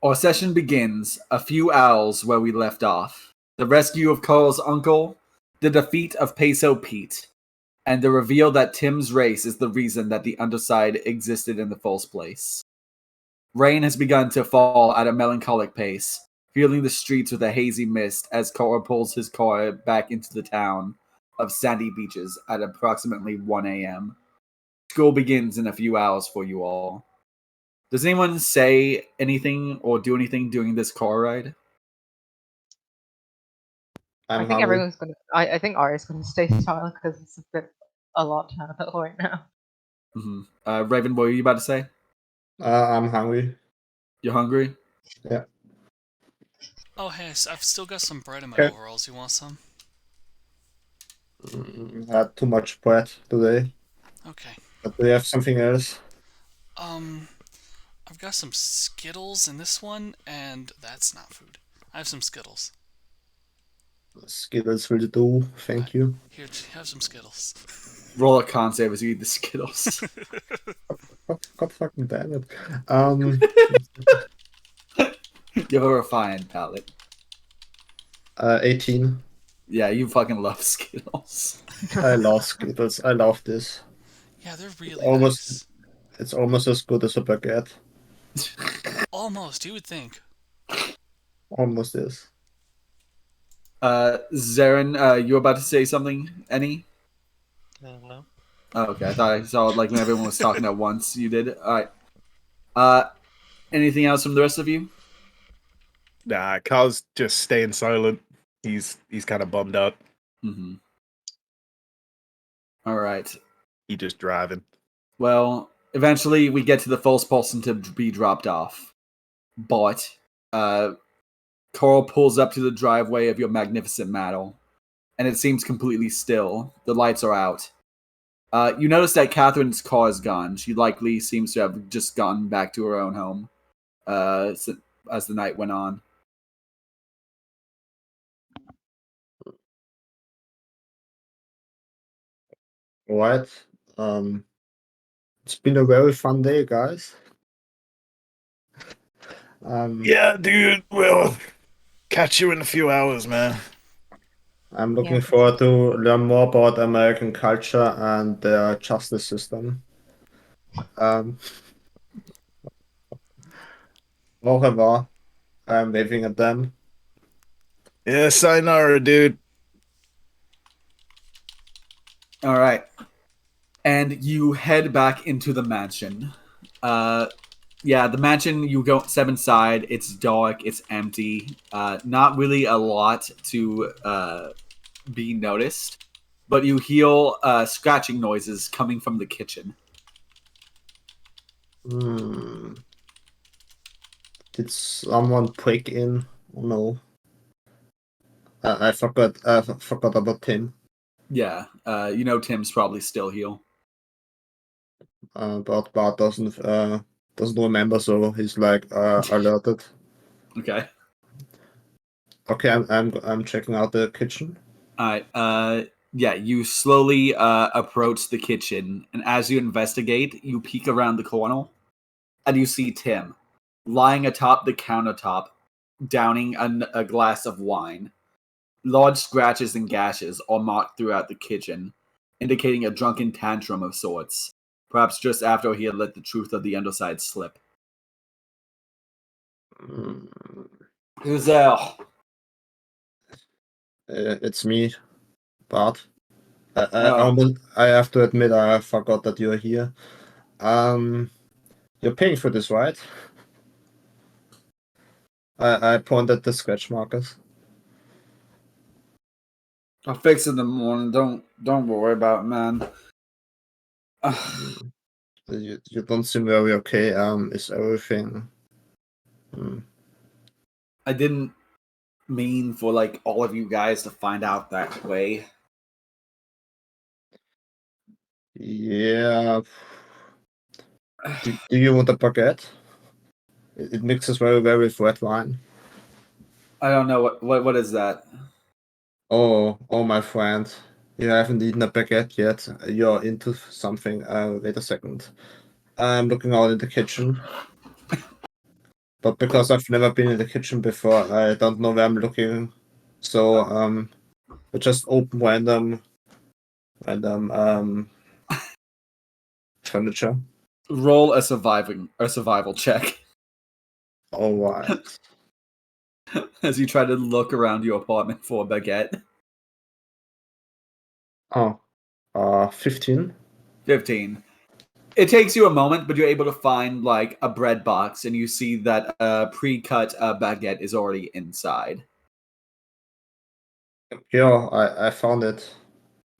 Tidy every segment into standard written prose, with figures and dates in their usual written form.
Our session begins a few hours where we left off. The rescue of Carl's uncle, the defeat of Peso Pete, and the reveal that Tim's race is the reason that the Underside existed in the first place. Rain has begun to fall at a melancholic pace, filling the streets with a hazy mist as Carl pulls his car back into the town of Sandy Beaches at approximately 1 a.m. School begins in a few hours for you all. Does anyone say anything or do anything during this car ride? I think everyone's gonna. I think Ari's gonna stay silent because it's a lot to handle right now. Mm-hmm. Raven, what were you about to say? I'm hungry. You're hungry? Yeah. Oh, hey, I've still got some bread in my overalls. You want some? I had too much bread today. Okay. But do you have something else? I've got some Skittles in this one, and that's not food. I have some Skittles. Skittles will do. Thank you. Here, have some Skittles. Roll a con save as you eat the Skittles. God fucking damn it. You have a refined palate. 18. Yeah, you fucking love Skittles. I love Skittles. I love this. Yeah, they're really nice. It's almost as good as a baguette. Almost, you would think. Almost is. Zarin, you were about to say something? Any? No. Oh, okay, I thought I saw like when everyone was talking at once. You did. All right. Anything else from the rest of you? Nah, Carl's just staying silent. He's kind of bummed out. Mm-hmm. All right. He just driving. Well, eventually we get to the first person to be dropped off. But Carl pulls up to the driveway of your magnificent Mattel, and it seems completely still. The lights are out. You notice that Catherine's car is gone. She likely seems to have just gone back to her own home as the night went on. Alright. It's been a very fun day, guys. Yeah, dude. Well, catch you in a few hours, man. I'm looking forward to learn more about American culture and their justice system. Au revoir. I'm waving at them. Yeah, sayonara, dude. All right. And you head back into the mansion. Yeah, the mansion, you go step inside. It's dark. It's empty. Not really a lot to be noticed. But you hear scratching noises coming from the kitchen. Did someone break in? Oh, no. I forgot about Tim. Yeah, Tim's probably still here. But Bart doesn't remember, so he's like alerted. Okay. Okay, I'm checking out the kitchen. Alright, yeah, you slowly approach the kitchen, and as you investigate, you peek around the corner, and you see Tim lying atop the countertop, downing a glass of wine. Large scratches and gashes are marked throughout the kitchen, indicating a drunken tantrum of sorts, perhaps just after he had let the truth of the Underside slip. Who's there? It's me, Bart. I have to admit I forgot that you're here. You're paying for this, right? I pointed the scratch markers. I'll fix it in the morning. Don't worry about it, man. You don't seem very okay. Is everything? I didn't mean for like all of you guys to find out that way. Yeah. Do you want a baguette? It mixes very well with red wine. I don't know what is that. Oh, my friend, you haven't eaten a baguette yet. You're into something. Wait a second. I'm looking out in the kitchen. But because I've never been in the kitchen before, I don't know where I'm looking. So I just open random furniture. Roll a survival check All right. as you try to look around your apartment for a baguette. Oh, 15. 15. It takes you a moment, but you're able to find like a bread box, and you see that a pre-cut baguette is already inside. Here, I found it.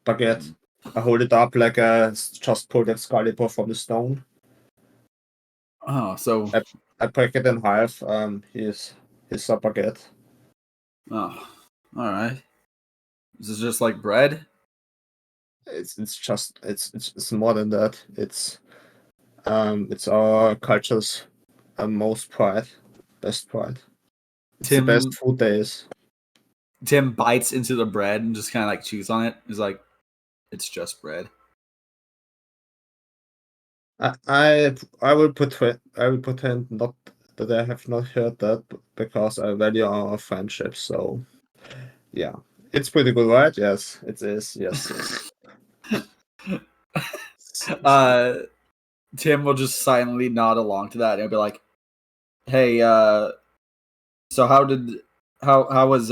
Baguette. I hold it up like I just pulled Excalibur from the stone. Oh, so I break it in half. Here's a baguette. oh, all right. This is just like bread. It's more than that. It's our culture's most pride, best pride. It's the best food there is. Tim bites into the bread and just kind of like chews on it. He's like, "It's just bread." I will pretend not that I have not heard that because I value our friendship. So yeah, it's pretty good, right? Yes, it is. Yes. Tim will just silently nod along to that and he'll be like, "Hey, so how was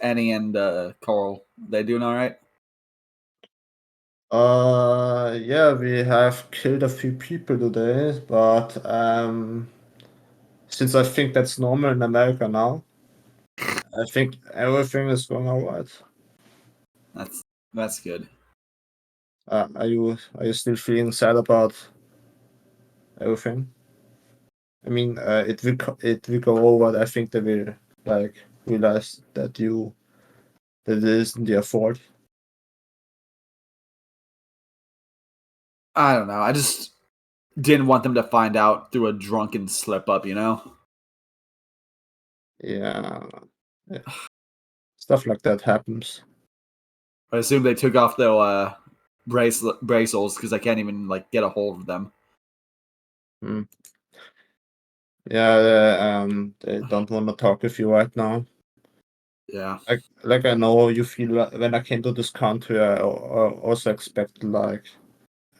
Annie and Coral? They doing all right?" Yeah, we have killed a few people today, but since I think that's normal in America now, I think everything is going all right. That's good. Are you still feeling sad about everything? I mean, it will go over. I think they will like realize that it isn't their fault. I don't know. I just didn't want them to find out through a drunken slip up, you know? Yeah. Stuff like that happens. I assume they took off their bracelets because I can't even like get a hold of them. Hmm. Yeah, they don't want to talk with you right now. Yeah. Like I know how you feel when I came to this country. I also expect like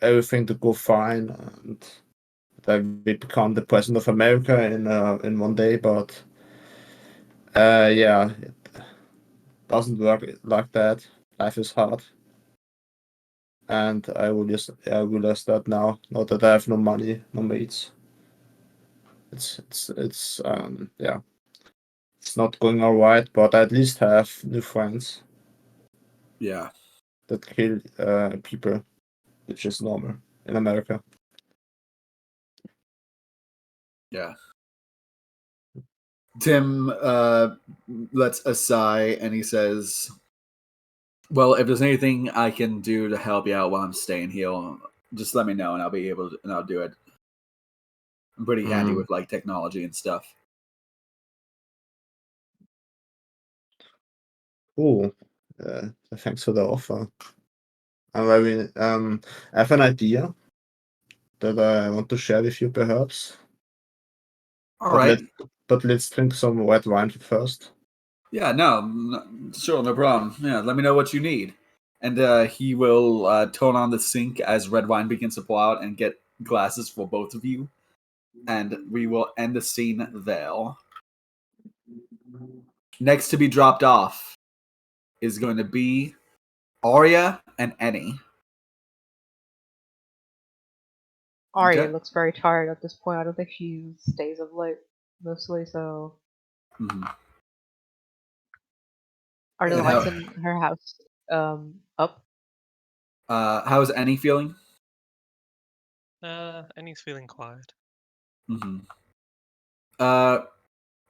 everything to go fine and that we become the president of America in one day. But yeah, it doesn't work like that. Life is hard, and I realize that now. Not that I have no money, no mates. It's yeah. It's not going all right, but I at least have new friends Yeah. that kill people, which is normal in America. Yeah. Tim lets a sigh and he says, "Well, if there's anything I can do to help you out while I'm staying here, just let me know and I'll be able to, and I'll do it. I'm pretty handy with like technology and stuff." Oh, thanks for the offer. I have an idea that I want to share with you, perhaps. All But right. let's drink some white wine first. Yeah, sure, no problem. Yeah, let me know what you need. And he will turn on the sink as red wine begins to pour out and get glasses for both of you. And we will end the scene there. Next to be dropped off is going to be Arya and Annie. Arya Okay. looks very tired at this point. I don't think she stays up late mostly, so. Mm-hmm. Are the And lights in her house up? how's Annie feeling? Annie's feeling quiet. Mm-hmm.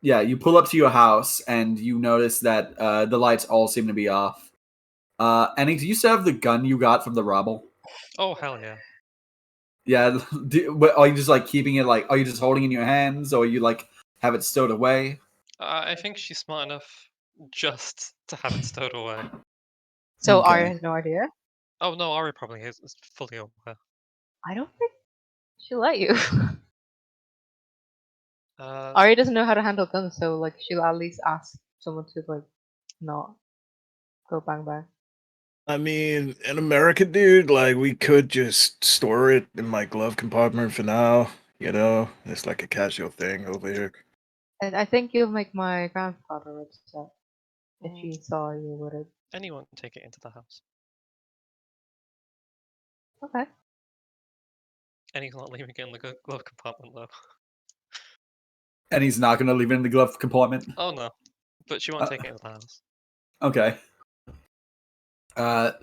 Yeah, you pull up to your house and you notice that the lights all seem to be off. Annie, do you still have the gun you got from the rubble? Oh, hell yeah. Yeah, are you just like keeping it like? Are you just holding it in your hands, or you like have it stowed away? I think she's smart enough just to have it stowed away. So Okay. Arya has no idea? Oh no, Ari probably is fully aware. I don't think she'll let you. Arya doesn't know how to handle guns, so like she'll at least ask someone to like not go bang bang. I mean, in America, dude, like we could just store it in my glove compartment for now. You know, it's like a casual thing over here. And I think you'll make my grandfather upset if Mm. he saw you with it. Anyone can take it into the house. Okay. And he's not leaving it in the glove compartment though. And he's not going to leave it in the glove compartment. Oh no, but she won't take it into the house. Okay.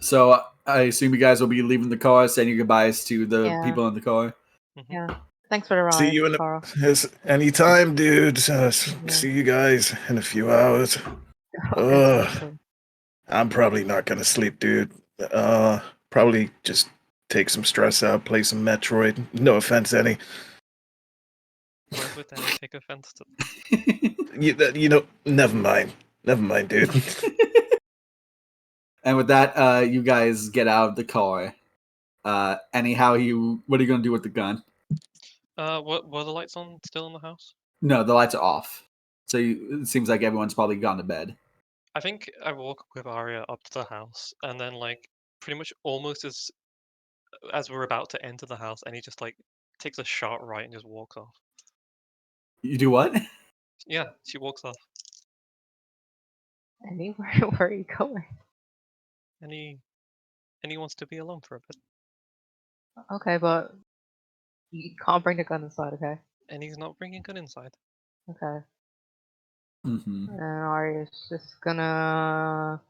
So I assume you guys will be leaving the car, saying your goodbyes to the Yeah. people in the car. Mhm. Yeah. Thanks for the ride, See you in Carl. anytime, dude. See you guys in a few hours. Okay. I'm probably not gonna sleep, dude. Probably just take some stress out, play some Metroid. No offense, any. Why would any take offense to? You know, never mind. Never mind, dude. And with that, you guys get out of the car. Anyhow, what are you going to do with the gun? What were the lights on still in the house? No, the lights are off. So it seems like everyone's probably gone to bed. I think I walk with Arya up to the house, and then like pretty much almost as we're about to enter the house, and he just like takes a sharp right and just walks off. You do what? Yeah, she walks off. Anywhere? Where are you going? And he wants to be alone for a bit. Okay, but you can't bring the gun inside, okay? And he's not bringing gun inside. Okay. Mm-hmm. And Arya's just gonna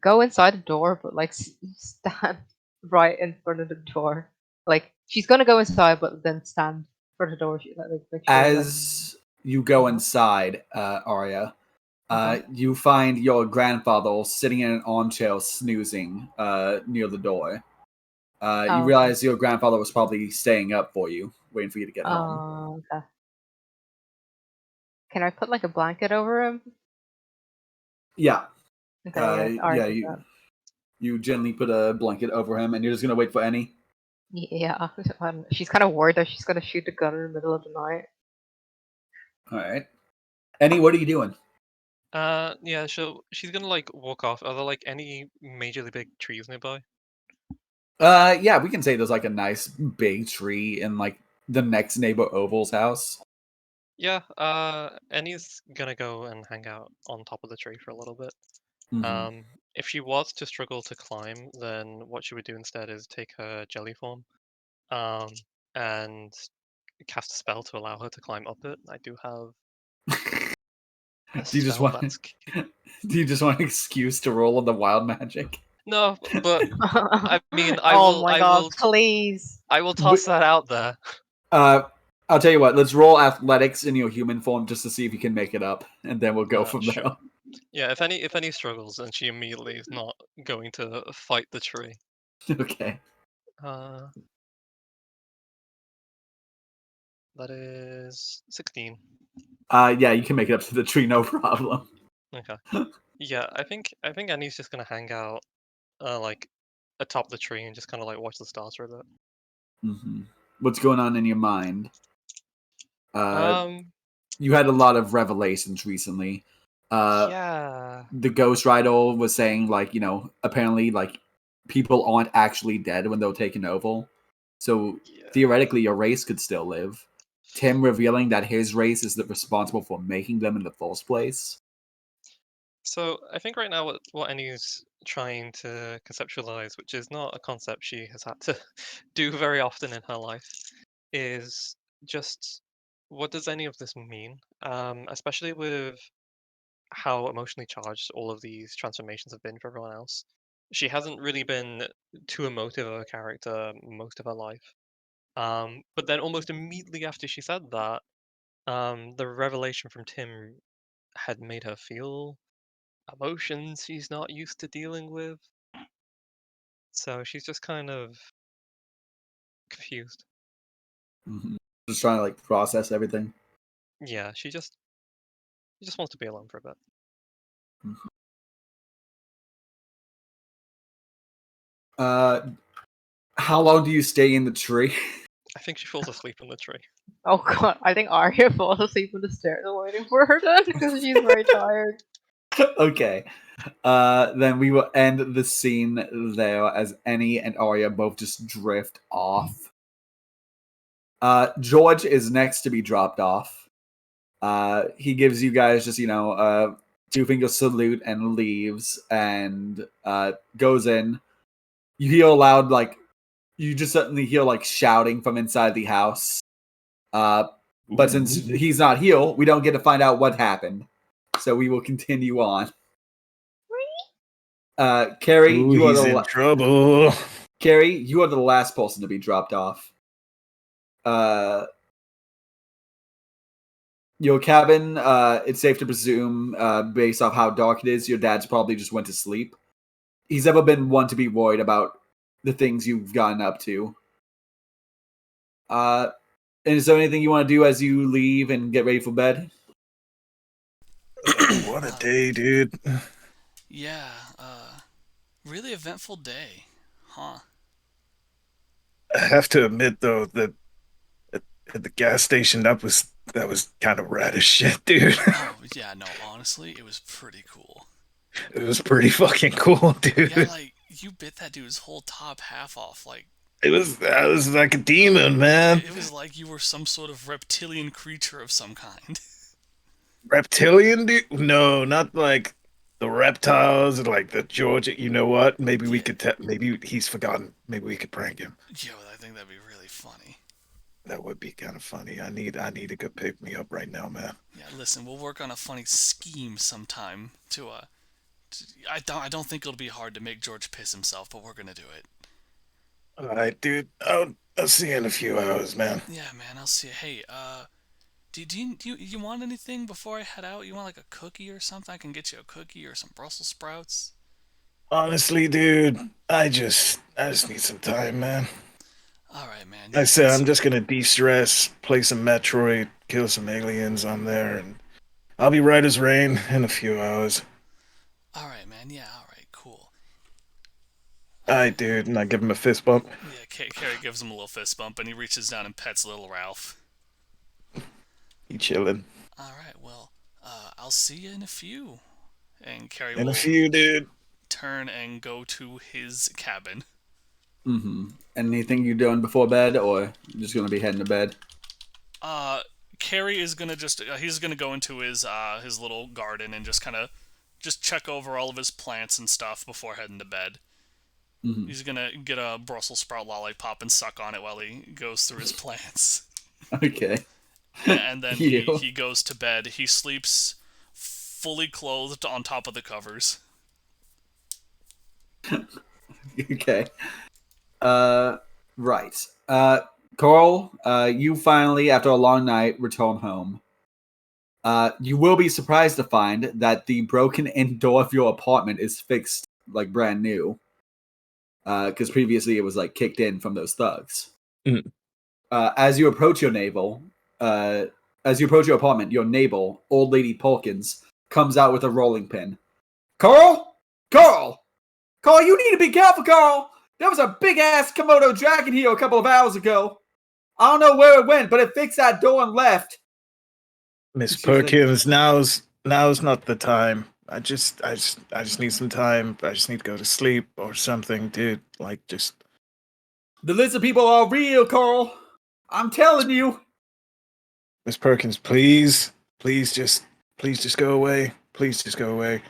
go inside the door, but like stand right in front of the door. Like she's gonna go inside, but then stand for the door. Like make sure, As you go inside, Arya, you find your grandfather sitting in an armchair snoozing near the door. You realize your grandfather was probably staying up for you, waiting for you to get home. Okay. Can I put like a blanket over him? Yeah. Okay. Yeah. You gently put a blanket over him, and you're just gonna wait for any. Yeah. She's kind of worried that she's gonna shoot the gun in the middle of the night. All right. Any, what are you doing? Yeah, she's gonna like walk off. Are there like any majorly big trees nearby? Yeah, we can say there's like a nice big tree in like the next neighbor Oval's house. Yeah, Annie's gonna go and hang out on top of the tree for a little bit. Mm-hmm. If she was to struggle to climb, then what she would do instead is take her jelly form, and cast a spell to allow her to climb up it. I do have a Do you just spell want? that's Do you just want an excuse to roll on the wild magic? no, but I mean, Oh my god! Please. I will toss that out there. I'll tell you what. Let's roll athletics in your human form just to see if you can make it up, and then we'll go from Sure. there. Yeah, if any struggles, then she immediately is not going to fight the tree. Okay. That is 16. Yeah, you can make it up to the tree, no problem. Okay. Yeah, I think Annie's just gonna hang out, like atop the tree and just kind of like watch the stars for a bit. Mm-hmm. What's going on in your mind? Um. You had a lot of revelations recently. Yeah. The Ghost Rider was saying, like, you know, apparently, like, people aren't actually dead when they're taken over. So Yeah. theoretically, your race could still live. Tim revealing that his race is responsible for making them in the first place. So I think right now what Annie's trying to conceptualize, which is not a concept she has had to do very often in her life, is just what does any of this mean? Especially with how emotionally charged all of these transformations have been for everyone else. She hasn't really been too emotive of a character most of her life. But then almost immediately after she said that, the revelation from Tim had made her feel emotions she's not used to dealing with. So she's just kind of confused. Mm-hmm. Just trying to, like, process everything. Yeah, she just wants to be alone for a bit. Mm-hmm. How long do you stay in the tree? I think she falls asleep on the tree. Oh god, I think Arya falls asleep on the stairs waiting for her then because she's very tired. Okay. Then we will end the scene there as Annie and Arya both just drift off. George is next to be dropped off. He gives you guys just, two finger salute and leaves and goes in. You hear loud, you just suddenly hear shouting from inside the house. But since he's not here, we don't get to find out what happened. So we will continue on. Carrie, Ooh, you are he's the in trouble. Carrie, you are the last person to be dropped off. Your cabin, it's safe to presume, based off how dark it is, your dad's probably just went to sleep. He's never been one to be worried about the things you've gotten up to. And is there anything you want to do as you leave and get ready for bed? What a day, dude. Yeah, really eventful day, huh? I have to admit though that at the gas station that was kind of rad as shit, dude. Oh, yeah, no, honestly, it was pretty cool. It was pretty fucking cool, dude. Yeah, you bit that dude's whole top half off, I was like a demon, man. it was like you were some sort of reptilian creature of some kind. Reptilian, dude? No, not like the reptiles, like the Georgia. You know what? Maybe we could. Maybe he's forgotten. Maybe we could prank him. Yo, I think that'd be really funny. That would be kind of funny. I need a good pick me up right now, man. Yeah, listen, we'll work on a funny scheme sometime I don't think it'll be hard to make George piss himself, but we're gonna do it. All right, dude. I'll see you in a few hours, man. Yeah, man, I'll see you. Hey, do you want anything before I head out? You want like a cookie or something? I can get you a cookie or some Brussels sprouts. Honestly, dude, I just need some time, man. All right, man. I said I'm just gonna de-stress, play some Metroid, kill some aliens on there, and I'll be right as rain in a few hours. All right, man. Yeah, all right, cool. Alright, dude, and I give him a fist bump. Yeah, Carrie gives him a little fist bump, and he reaches down and pets little Ralph. He chilling. All right, well, I'll see you in a few. And Carrie In will a few, dude. turn and go to his cabin. Mm-hmm. Anything you doing before bed, or you just gonna be heading to bed? Carrie is gonna he's gonna go into his little garden and just kind of check over all of his plants and stuff before heading to bed. Mm-hmm. He's gonna get a Brussels sprout lollipop and suck on it while he goes through his plants. Okay. And then Ew. he goes to bed. He sleeps fully clothed on top of the covers. Okay. Right. Carl, you finally, after a long night, return home. You will be surprised to find that the broken-in door of your apartment is fixed, like brand new. Because previously it was like kicked in from those thugs. Mm. As you approach your apartment, your neighbor, old lady Polkins, comes out with a rolling pin. Carl, you need to be careful, Carl. There was a big ass Komodo dragon here a couple of hours ago. I don't know where it went, but it fixed that door and left. Miss Perkins, now's not the time. I just need some time. I just need to go to sleep or something, dude. The lizard people are real, Carl. I'm telling you. Miss Perkins, please just go away. Please just go away.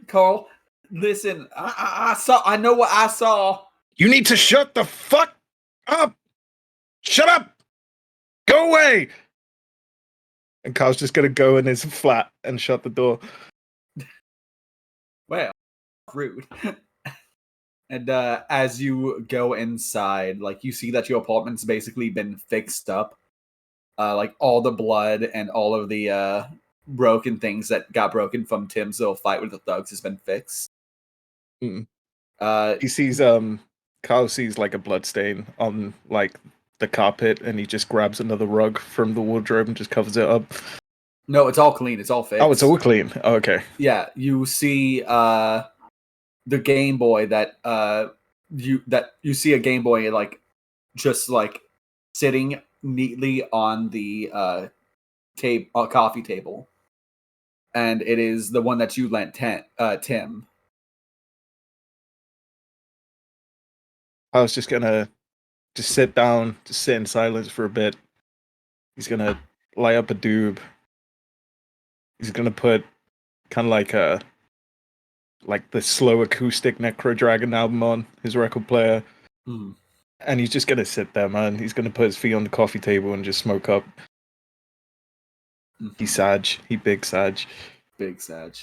Carl, listen. I know what I saw. You need to shut the fuck up. Shut up. Go away. And Carl's just gonna go in his flat and shut the door. Well, rude. And as you go inside, you see that your apartment's basically been fixed up. All the blood and all of the broken things that got broken from Tim's little fight with the thugs has been fixed. Mm. He sees Carl sees a blood stain on the carpet, and he just grabs another rug from the wardrobe and just covers it up. No, it's all clean. It's all fixed. Oh, it's all clean. Oh, okay. Yeah, you see the Game Boy that you see a Game Boy just like sitting neatly on the coffee table, and it is the one that you lent Tim. I was just gonna just sit down, just sit in silence for a bit. He's gonna light up a doob. He's gonna put kind of like the slow acoustic Necro Dragon album on his record player. Hmm. And he's just gonna sit there, man. He's gonna put his feet on the coffee table and just smoke up. He Sag. He big Sag. Big Sag.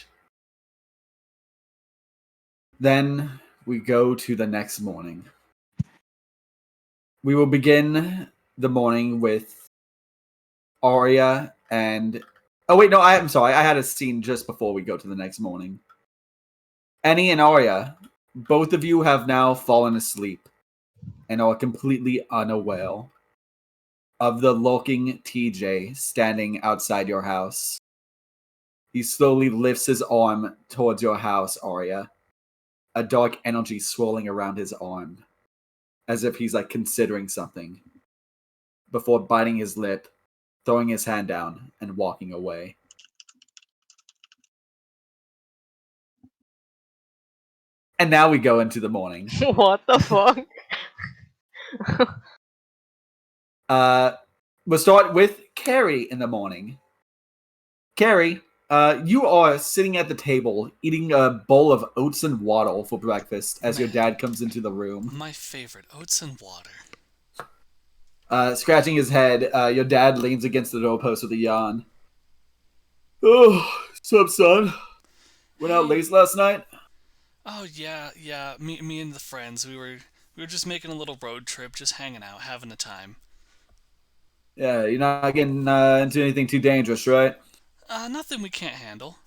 Then we go to the next morning. We will begin the morning with Arya and... Oh, wait, no, I'm sorry. I had a scene just before we go to the next morning. Annie and Arya, both of you have now fallen asleep and are completely unaware of the lurking TJ standing outside your house. He slowly lifts his arm towards your house, Arya. A dark energy swirling around his arm, as if he's like considering something, before biting his lip, throwing his hand down, and walking away. And now we go into the morning. What the fuck? We'll start with Carrie in the morning. Carrie, you are sitting at the table eating a bowl of oats and water for breakfast as your dad comes into the room. My favorite, oats and water. Scratching his head, your dad leans against the doorpost with a yawn. Oh, what's up, son? Went out late last night? Oh yeah. Me and the friends. We were just making a little road trip, just hanging out, having a time. Yeah, you're not getting into anything too dangerous, right? Nothing we can't handle.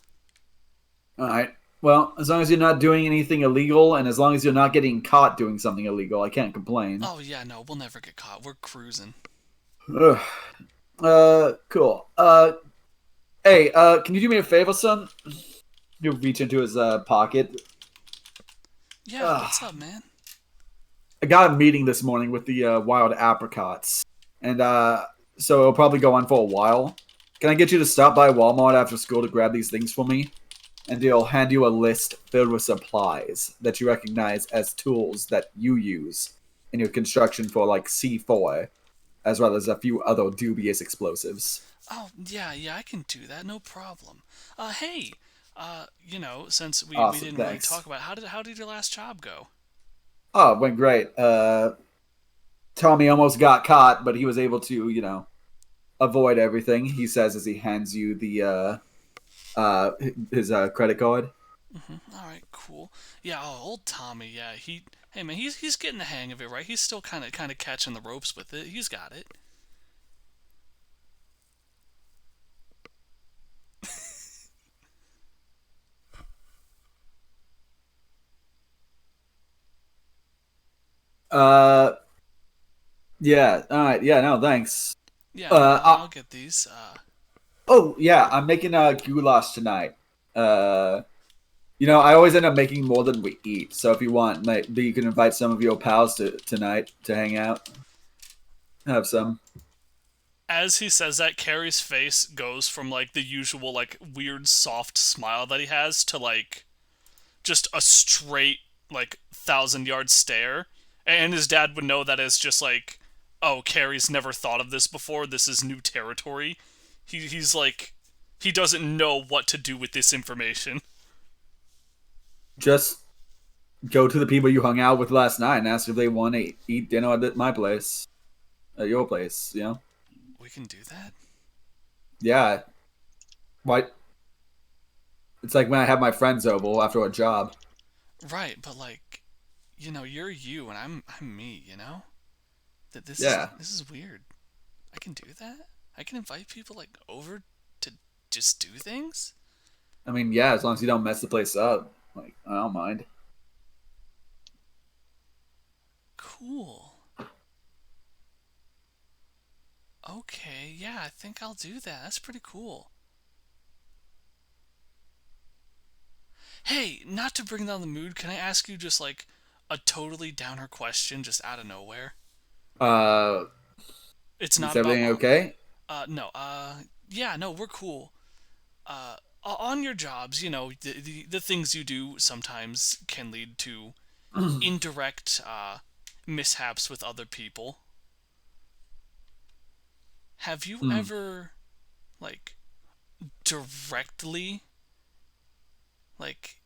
Alright. Well, as long as you're not doing anything illegal, and as long as you're not getting caught doing something illegal, I can't complain. Oh yeah, no, we'll never get caught. We're cruising. Ugh. Cool. Hey, can you do me a favor, son? You reach into his pocket. Yeah, what's up, man? I got a meeting this morning with the wild apricots, and so it'll probably go on for a while. Can I get you to stop by Walmart after school to grab these things for me? And they'll hand you a list filled with supplies that you recognize as tools that you use in your construction for like C4, as well as a few other dubious explosives. Oh yeah, I can do that, no problem. Hey, since we Awesome, didn't really thanks. talk about how did your last job go? Oh, it went great. Tommy almost got caught, but he was able to, avoid everything. He says as he hands you the his credit card. All right, cool. Yeah, old Tommy. Yeah, hey man, he's getting the hang of it, right? He's still kind of catching the ropes with it. He's got it. Yeah. All right. Yeah. No, thanks. Yeah, I'll get these. Oh yeah, I'm making a goulash tonight. I always end up making more than we eat. So if you want, maybe you can invite some of your pals tonight to hang out. Have some. As he says that, Carrie's face goes from like the usual like weird soft smile that he has to like just a straight like 1,000-yard stare. And his dad would know that as just like, oh, Carrie's never thought of this before. This is new territory. He's like, he doesn't know what to do with this information. Just go to the people you hung out with last night and ask if they want to eat dinner at my place, at your place. We can do that? Yeah. Why? It's like when I have my friends over after a job. Right, but like, you're you and I'm me, That this is weird. I can do that? I can invite people like over to just do things? I mean, yeah, as long as you don't mess the place up. Like, I don't mind. Cool. Okay, yeah, I think I'll do that. That's pretty cool. Hey, not to bring down the mood, can I ask you just like a totally downer question just out of nowhere? It's Is not about everything mom. okay? No. Yeah, no, we're cool. On your jobs, you know, the things you do sometimes can lead to indirect mishaps with other people. Have you Hmm. ever, like, directly, like,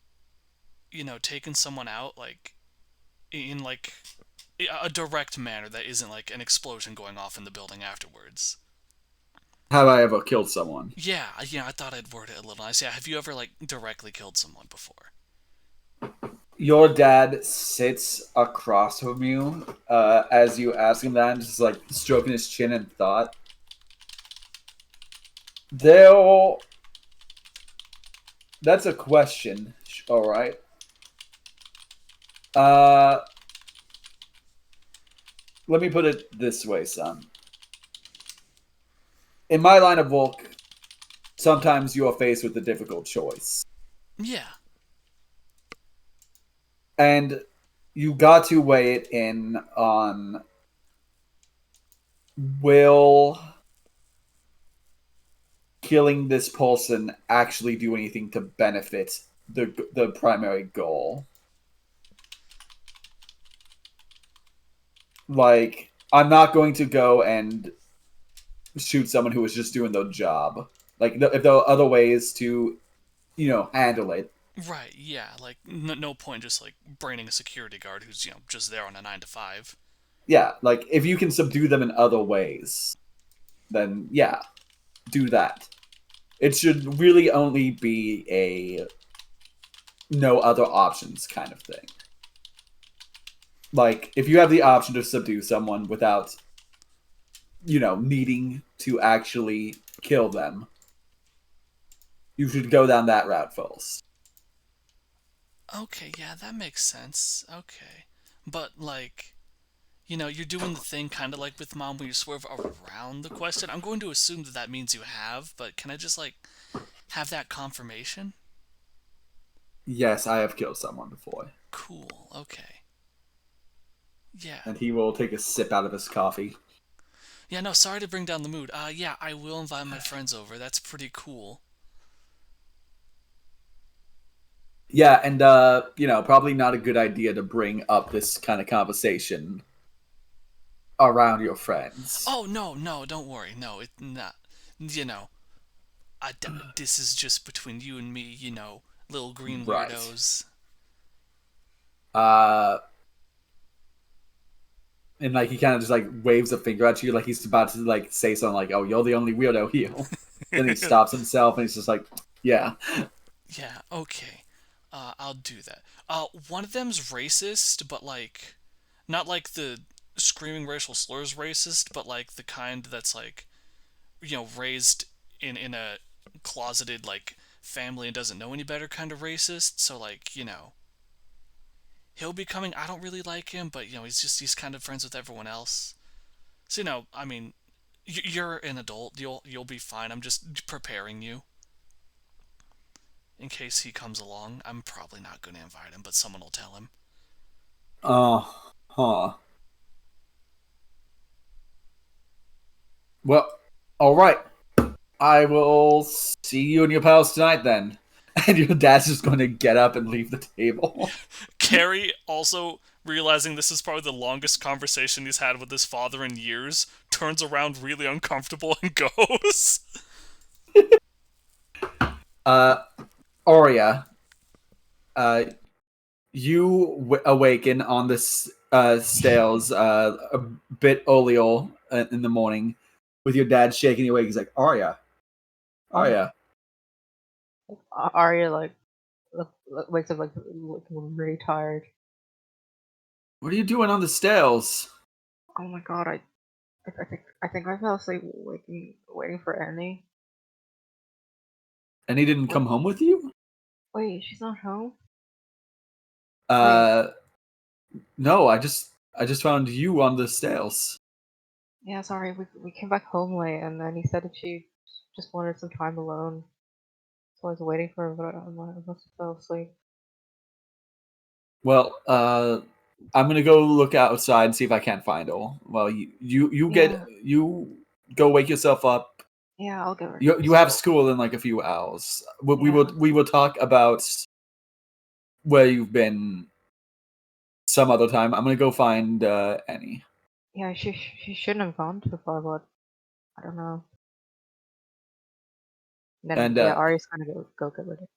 you know, taken someone out, like, in, like, a direct manner that isn't, like, an explosion going off in the building afterwards? Have I ever killed someone? Yeah, I thought I'd word it a little nice. Yeah, have you ever, like, directly killed someone before? Your dad sits across from you as you ask him that, and just like stroking his chin in thought. There. That's a question. All right. Uh, let me put it this way, son. In my line of work, sometimes you are faced with a difficult choice. Yeah. And you got to weigh it in on will killing this person actually do anything to benefit the primary goal. Like, I'm not going to go and shoot someone who was just doing the job. Like, if there are other ways to, handle it. Right, yeah, like, no point just, like, braining a security guard who's, just there on a 9 to 5. Yeah, like, if you can subdue them in other ways, then yeah, do that. It should really only be a no other options kind of thing. Like, if you have the option to subdue someone without, needing to actually kill them, you should go down that route first. Okay, yeah, that makes sense. Okay. But, like, you're doing the thing kind of like with mom where you swerve around the question. I'm going to assume that that means you have, but can I just, like, have that confirmation? Yes, I have killed someone before. Cool, okay. Yeah. And he will take a sip out of his coffee. Yeah, no, sorry to bring down the mood. Yeah, I will invite my friends over. That's pretty cool. Yeah, and probably not a good idea to bring up this kind of conversation around your friends. Oh, no, don't worry. No, it's not. You know, this is just between you and me, little green Right. weirdos. And like he kind of just like waves a finger at you, like he's about to like say something like, "Oh, you're the only weirdo here." Then he stops himself and he's just like, "Yeah." Yeah, okay. I'll do that. One of them's racist, but like, not like the screaming racial slurs racist, but like the kind that's like, raised in a closeted like family and doesn't know any better kind of racist. So like, he'll be coming. I don't really like him, but he's kind of friends with everyone else. So I mean, you're an adult. You'll be fine. I'm just preparing you in case he comes along. I'm probably not going to invite him, but someone will tell him. Huh. Well, all right. I will see you and your pals tonight then. And your dad's just going to get up and leave the table. Carrie, also realizing this is probably the longest conversation he's had with his father in years, turns around really uncomfortable and goes. Aria, you awaken on this stairs a bit earlier in the morning with your dad shaking you awake. He's like, Aria. Arya like wakes up like looking really tired. What are you doing on the stairs? Oh my god, I think I fell asleep waiting for Annie. And he didn't come home with you? Wait, she's not home? No, I just found you on the stairs. Yeah, sorry, we came back home late and then he said that she just wanted some time alone. So I was waiting for her, but I must have fell asleep. Well, I'm gonna go look outside and see if I can't find her. Well, you Yeah. go wake yourself up. Yeah, I'll give her. You have school in like a few hours. We Yeah. will talk about where you've been some other time. I'm gonna go find Annie. Yeah, she shouldn't have gone too far, but I don't know. Then And yeah, Ari's gonna go get ready.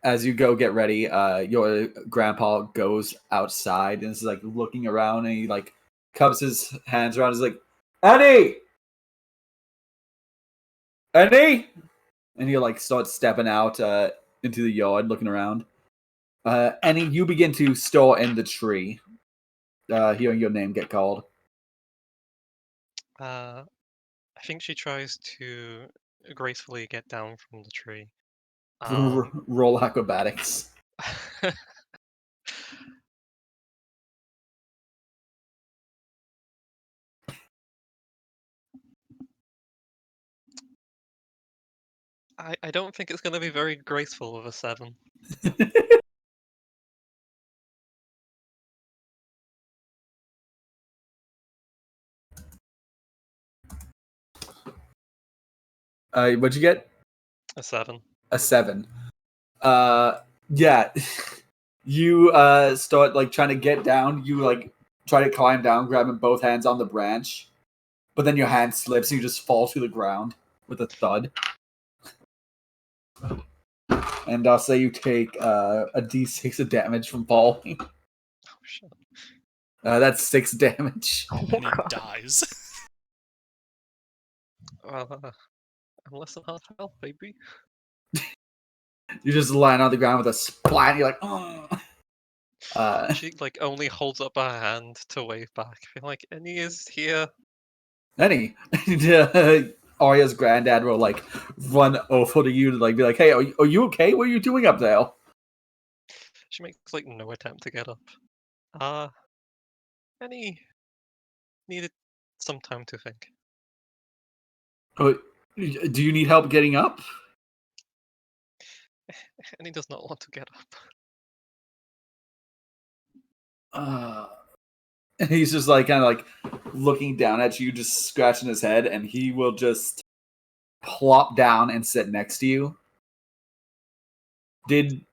as you go get ready, your grandpa goes outside and is like looking around, and he like cups his hands around. He's like, Annie, Annie, and he like starts stepping out into the yard, looking around. Annie, you begin to store in the tree, hearing your name get called. I think she tries to gracefully get down from the tree. Roll acrobatics. I don't think it's going to be very graceful with a 7. What'd you get? A 7. A 7. Yeah. You start like trying to get down. You like try to climb down, grabbing both hands on the branch, but then your hand slips and you just fall to the ground with a thud. And I'll say you take a d6 of damage from falling. Oh, shit. That's 6 damage. Oh And he god. dies. I'm less than half health, baby. You just lying on the ground with a splat. And you're like, oh. She like only holds up her hand to wave back. I feel like Annie is here. Any Arya's granddad will like run over to you to like be like, "Hey, are you okay? What are you doing up there?" She makes like no attempt to get up. Annie needed some time to think. Oh, do you need help getting up? Annie does not want to get up. And he's just like kind of like looking down at you, just scratching his head, and he will just plop down and sit next to you. Did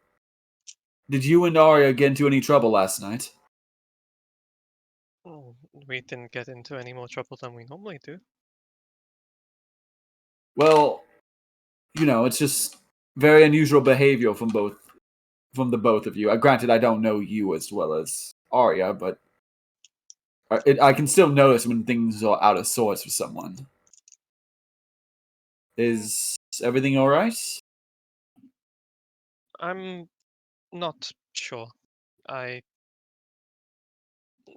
you and Arya get into any trouble last night? Oh, we didn't get into any more trouble than we normally do. Well, it's just very unusual behavior from the both of you. Granted, I don't know you as well as Arya, but I can still notice when things are out of sorts for someone. Is everything all right? I'm not sure. I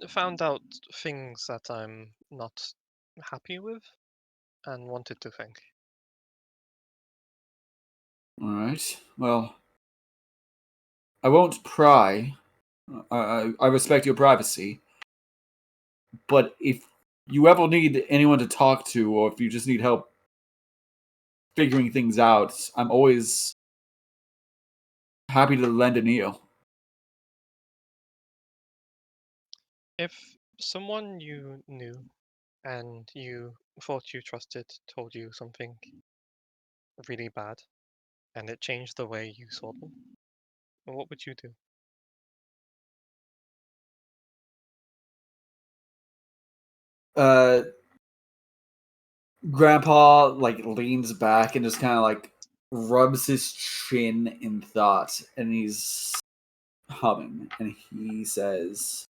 found out things that I'm not happy with and wanted to think. All right. Well, I won't pry. I respect your privacy. But if you ever need anyone to talk to, or if you just need help figuring things out, I'm always happy to lend an ear. If someone you knew and you thought you trusted told you something really bad and it changed the way you saw them, what would you do? Grandpa like leans back and just kind of like rubs his chin in thought, and he's humming, and he says,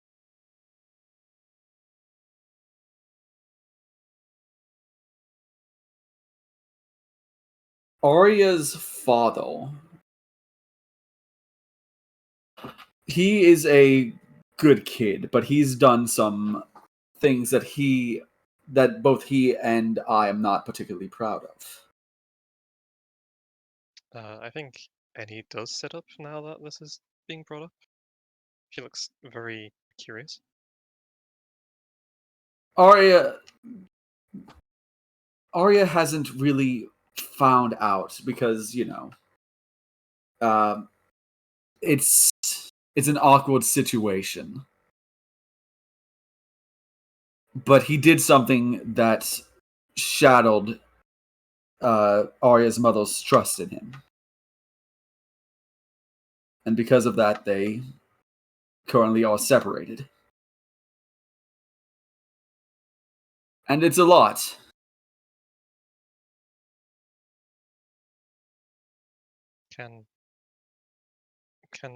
Arya's father, he is a good kid, but he's done some things that both he and I am not particularly proud of. I think Annie does sit up now that this is being brought up. She looks very curious. Arya hasn't really found out because um, it's it's an awkward situation. But he did something that shattered Arya's mother's trust in him. And because of that, they currently are separated. And it's a lot. Can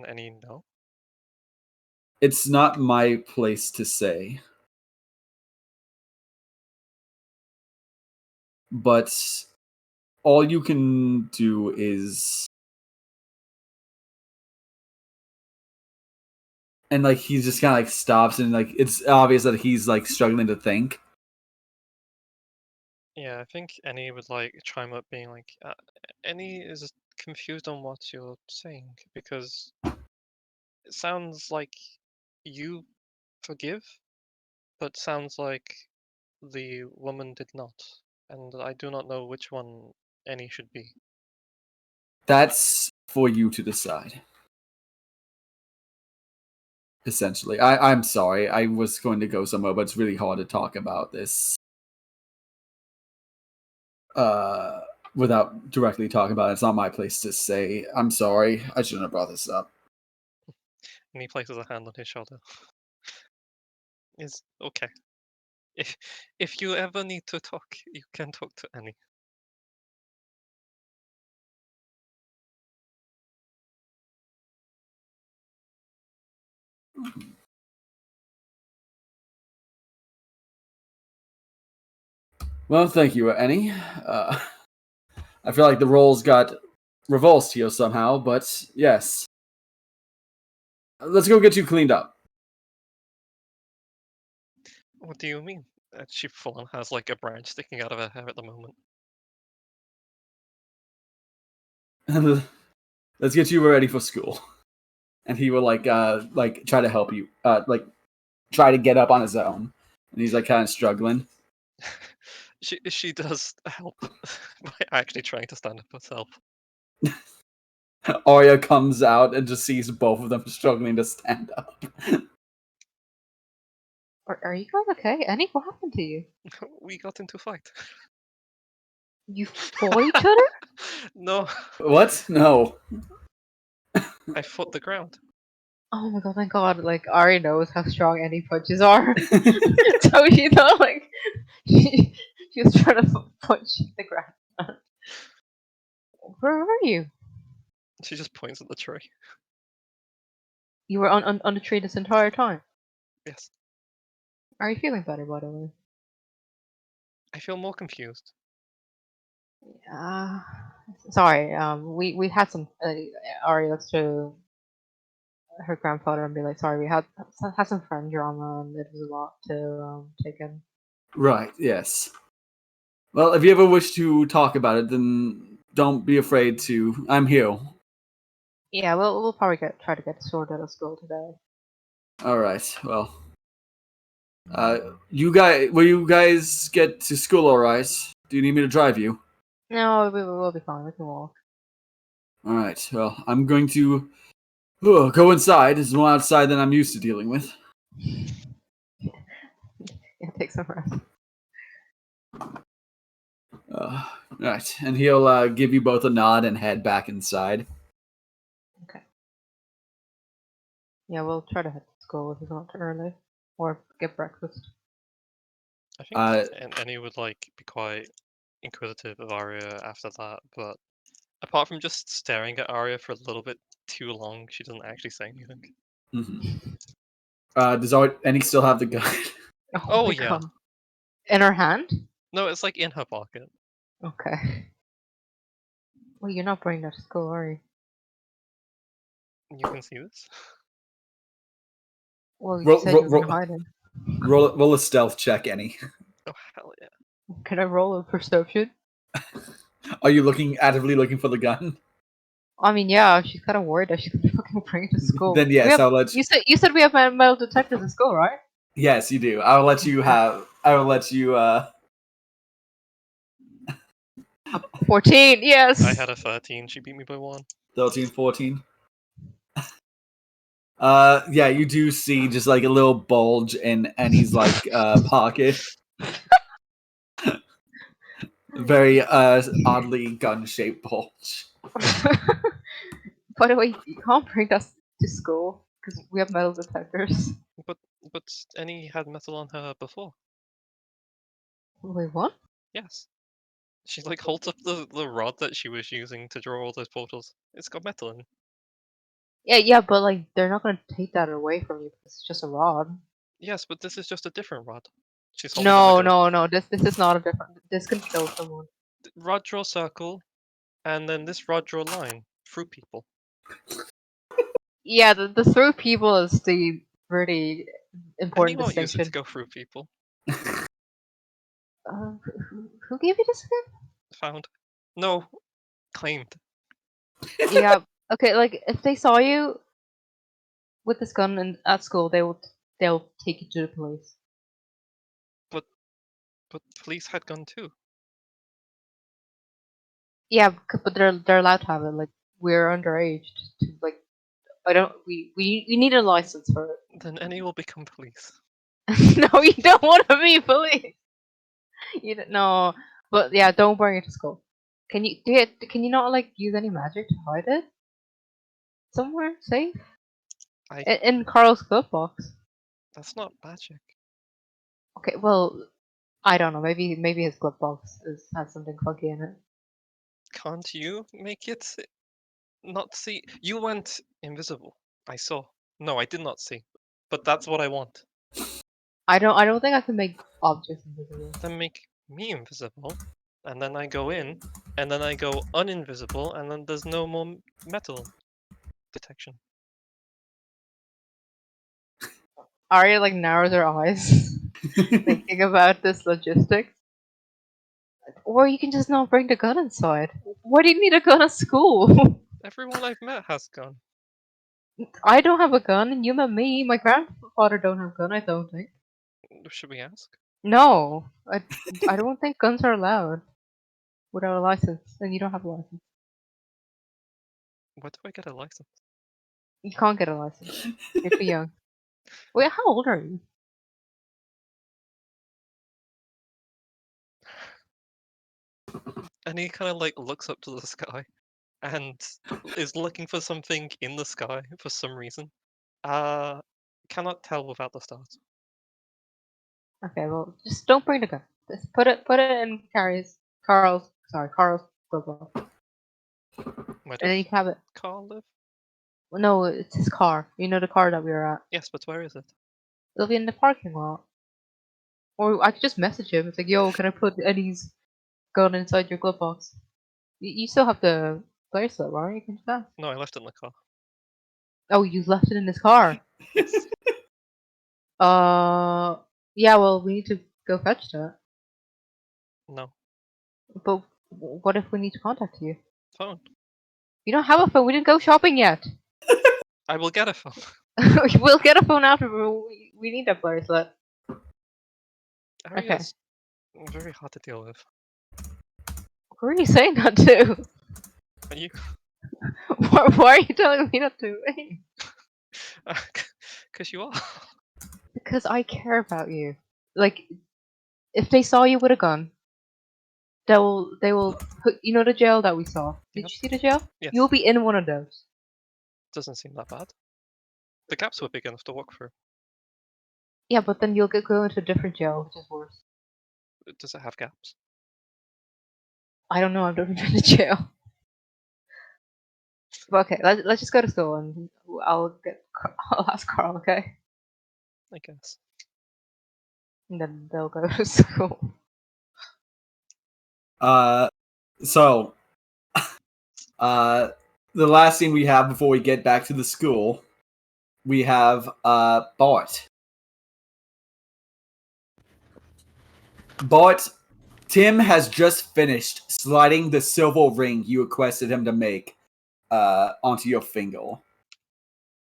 any know? It's not my place to say. But all you can do is... And like he just kind of like stops and like it's obvious that he's like struggling to think. Yeah, I think Annie would like chime up, being like, Annie is confused on what you're saying because it sounds like you forgive, but sounds like the woman did not, and I do not know which one Annie should be. That's for you to decide. Essentially. I'm sorry. I was going to go somewhere, but it's really hard to talk about this without directly talking about it. It's not my place to say. I'm sorry. I shouldn't have brought this up. And he places a hand on his shoulder. Is okay. If you ever need to talk, you can talk to Annie. Well, thank you, Annie. I feel like the roles got reversed here somehow, but yes. Let's go get you cleaned up. What do you mean? She full on has like a branch sticking out of her hair at the moment. Let's get you ready for school. And he will like try to help you, like try to get up on his own. And he's like kind of struggling. She does help by actually trying to stand up herself. Arya comes out and just sees both of them struggling to stand up. Are you guys okay? Annie, what happened to you? We got into a fight. You fought each other? No, What? No. I fought the ground. Oh my god, thank god, like, Ari knows how strong any punches are. So, you know, like, she was trying to punch the ground. Where were you? She just points at the tree. You were on the tree this entire time? Yes. Are you feeling better, by the way? I feel more confused. Sorry, we had some, Ari looks to her grandfather and be like, sorry, we had some friend drama and it was a lot to take in. Right, yes. Well, if you ever wish to talk about it, then don't be afraid to. I'm here. Yeah, we'll probably try to get it sorted at school today. Alright, well. Will you guys get to school alright? Do you need me to drive you? No, we'll be fine. We can walk. Alright, well, I'm going to go inside. There's more outside than I'm used to dealing with. Yeah, take some rest. Right, and he'll give you both a nod and head back inside. Okay. Yeah, we'll try to head to school if it's not too early, or get breakfast. I think Annie would like be quite inquisitive of Arya after that, but apart from just staring at Arya for a little bit too long, she doesn't actually say anything. Mm-hmm. Does Annie still have the gun? Oh, my yeah. God. In her hand? No, it's like in her pocket. Okay. Well, you're not bringing that to school, are you? You can see this. Well, you said you were gonna hide it. Roll a stealth check, Annie. Oh, hell yeah. Can I roll a perception? Are you actively looking for the gun? I mean, yeah, she's kind of worried that she's gonna fucking bring it to school. Then yes, I'll let you. You said we have metal detectors in school, right? Yes, you do. I will let you. 14, yes. I had a 13. She beat me by 1. 13, 14. Yeah, you do see just like a little bulge in Annie's like pocket. Very oddly gun-shaped bulge. By the way, you can't bring us to school because we have metal detectors. But Annie had metal on her before. Wait, what? Yes. She like holds up the rod that she was using to draw all those portals. It's got metal in it. Yeah, but like they're not gonna take that away from you. It's just a rod. Yes, but this is just a different rod. She's holding up like No. This is not a different. This can kill someone. rod draw circle, and then this rod draw line through people. Yeah, the through people is the really And important you won't use it to distinction. go through people. Who gave you this again? Found. No. Claimed. Yeah. Okay. Like if they saw you with this gun at school, they'll take you to the police. But police had gun too. Yeah, but they're allowed to have it. Like we're underage. To, like I don't. We need a license for it. Then Annie will become police. No, you don't want to be police. You don't, no, but yeah, don't bring it to school. Can you Can you not like use any magic to hide it somewhere safe? I. In Carl's glove box. That's not magic. Okay, well, I don't know. Maybe his glove box has something funky in it. Can't you make it not see? You went invisible. I saw. No, I did not see. But that's what I want. I don't think I can make objects invisible. Then make me invisible, and then I go in, and then I go uninvisible, and then there's no more metal detection. Arya like narrows her eyes, thinking about this logistics. Or you can just not bring the gun inside. Why do you need a gun at school? Everyone I've met has gun. I don't have a gun, and you met me. My grandfather don't have a gun. I don't think. Should we ask? No, I don't think guns are allowed without a license, and you don't have a license. Where do I get a license? You can't get a license. You're too young. Wait, how old are you? And he kind of like looks up to the sky and is looking for something in the sky for some reason. Cannot tell without the stars. Okay, well, just don't bring the gun. Just put it in Carl's glove box, Where and then you does can have it. Carl live? Well, no, it's his car. You know the car that we were at. Yes, but where is it? It'll be in the parking lot. Or I could just message him. It's like, yo, can I put Eddie's gun inside your glove box? You still have the bracelet, right? You can do that. No, I left it in the car. Oh, you left it in his car. Yes. Yeah. Well, we need to go fetch that. No. But what if we need to contact you? Phone. You don't have a phone. We didn't go shopping yet. I will get a phone. We'll get a phone after. We need that bracelet. Aria's very hard to deal with. Who are you saying that to? Are you? Why are you telling me that to me? Because you are. Because I care about you. Like, if they saw you with a gun, they will put you know the jail that we saw. Did Yep. you see the jail? Yes. You'll be in one of those. Doesn't seem that bad. The gaps were big enough to walk through. Yeah, but then you'll go into a different jail, which is worse. Does it have gaps? I don't know. I've never been to jail. But okay, let's just go to school and I'll ask Carl, okay? I guess. And then they'll go to school. So, the last scene we have before we get back to the school, we have Bart. Bart, Tim has just finished sliding the silver ring you requested him to make onto your finger.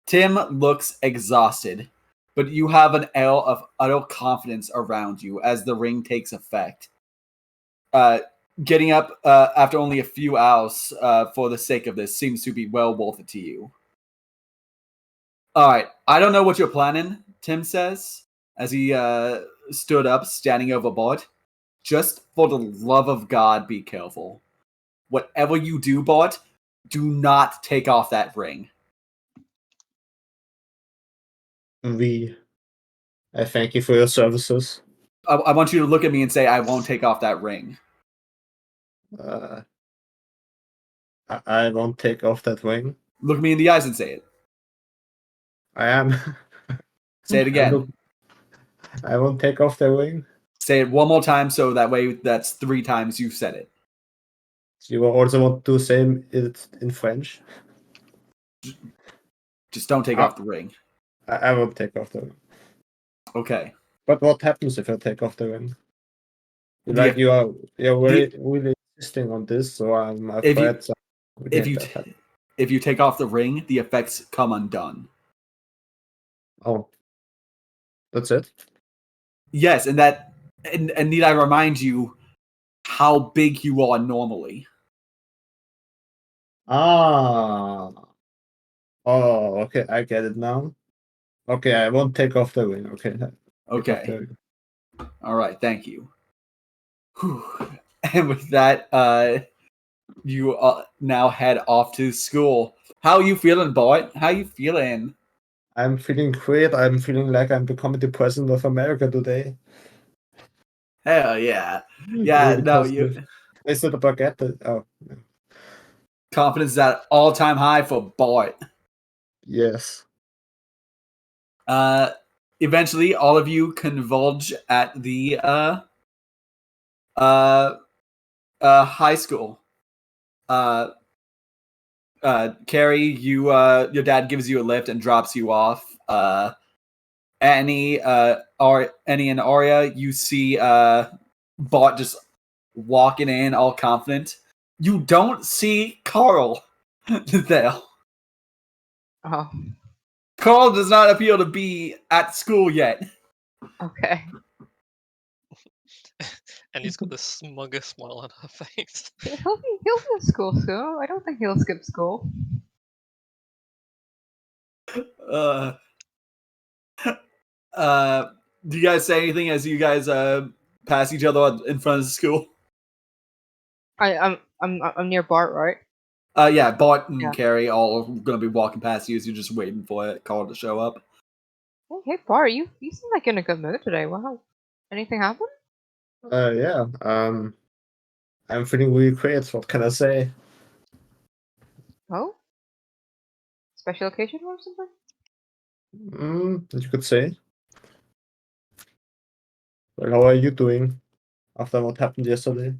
Tim looks exhausted, but you have an air of utter confidence around you as the ring takes effect. Getting up after only a few hours for the sake of this seems to be well worth it to you. All right. I don't know what you're planning, Tim says, as he stood up, standing over Bart. Just for the love of God, be careful. Whatever you do, Bart, do not take off that ring. I thank you for your services. I want you to look at me and say, I won't take off that ring. Uh, I won't take off that ring. Look me in the eyes and say it. I am. Say it again. I won't take off the ring. Say it one more time so that way that's 3 times you've said it. You also want to say it in French? Just don't take off the ring. I won't take off the ring. Okay. But what happens if I take off the ring? The- You're really insisting on this, so I'm If you- afraid that we If can't you let that happen. if you take off the ring, the effects come undone. Oh, that's it? Yes, and need I remind you how big you are normally? Ah. Oh, okay, I get it now. Okay, I won't take off the ring. Okay. Take off the Okay. ring. All right. Thank you. Whew. And with that, you now head off to school. How are you feeling, boy? How you feeling? I'm feeling great. I'm feeling like I'm becoming the president of America today. Hell yeah. Yeah, Really no, positive. Is it a baguette? Oh, confidence is at all-time high for Bart. yes. Eventually, all of you converge at the high school. Carrie, your dad gives you a lift and drops you off. Annie and Arya, you see Bart just walking in all confident. You don't see Carl there. Oh, Carl does not appear to be at school yet. okay. And he's got the smuggest smile on her face. He'll be in school soon. I don't think he'll skip school. Uh, do you guys say anything as you guys pass each other in front of the school? I'm near Bart, right? Yeah, Bart and Yeah. Carrie all are gonna be walking past you as you're just waiting for it, Carl to show up. Hey Bart, you seem like you're in a good mood today. Wow. Anything happen? Yeah. I'm feeling really great. What can I say? Oh? Special occasion or something? You could say. Well, how are you doing after what happened yesterday?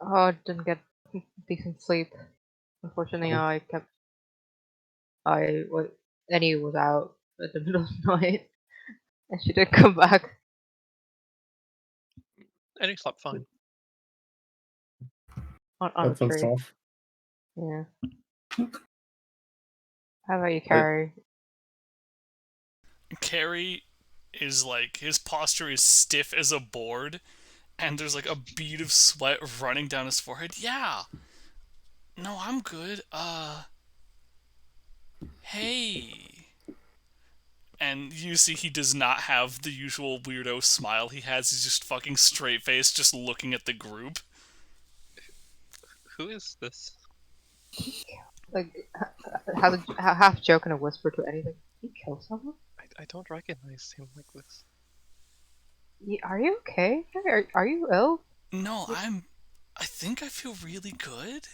Oh, I didn't get decent sleep. Unfortunately, Oh. Annie was out at the middle of the night, and she didn't come back. And he slept fine. On That a sounds tree. tough. Yeah. How about you, Carrie? Carrie is like, his posture is stiff as a board, and there's like a bead of sweat running down his forehead. Yeah. No, I'm good. Hey. And you see he does not have the usual weirdo smile he has. He's just fucking straight faced, just looking at the group. Who is this? Like, half joke and a whisper to anything. Did he kill someone? I don't recognize him like this. Are you okay? Are you ill? No, I think I feel really good.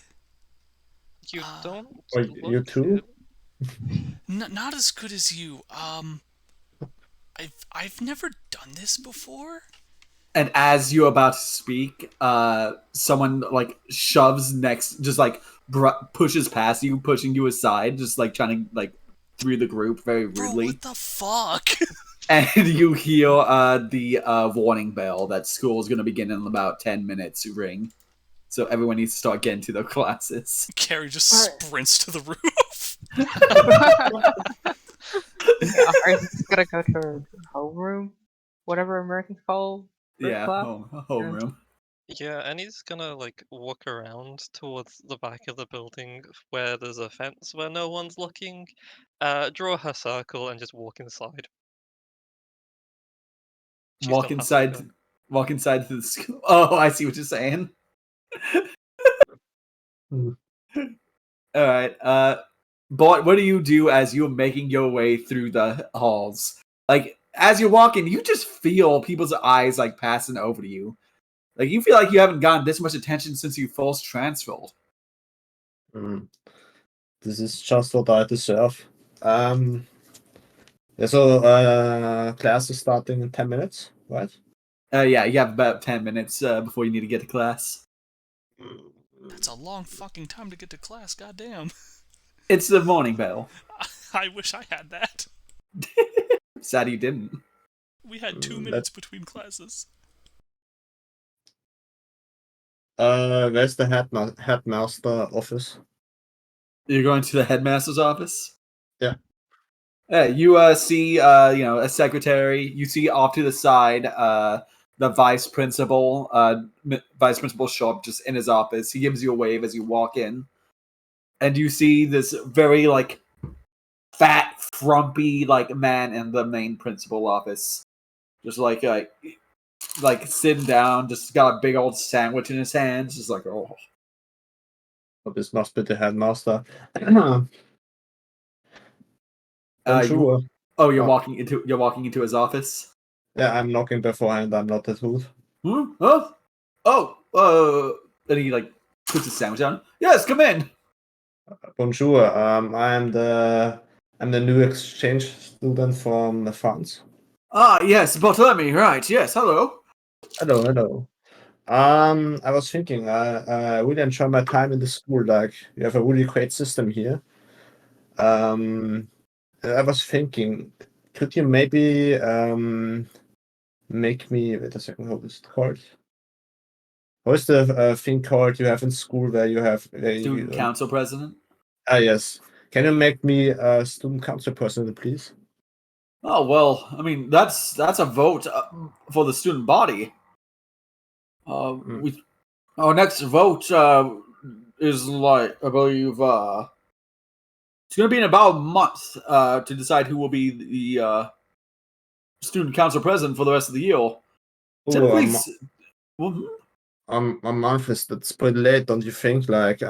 You don't Oh, look you too? it. Not as good as you. I've never done this before. And as you're about to speak, someone like shoves next, just like pushes past you, pushing you aside, just like trying to like through the group very Bro, rudely. what the fuck? And you hear the warning bell that school is going to begin in about 10 minutes ring. So everyone needs to start getting to their classes. Carrie just Alright. sprints to the roof. Yeah, are just gonna go to her homeroom? Whatever Americans call first Yeah, class? homeroom. Yeah, and he's gonna like walk around towards the back of the building where there's a fence where no one's looking, draw her circle and just walk inside. She's Walk done inside. Pathfinder. Walk inside to the school. Oh, I see what you're saying. Hmm. All right. But what do you do as you're making your way through the halls? Like as you're walking, you just feel people's eyes like passing over to you. Like you feel like you haven't gotten this much attention since you first transferred. Mm. This is just what I deserve. Yeah, so class is starting in 10 minutes, right? Yeah, you have about 10 minutes before you need to get to class. That's a long fucking time to get to class. Goddamn. It's the morning bell. I wish I had that. Sad you didn't. We had 2 Let- minutes between classes. Where's the headmaster office? You're going to the headmaster's office? Yeah. Yeah, you see a secretary. You see off to the side the vice principal. Vice principal show up just in his office. He gives you a wave as you walk in. And you see this very like fat, frumpy like man in the main principal office. Just like sitting down, just got a big old sandwich in his hands, just like, oh. Oh, this must be the headmaster. You're Oh. walking into his office. Yeah, I'm knocking beforehand. I'm not that rude. Huh? Then he like puts his sandwich down. Yes, come in. Bonjour. I'm the new exchange student from France. Ah, yes, Bartholomew, right? Yes, hello. Hello. I was thinking, I really enjoy my time in the school. Like, you have a really great system here. I was thinking, could you maybe make me wait a second? How is it called? What is the thing called you have in school where you have Student council president. yes. Can you make me a student council president, please? Oh well, I mean that's a vote for the student body. We our next vote is like I believe it's gonna be in about a month to decide who will be the student council president for the rest of the year. Typically, A month is that's pretty late, don't you think? Like,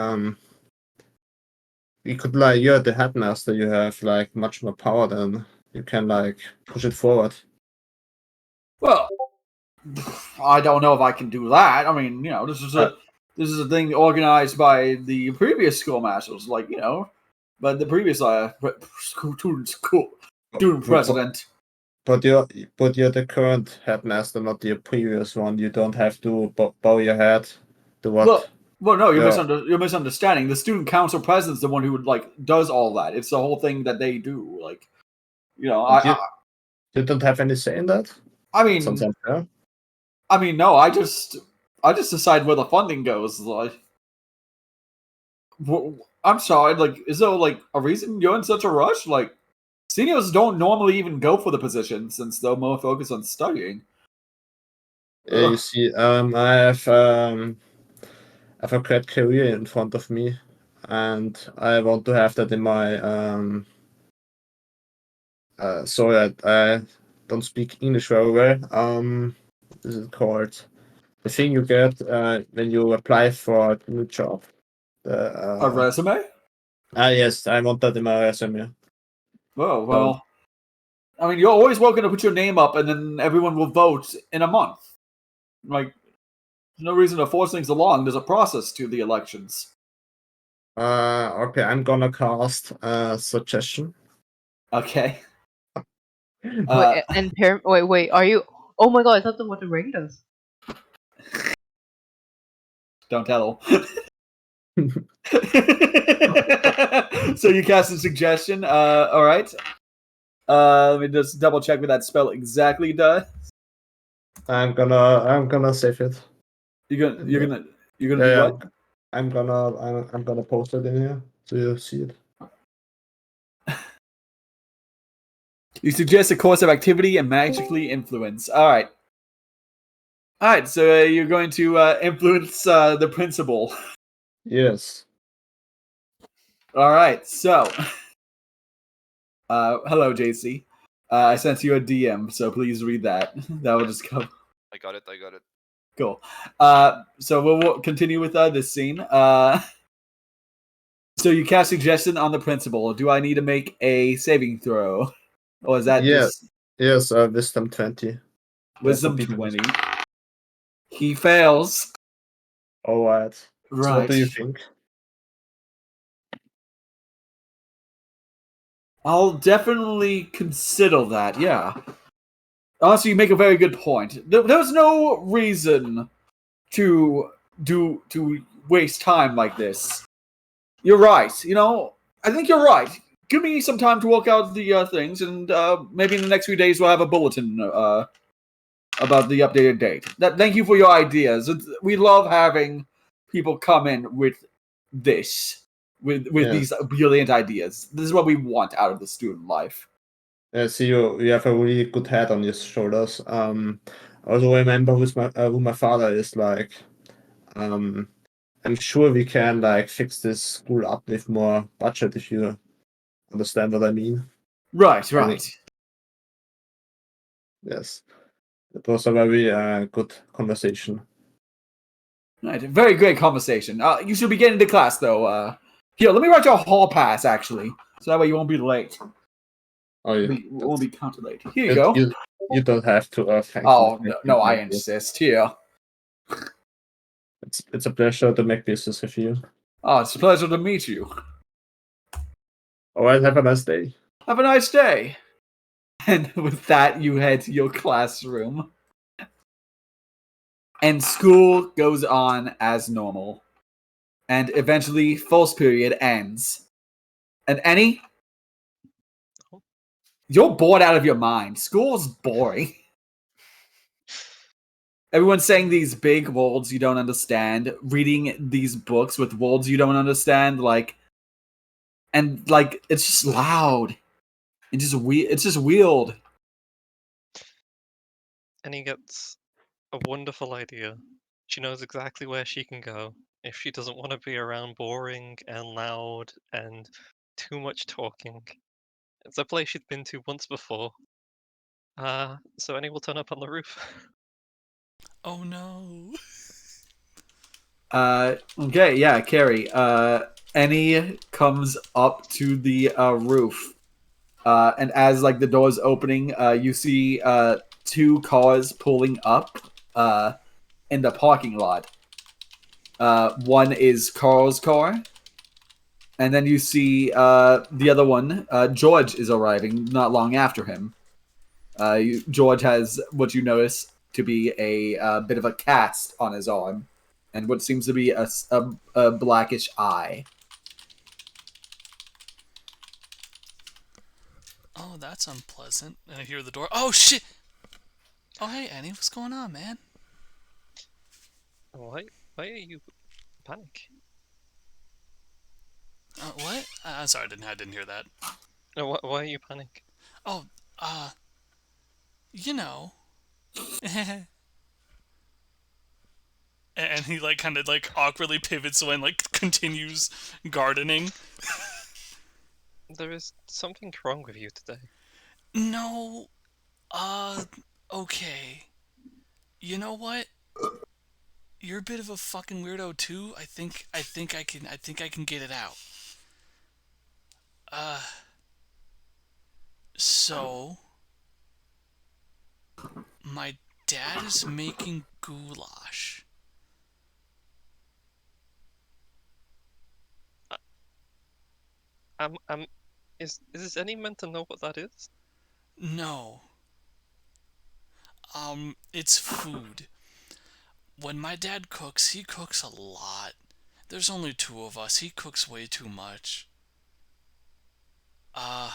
you could like you're the headmaster, you have like much more power than you can like push it forward. well, I don't know if I can do that. I mean, this is Uh, a thing organized by the previous schoolmasters, but the previous student president. But you're the current headmaster, not the previous one. You don't have to bow your head to what. Well, no, Yeah. you're misunderstanding. The student council president's the one who does all that. It's the whole thing that they do. You don't have any say in that. I mean, Sounds unfair. no, I just decide where the funding goes. Like, I'm sorry. Like, is there a reason you're in such a rush? Like, seniors don't normally even go for the position since they're more focused on studying. Yeah, you see, I have a great career in front of me, and I want to have that in my sorry, I don't speak English very well. What is it called? The thing you get when you apply for a new job. A resume? Yes, I want that in my resume. Oh well. I mean, you're always welcome to put your name up, and then everyone will vote in a month. Like, there's no reason to force things along. There's a process to the elections. Okay, I'm gonna cast a suggestion. Okay. Wait, are you? Oh my god, I thought that's what the ring does. Don't tell. So you cast a suggestion. All right. Let me just double check what that spell exactly does. I'm gonna save it. You're gonna do Yeah, what? I'm gonna post it in here so you see it. You suggest a course of activity and magically influence. All right. All right, so you're going to influence the principal. Yes. All right, so hello, JC. I sent you a DM, so please read that. That will just come. I got it. Cool. So we'll continue with this scene. So you cast suggestion on the principal. Do I need to make a saving throw, or is that Yeah. just Yes, wisdom 20. wisdom That's a 20? He fails. Alright. So what Right. do you think? I'll definitely consider that. Yeah. Honestly, you make a very good point. There's no reason to waste time like this. You're right. I think you're right. Give me some time to work out the things, and maybe in the next few days we'll have a bulletin about the updated date. Thank you for your ideas. We love having people come in with this, with Yeah. these brilliant ideas. This is what we want out of the student life. See, you have a really good head on your shoulders. I also remember who my father is. Like, I'm sure we can like fix this school up with more budget if you understand what I mean. Right. Yes, it was a very good conversation. Right. Very great conversation. You should be getting to class though. Here, let me write you a hall pass actually, so that way you won't be late. Oh yeah, Won't be counted late. Here you go. You don't have to. Thank Oh you. no, I Thank you. insist. Here. It's a pleasure to make business with you. Oh, it's a pleasure to meet you. All right, have a nice day. Have a nice day. And with that, you head to your classroom. And school goes on as normal. And eventually, false period ends. And Annie, you're bored out of your mind. School's boring. Everyone's saying these big words you don't understand, reading these books with words you don't understand, it's just loud. It's just weird. And he gets a wonderful idea. She knows exactly where she can go if she doesn't want to be around boring and loud and too much talking. It's a place she'd been to once before. So Annie will turn up on the roof. Oh no. Okay, yeah, Carrie. Annie comes up to the roof. And as like the door's opening, you see two cars pulling up in the parking lot. One is Carl's car, and then you see the other one. George is arriving not long after him. George has what you notice to be a bit of a cast on his arm, and what seems to be a blackish eye. Oh, that's unpleasant. And I hear the door. Oh shit! Oh hey Annie, what's going on, man? Why are you panic? What? I'm sorry, I didn't hear that. No, why are you panic? Oh, you know. And he like kind of like awkwardly pivots away and like continues gardening. There is something wrong with you today. No, okay. You know what? You're a bit of a fucking weirdo too. I think I can get it out. So my dad is making goulash. Is this any meant to know what that is? No. It's food. When my dad cooks, he cooks a lot. There's only two of us. He cooks way too much. I'm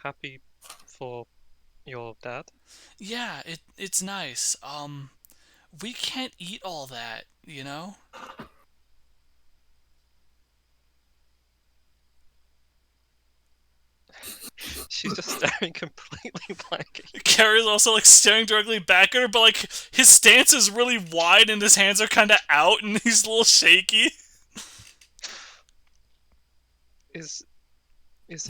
happy for your dad. Yeah, it's nice. We can't eat all that, you know? She's just staring completely blank. Carrie's also like staring directly back at her, but like his stance is really wide and his hands are kind of out and he's a little shaky. Is this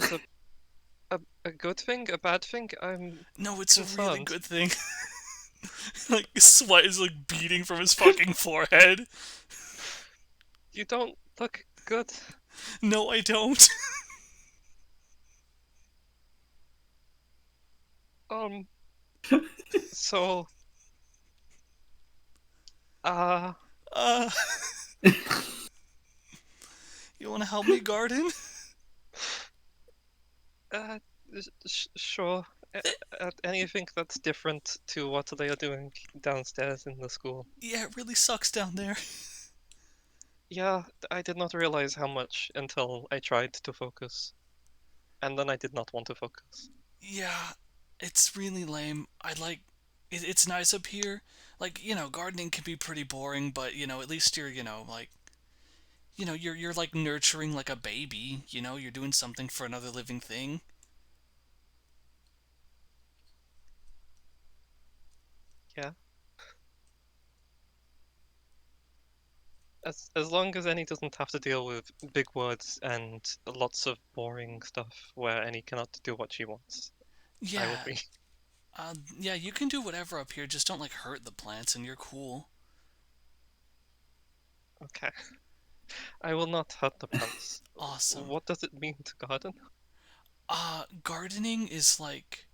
a good thing? A bad thing? I'm No, it's a really concerned. good thing. Like sweat is like beating from his fucking forehead. You don't look good. No, I don't. So Uh, you want to help me garden? sure. Anything that's different to what they are doing downstairs in the school. Yeah, it really sucks down there. Yeah, I did not realize how much until I tried to focus. And then I did not want to focus. Yeah, it's really lame. It's nice up here. Like, gardening can be pretty boring, but, at least you're, like, you're like nurturing like a baby, you're doing something for another living thing. Yeah. As long as Annie doesn't have to deal with big words and lots of boring stuff where Annie cannot do what she wants, I will Yeah, be. yeah, you can do whatever up here, just don't like hurt the plants and you're cool. Okay. I will not hurt the plants. Awesome. What does it mean to garden? Gardening is like,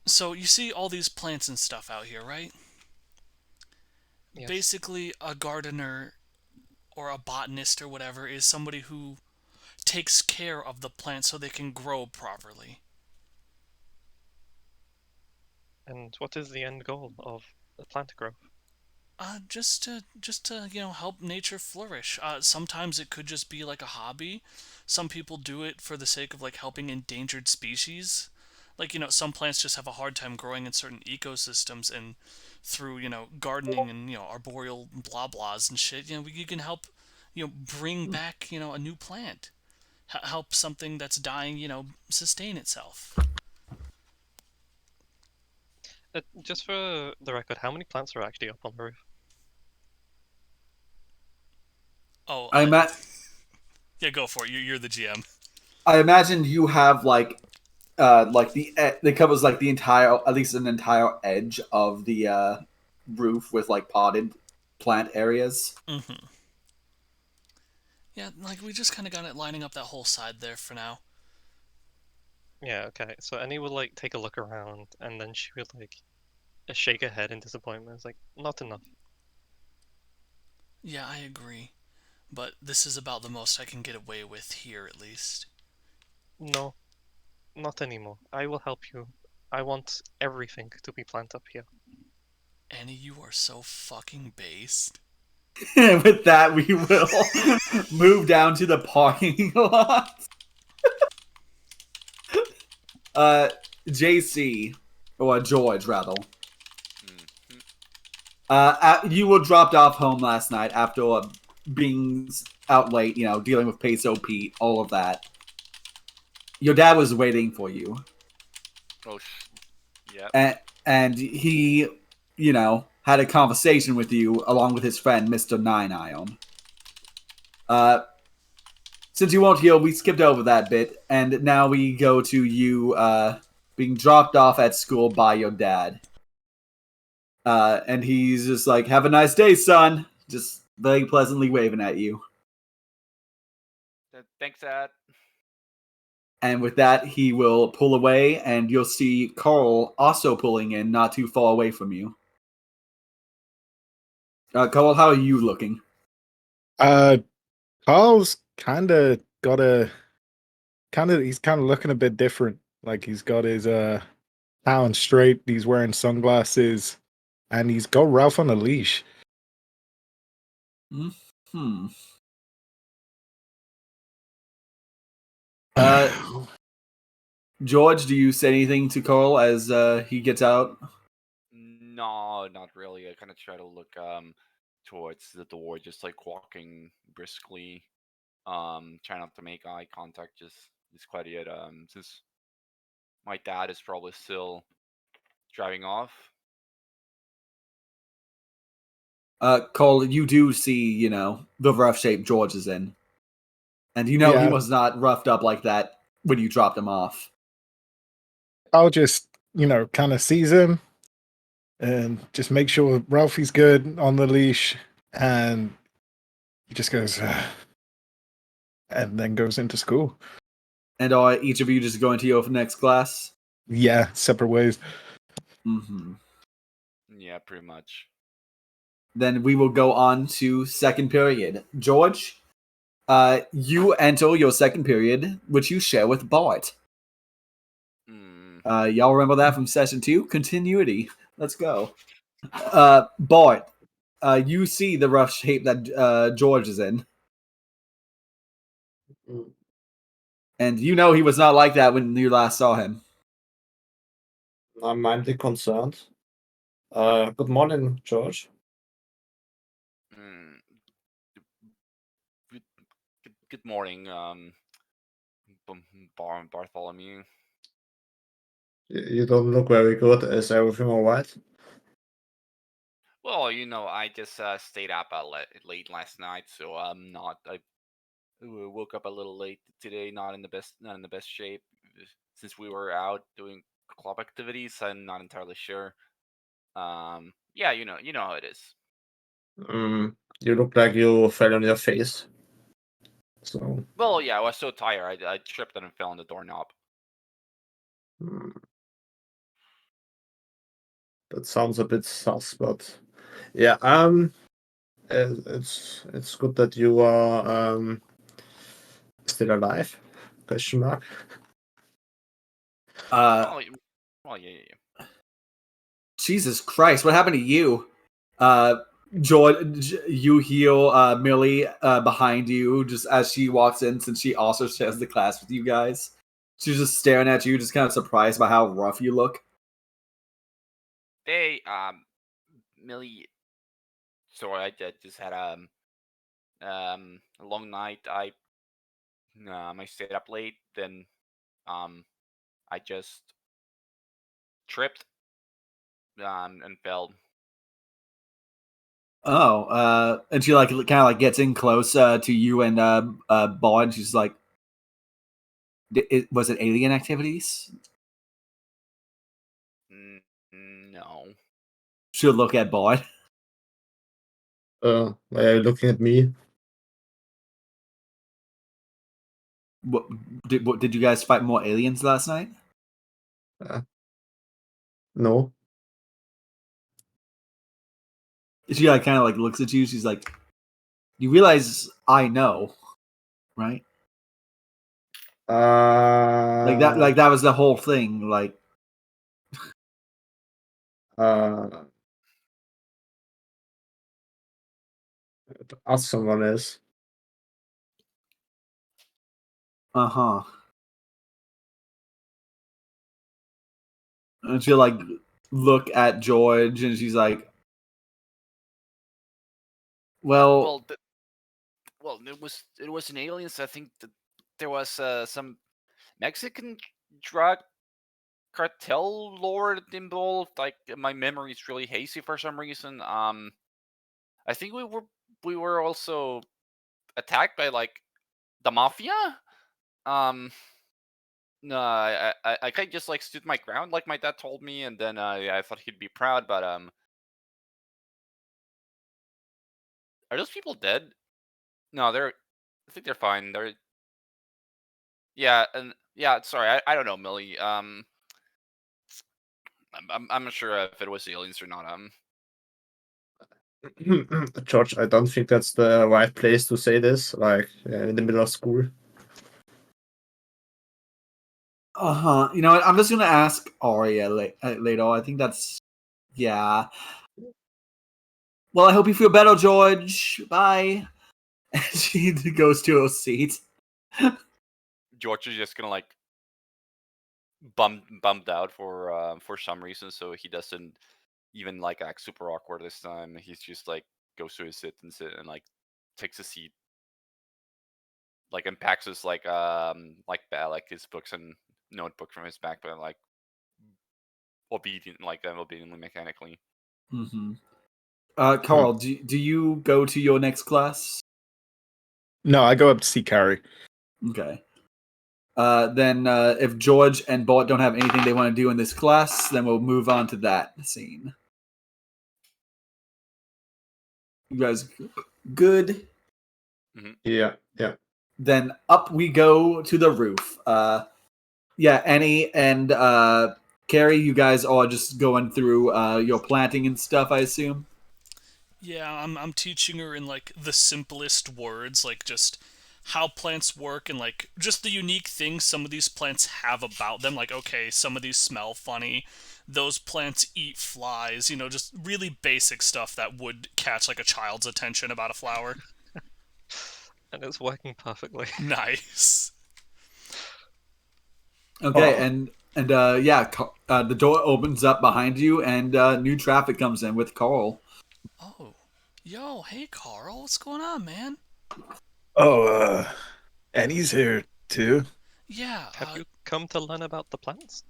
so you see all these plants and stuff out here, right? Yes. Basically, a gardener or a botanist or whatever is somebody who takes care of the plants so they can grow properly. And what is the end goal of the plant growth? Just to help nature flourish. Sometimes it could just be like a hobby. Some people do it for the sake of like helping endangered species. Like, some plants just have a hard time growing in certain ecosystems, and through, gardening and, arboreal blah blahs and shit, you can help, bring back, a new plant. Help something that's dying, sustain itself. Just for the record, how many plants are actually up on the roof? Oh, yeah, go for it. You're the GM. I imagine you have like it covers like the entire, at least an entire edge of the roof with like potted plant areas. Mm-hmm. Yeah, like we just kind of got it lining up that whole side there for now. Yeah, okay. So Annie would like take a look around and then she would like shake her head in disappointment. It's like, not enough. Yeah, I agree. But this is about the most I can get away with here, at least. No, not anymore. I will help you. I want everything to be planted up here. Annie, you are so fucking based. And with that, we will move down to the parking lot. JC, or George, rather. You were dropped off home last night after being out late, dealing with Peso Pete, all of that. Your dad was waiting for you. Oh, yeah. And he, had a conversation with you along with his friend, Mr. Nine Iron. Since you weren't here, we skipped over that bit, and now we go to you being dropped off at school by your dad. And he's just like, "Have a nice day, son." Just very pleasantly waving at you. Thanks, Dad. And with that, he will pull away, and you'll see Carl also pulling in not too far away from you. Carl, how are you looking? Carl's kind of got he's kind of looking a bit different. Like he's got his down straight, he's wearing sunglasses, and he's got Ralph on a leash. George, do you say anything to Carl as he gets out? No, not really. I kind of try to look towards the door, just like walking briskly. Try not to make eye contact. Just is quite it. Since my dad is probably still driving off. Cole, you do see, the rough shape George is in. And he Yeah. was not roughed up like that when you dropped him off. I'll just, kind of seize him and just make sure Ralphie's good on the leash. And he just goes, and then goes into school. And are each of you just going to your next class? Yeah, separate ways. Mm-hmm. Yeah, pretty much. Then we will go on to second period. George, you enter your second period, which you share with Bart. Y'all remember that from session 2? Continuity. Let's go. Bart, you see the rough shape that George is in. And you know he was not like that when you last saw him. I'm mildly concerned. Good morning, George. Good morning, Bartholomew. You don't look very good. Is everything alright? Well, I just stayed up late last night, so I'm not. I woke up a little late today, not in the best shape. Since we were out doing club activities, I'm not entirely sure. Yeah, you know how it is. You look like you fell on your face. So. Well, yeah, I was so tired. I tripped and fell on the doorknob. That sounds a bit sus, but yeah. It's good that you are still alive. Question mark. Well, yeah. Jesus Christ, what happened to you? George, you heal Millie behind you just as she walks in, since she also shares the class with you guys. She's just staring at you, just kind of surprised by how rough you look. Hey, Millie. Sorry, I just had a long night. I stayed up late. Then I just tripped and fell. Oh, and she kind of gets in close to you and Ball, and she's like, was it alien activities? No. She'll look at Ball. Why are you looking at me? What did you guys fight more aliens last night? No. She kind of looks at you. She's like, "You realize I know, right?" That was the whole thing. Ask someone else. Uh-huh. And she'll look at George, and she's like, well, it was an aliens. I think that there was some Mexican drug cartel lord involved. Like, my memory is really hazy for some reason. I think we were also attacked by the mafia. No, I kind of just stood my ground like my dad told me, and then I thought he'd be proud. But are those people dead? No, I think they're fine. Yeah, and yeah. Sorry, I don't know, Millie. I'm not sure if it was aliens or not. George, I don't think that's the right place to say this, in the middle of school. uh-huh. You know what? I'm just gonna ask Aria later. I think that's, yeah. Well, I hope you feel better, George. Bye. And she goes to her seat. George is just gonna bummed out for some reason, so he doesn't even act super awkward this time. He's just goes to his sit and takes a seat. like unpacks his like his books and notebook from his back, but like obediently mechanically. Mm-hmm. Carl, do you go to your next class? No, I go up to see Carrie. Okay. Then if George and Bolt don't have anything they want to do in this class, then we'll move on to that scene. You guys good? Yeah. Then up we go to the roof. Yeah, Annie and Carrie, you guys are just going through your planting and stuff, I assume. Yeah, I'm teaching her in like the simplest words, like just how plants work and like just the unique things some of these plants have about them. Like, okay, some of these smell funny. Those plants eat flies, just really basic stuff that would catch like a child's attention about a flower. And it's working perfectly. Nice. Okay, Oh. and the door opens up behind you, and new traffic comes in with Carl. Oh. Yo, hey Carl, what's going on, man? Oh, Annie's here too. Yeah, Have you come to learn about the plants?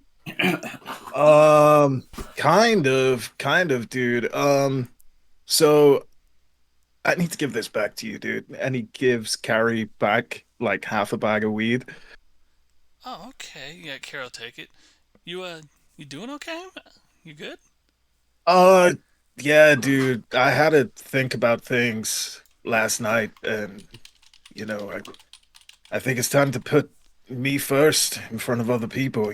Kind of, dude. So I need to give this back to you, dude. And he gives Carrie back like half a bag of weed. oh, okay. Yeah, Carol, take it. You doing okay? You good? Uh, yeah, dude. I had to think about things last night, and I think it's time to put me first in front of other people.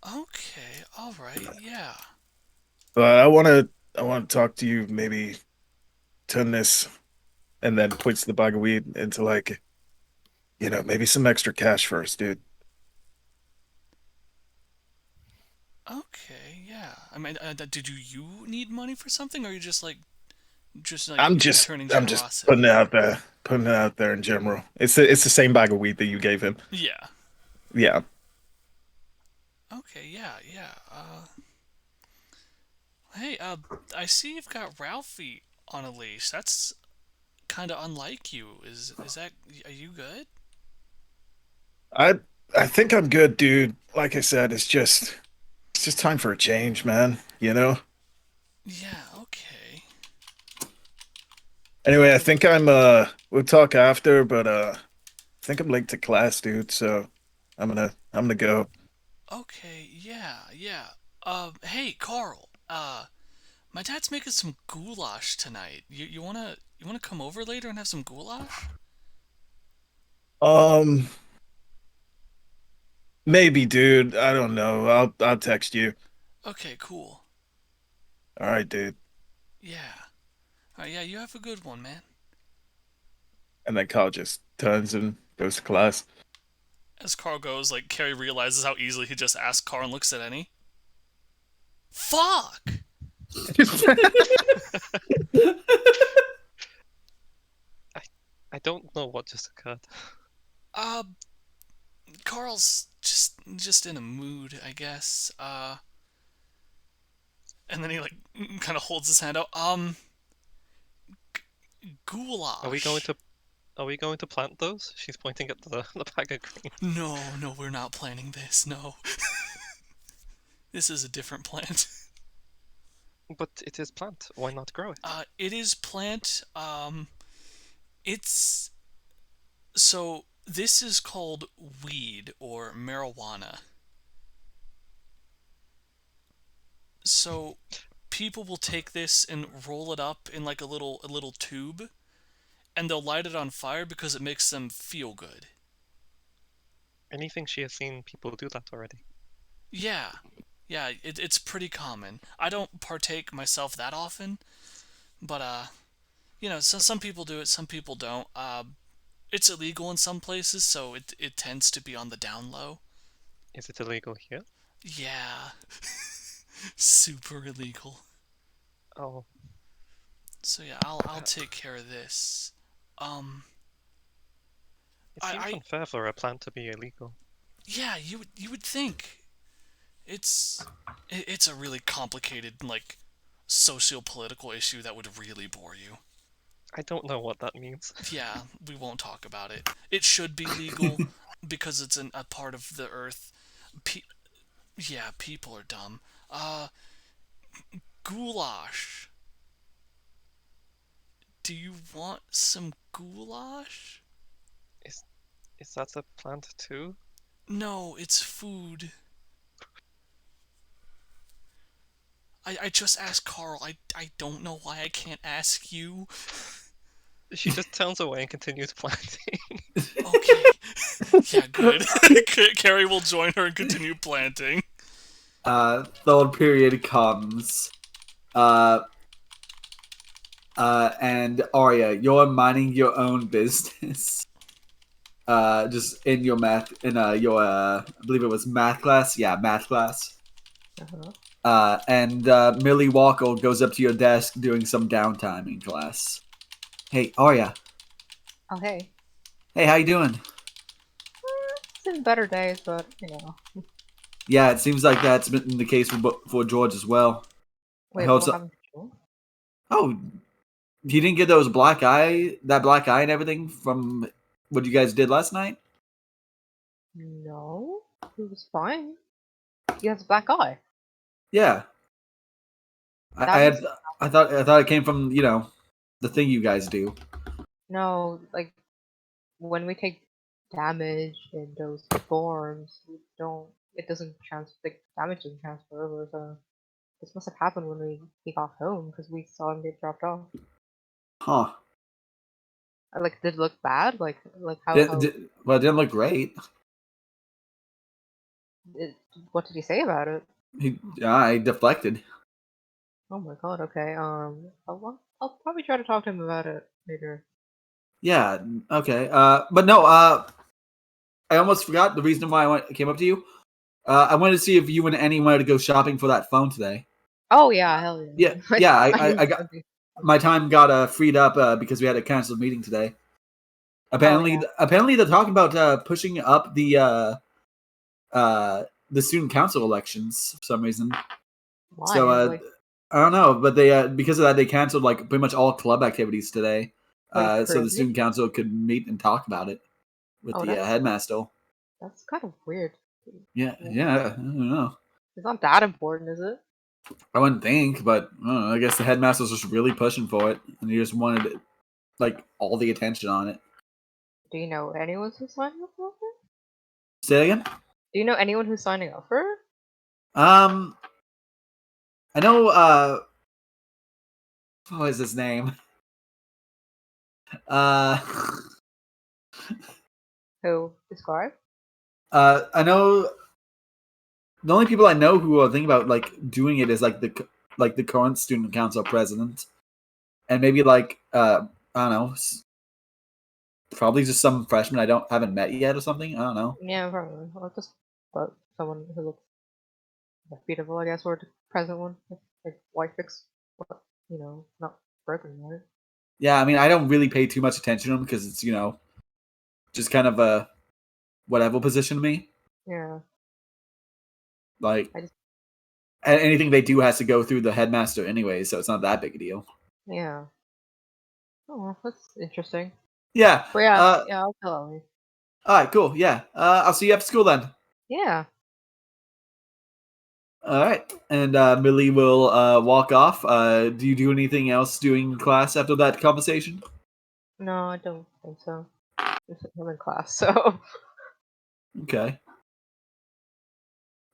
Okay, alright, yeah. But I want to talk to you. Maybe turn this, and then puts the bag of weed into like, maybe some extra cash first, dude. Okay, yeah. I mean, did you need money for something, or are you just like I'm just returning I'm just generosity? putting it out there in general. It's the same bag of weed that you gave him. Yeah. Yeah. Okay, yeah, yeah. Hey, I see you've got Ralphie on a leash. That's kind of unlike you. Is that? Are you good? I I think I'm good, dude. Like I said, it's just time for a change, man. Yeah. Okay. Anyway, I think we'll talk after, but I think I'm late to class, dude. So I'm gonna go. Okay. Yeah. Yeah. Hey, Carl. My dad's making some goulash tonight. You wanna come over later and have some goulash? Um, maybe, dude. I don't know. I'll text you. Okay. Cool. All right, dude. Yeah. Alright. Yeah. You have a good one, man. And then Carl just turns and goes to class. As Carl goes, like Carrie realizes how easily he just asked Carl and looks at Annie. Fuck! I don't know what just occurred. Uh, Carl's just in a mood, I guess. And then he like kind of holds his hand out. Goulash. Are we going to plant those? She's pointing at the bag of green. No, we're not planning this. No. This is a different plant. But it is plant. Why not grow it? It is plant. It's so this is called weed or marijuana. So people will take this and roll it up in like a little tube, and they'll light it on fire because it makes them feel good. Anything she has seen people do that already. Yeah, yeah, it's pretty common. I don't partake myself that often, but so some people do it, some people don't. It's illegal in some places, so it tends to be on the down low. Is it illegal here? Yeah, super illegal. Oh, So yeah, I'll take care of this. Um, it seems I unfair for a plant to be illegal. yeah, you would think it's a really complicated like socio-political issue that would really bore you. I don't know what that means. Yeah, we won't talk about it. It should be legal because it's a part of the Earth. Yeah, people are dumb. Goulash. Do you want some goulash? Is that a plant too? No, it's food. I just asked Carl. I don't know why I can't ask you. She just turns away and continues planting. Okay. Yeah, good. Carrie will join her and continue planting. Third period comes. And Arya, you're minding your own business. Just in your I believe it was math class. Yeah, math class. And Millie Walker goes up to your desk doing some downtime in class. Hey, Arya. Oh, hey. Hey, how you doing? It's in better days, but, you know. Yeah, it seems like that's been the case for George as well. Wait, hope what so. happened to Joel? Oh, he didn't get that black eye and everything from what you guys did last night? No, he was fine. He has a black eye. Yeah. I thought it came from, the thing you guys do. No, like, when we take damage in those forms, it doesn't like, damage doesn't transfer over, so this must have happened when he got home, because we saw him get dropped off. Huh. Like, did it look bad? Like how, Well, it didn't look great. what did he say about it? I deflected. Oh my god, okay, I'll probably try to talk to him about it later. Yeah, okay. But no, I almost forgot the reason why I came up to you. I wanted to see if you and Annie wanted to go shopping for that phone today. Oh yeah, hell yeah. Yeah, I got my time got freed up because we had a canceled meeting today. Apparently, apparently they're talking about pushing up the student council elections for some reason. Why? So I don't know, but they because of that they canceled like pretty much all club activities today. So the student council could meet and talk about it with the headmaster. That's kind of weird. Yeah, I don't know. It's not that important, is it? I wouldn't think, but I guess the headmaster's just really pushing for it, and he just wanted like all the attention on it. Do you know anyone who's signing up for it? Say it again. Do you know anyone who's signing up for it? I know. What is his name? Who? Describe? I know. The only people I know who are thinking about like doing it is like the current student council president, and maybe like I don't know, probably just some freshman I haven't met yet or something. I don't know. Yeah, probably. Or just someone who looks beautiful, I guess, or the present one, like white fix, but not broken, right? Yeah, I mean, I don't really pay too much attention to them because it's just kind of a whatever position to me. Yeah. Like anything they do has to go through the headmaster anyway, so it's not that big a deal. Yeah. Oh, that's interesting. Yeah. But yeah, I'll tell Ellie. All right, cool. Yeah. I'll see you after school then. Yeah. All right. And Millie will walk off. Do you do anything else during class after that conversation? No, I don't think so. I'm in class, so. Okay.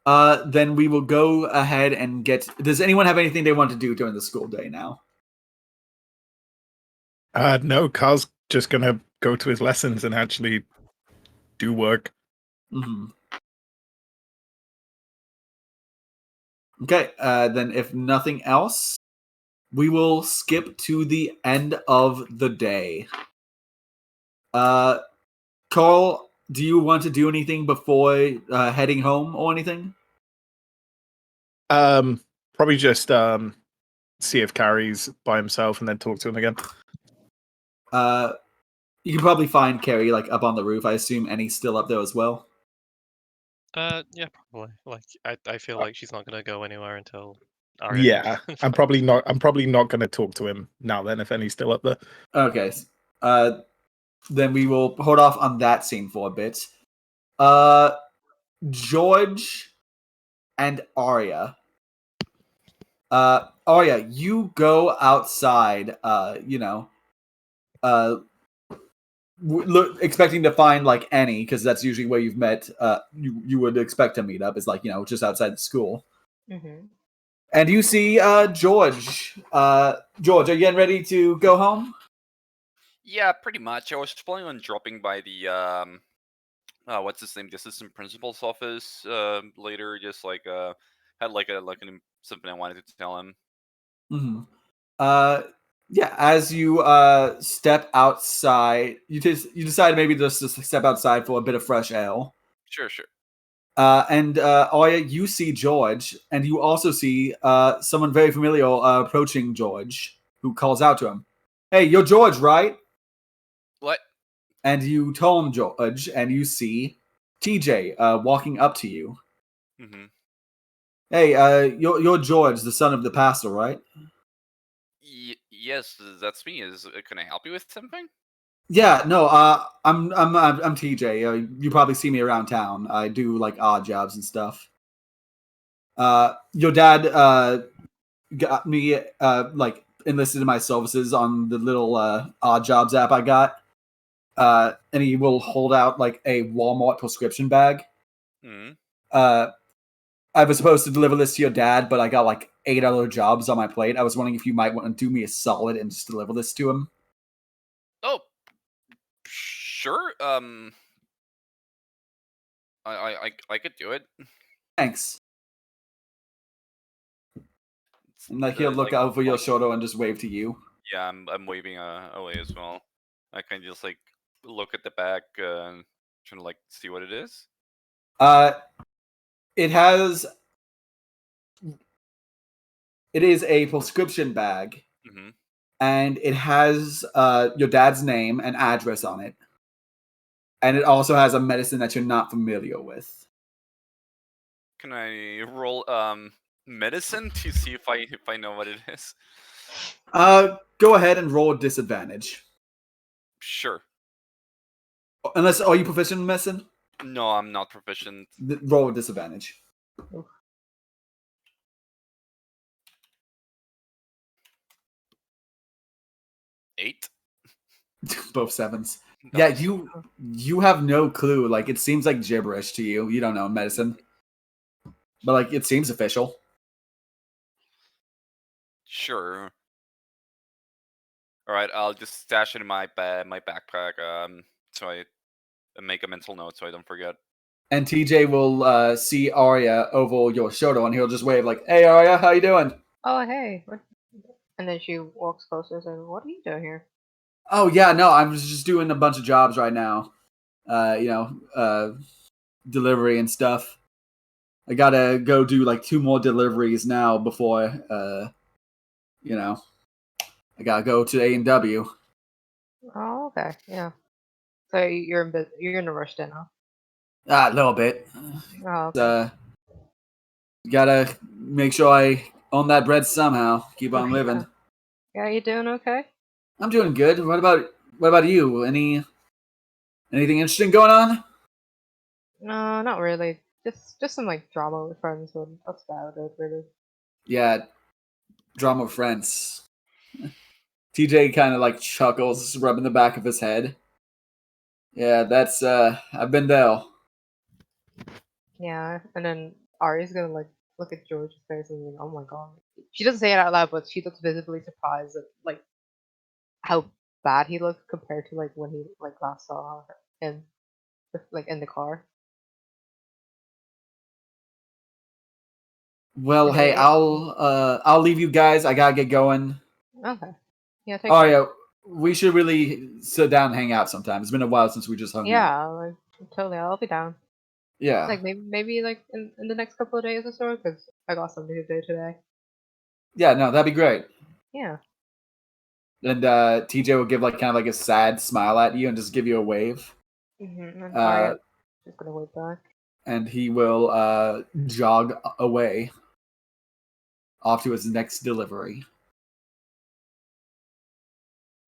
Then we will go ahead and get. Does anyone have anything they want to do during the school day now? No, Carl's just gonna go to his lessons and actually do work. Mm-hmm. Okay, then if nothing else, we will skip to the end of the day. Carl, do you want to do anything before heading home or anything? Probably just see if Carrie's by himself and then talk to him again. You can probably find Carrie like up on the roof. I assume Annie's still up there as well. Yeah, probably. Like, I feel like she's not gonna go anywhere until Arya. Yeah, I'm probably not. I'm probably not going to talk to him now. Then, if any's still up there. Okay. Then we will hold off on that scene for a bit. Uh, George and Arya. Arya, you go outside. Expecting to find like Annie, because that's usually where you've met. You would expect to meet up is like just outside the school. Mm-hmm. And you see George. George, are you getting ready to go home? Yeah, pretty much. I was planning on dropping by the what's his name, the assistant principal's office later. Just like had something I wanted to tell him. Mm-hmm. Yeah. As you step outside, you decide maybe just to step outside for a bit of fresh air. Sure. And Arya, you see George, and you also see someone very familiar approaching George, who calls out to him, "Hey, you're George, right?" What? And you tell him George, and you see TJ walking up to you. Mm-hmm. Hey, you're George, the son of the pastor, right? Yes, that's me. Can I help you with something? Yeah, no, I'm TJ. You probably see me around town. I do like odd jobs and stuff. Your dad got me like enlisted in my services on the little odd jobs app I got. And he will hold out like a Walmart prescription bag. Hmm. I was supposed to deliver this to your dad, but I got like 8 other jobs on my plate. I was wondering if you might want to do me a solid and just deliver this to him. Oh, sure. I could do it. Thanks. And like he'll look Like, over your shoulder and just wave to you. yeah, I'm waving away as well. I can just like look at the back, trying to like see what it is. Uh, it is a prescription bag, Mm-hmm. and it has your dad's name and address on it, and it also has a medicine that you're not familiar with. Can I roll medicine to see if I know what it is? Go ahead and roll a disadvantage. Sure. Unless, are you proficient in medicine? No, I'm not proficient. Roll a disadvantage. Oof. 8. Both sevens. No. Yeah, you have no clue. Like it seems like gibberish to you. You don't know medicine, but like it seems official. Sure. All right, I'll just stash it in my backpack. So I make a mental note so I don't forget. And TJ will see Arya over your shoulder, and he'll just wave like, "Hey, Arya, how you doing?" Oh, hey. What? And then she walks closer and says, "What are you doing here?" Oh yeah, no, I'm just doing a bunch of jobs right now. Delivery and stuff. I gotta go do like 2 more deliveries now before I gotta go to A&W. Oh, okay. Yeah. So you're in a rush then, huh? A little bit. Oh, okay. Gotta make sure I own that bread somehow. Keep on Okay, living. Yeah, you doing okay? I'm doing good. What about you? Anything interesting going on? No, not really. Just some like drama with friends, and that's about it, really. Yeah, drama friends. TJ kind of like chuckles, rubbing the back of his head. Yeah, that's I've been there. Yeah, and then Ari's gonna like look at George's face and be like, "Oh my god." She doesn't say it out loud, but she looks visibly surprised at like how bad he looked compared to like when he like last saw her in like in the car. Well, And then hey, I'll leave you guys. I gotta get going. okay, yeah, take Oh care. yeah, we should really sit down and hang out sometime. It's been a while since we just hung out. Yeah, like totally, I'll be down. Yeah, Like maybe like in the next couple of days or so, because I got something to do today. yeah, no, that'd be great. Yeah. And TJ will give like kind of like a sad smile at you and just give you a wave. And Uh, Arya just gonna wait back. and he will jog away. off to his next delivery.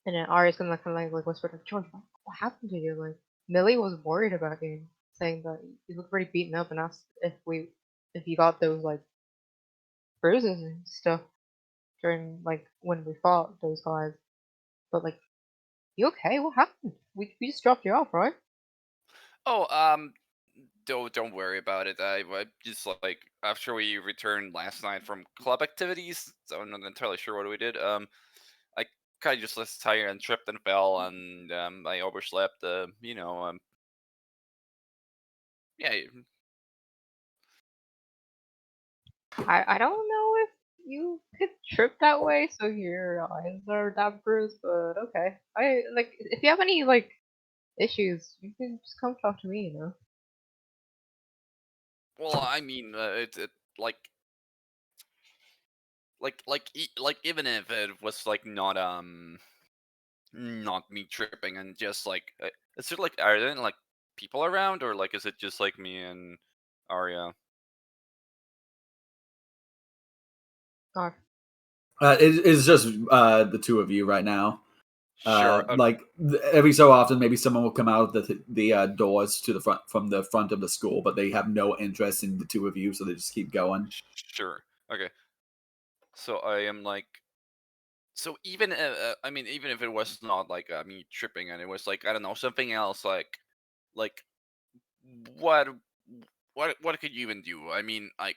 And then Arya's gonna kind of like whisper to George, what happened to you? Like Millie was worried about you, saying that you look pretty beaten up, and asked if you got those like bruises and stuff during like when we fought those guys. But like, you okay? What happened? We just dropped you off, right? Oh, don't worry about it. I just like after we returned last night from club activities, so I'm not entirely sure what we did. I kind of just was tired and tripped and fell, and I overslept. Yeah, I don't know if you could trip that way, so your eyes are that bruised. But okay, I like if you have any like issues, you can just come talk to me. You know. well, I mean, like like even if it was like not me tripping and just like is it like are there like people around or like is it just like me and Arya? Or It's just the two of you right now. Sure. Like every so often, maybe someone will come out of the doors to the front from the front of the school, but they have no interest in the two of you, so they just keep going. Sure. Okay. So I am like so even I mean even if it was not like me tripping and it was like I don't know something else like what what could you even do? I mean like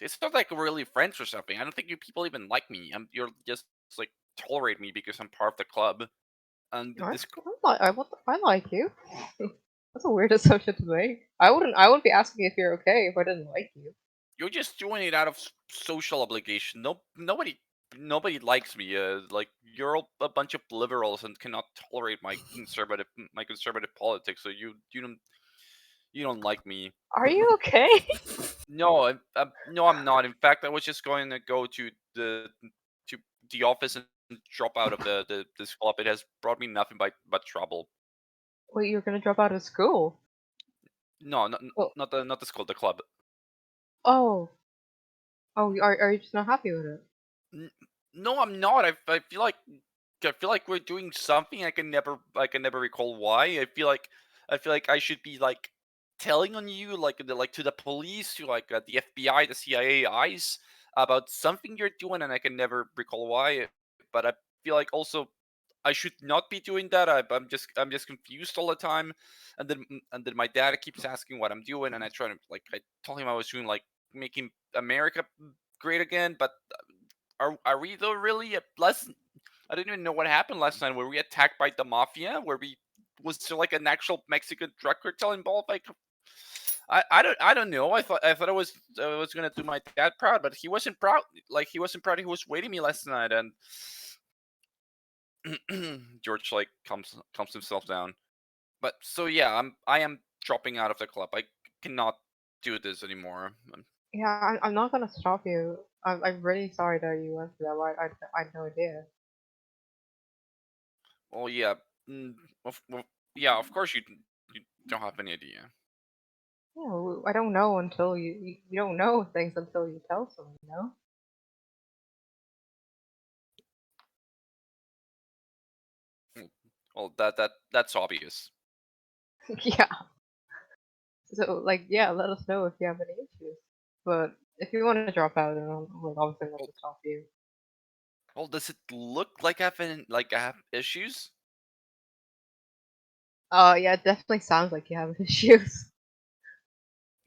it's not like we're really friends or something. I don't think you people even like me. You're just like tolerate me because I'm part of the club. And this I like you. That's a weird assumption to make. I wouldn't be asking if you're okay if I didn't like you. you're just doing it out of social obligation. Nobody likes me. Like you're all a bunch of liberals and cannot tolerate my conservative politics. So you don't like me. Are you okay? No, no, I'm not. In fact, I was just going to go to the office and drop out of this club. It has brought me nothing but trouble. Wait, you're gonna drop out of school? No, Well, not the school, the club. oh, are you just not happy with it? N- No, I'm not. I feel like we're doing something. I can never recall why. I feel like I should be like telling on you like to the police, to like the FBI, the CIA eyes about something you're doing, and I can never recall why. But I feel like also I should not be doing that. I'm just confused all the time, and then my dad keeps asking what I'm doing, and I try to like I told him I was doing like making America great again, but are we though really? Last I didn't even know what happened last night. Were we attacked by the mafia? Was there like an actual Mexican drug cartel involved? Like I don't know. I thought I was gonna do my dad proud, but he wasn't proud. Like he wasn't proud. He was waiting me last night, and George like calms himself down. But so yeah, I am dropping out of the club. I cannot do this anymore. Yeah, I'm not gonna stop you. I'm really sorry that you went through that. I had no idea. Well, yeah, mm, well, yeah. Of course you don't have any idea. Yeah, I don't know until you don't know things until you tell someone. You know? Well, that's obvious. Yeah. So like, yeah, let us know if you have any issues. But if you want to drop out, then I'm like obviously not Well, to stop you. well, does it look like I have issues? Yeah, it definitely sounds like you have issues.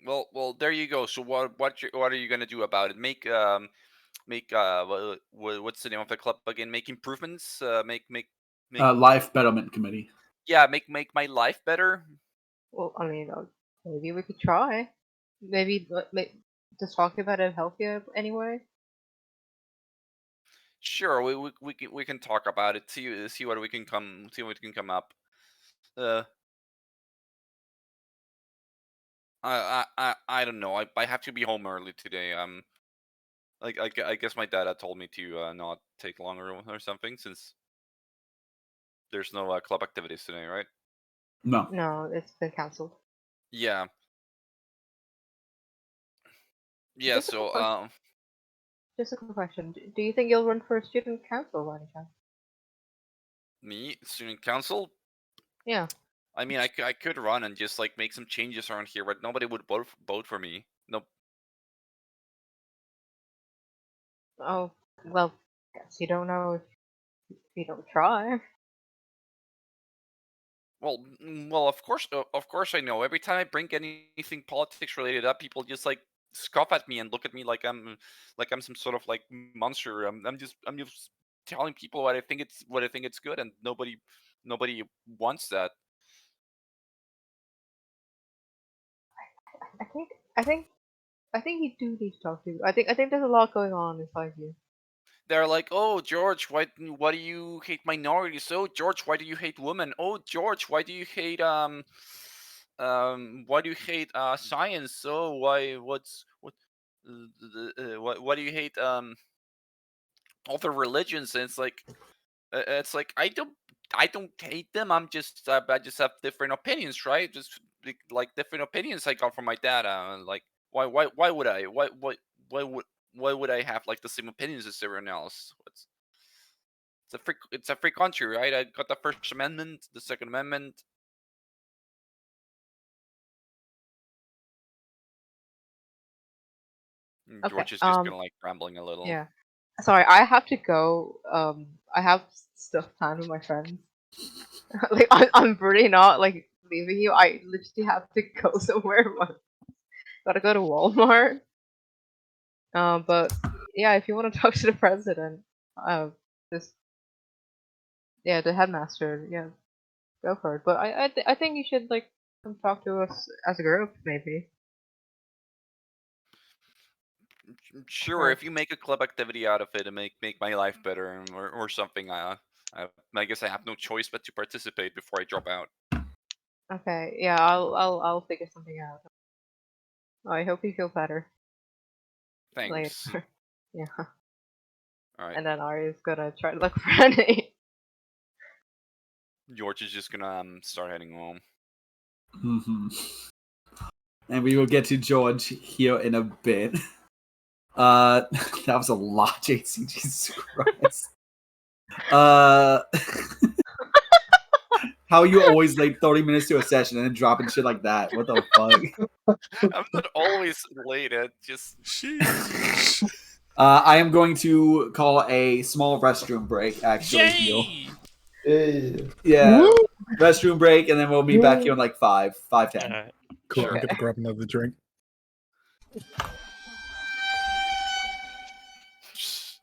Well, there you go. So what are you gonna do about it? Make what's the name of the club again? Make improvements. Make Life Betterment Committee. yeah, make my life better. Well, I mean, maybe we could try. Maybe just talking about it help you anyway. Sure, we can talk about it. See what can come up. Uh, I don't know. I have to be home early today. I guess my dad had told me to not take longer or something since there's no club activities today, right? No. No, it's been cancelled. Yeah, I yeah. think it's the So first. Just a quick question. Do you think you'll run for student council by any chance? Me, student council. Yeah. I mean, I could run and just like make some changes around here, but nobody would vote for me. No. Oh, well, guess you don't know if you don't try. Well, of course I know. Every time I bring anything politics related up, people just like scoff at me and look at me like I'm some sort of like monster. I'm just telling people what I think it's good, and nobody wants that. I think I think I think you do need to talk to. I think there's a lot going on inside you. They're like, "Oh, George, why do you hate minorities? Oh, George, why do you hate women? Oh, George, why do you hate science? Oh, why do you hate other religions?" And it's like I don't hate them. I just have different opinions, right? Just like different opinions I got from my dad. Like why would I why would I have like the same opinions as everyone else? It's a free country, right? I got the First Amendment, the Second Amendment. Okay. George is just gonna like rambling a little. Yeah. Sorry, I have to go. I have stuff planned with my friends. Like, I'm really not like leaving you. I literally have to go somewhere. Gotta go to Walmart. But yeah, if you want to talk to the president, just yeah, the headmaster, yeah, go for it. But I think you should like come talk to us as a group, maybe. Sure, Or if you make a club activity out of it and make my life better or something, I guess I have no choice but to participate before I drop out. okay, yeah, I'll figure something out. I hope you feel better Thanks. later. Yeah, All right. and then Ari's gonna try to look for Annie. George is just gonna start heading home. Hmm. And we will get to George here in a bit. That was a lot, JC. Jesus Christ. How are you always late 30 minutes to a session and then dropping shit like that? What the fuck? I'm not always late. Sheesh. I am going to call a small restroom break, actually. Yay! Hey. Yeah, Woo! restroom break, and then we'll be back here in like 5:10. Alright. Cool. Sure. I'm gonna grab another drink.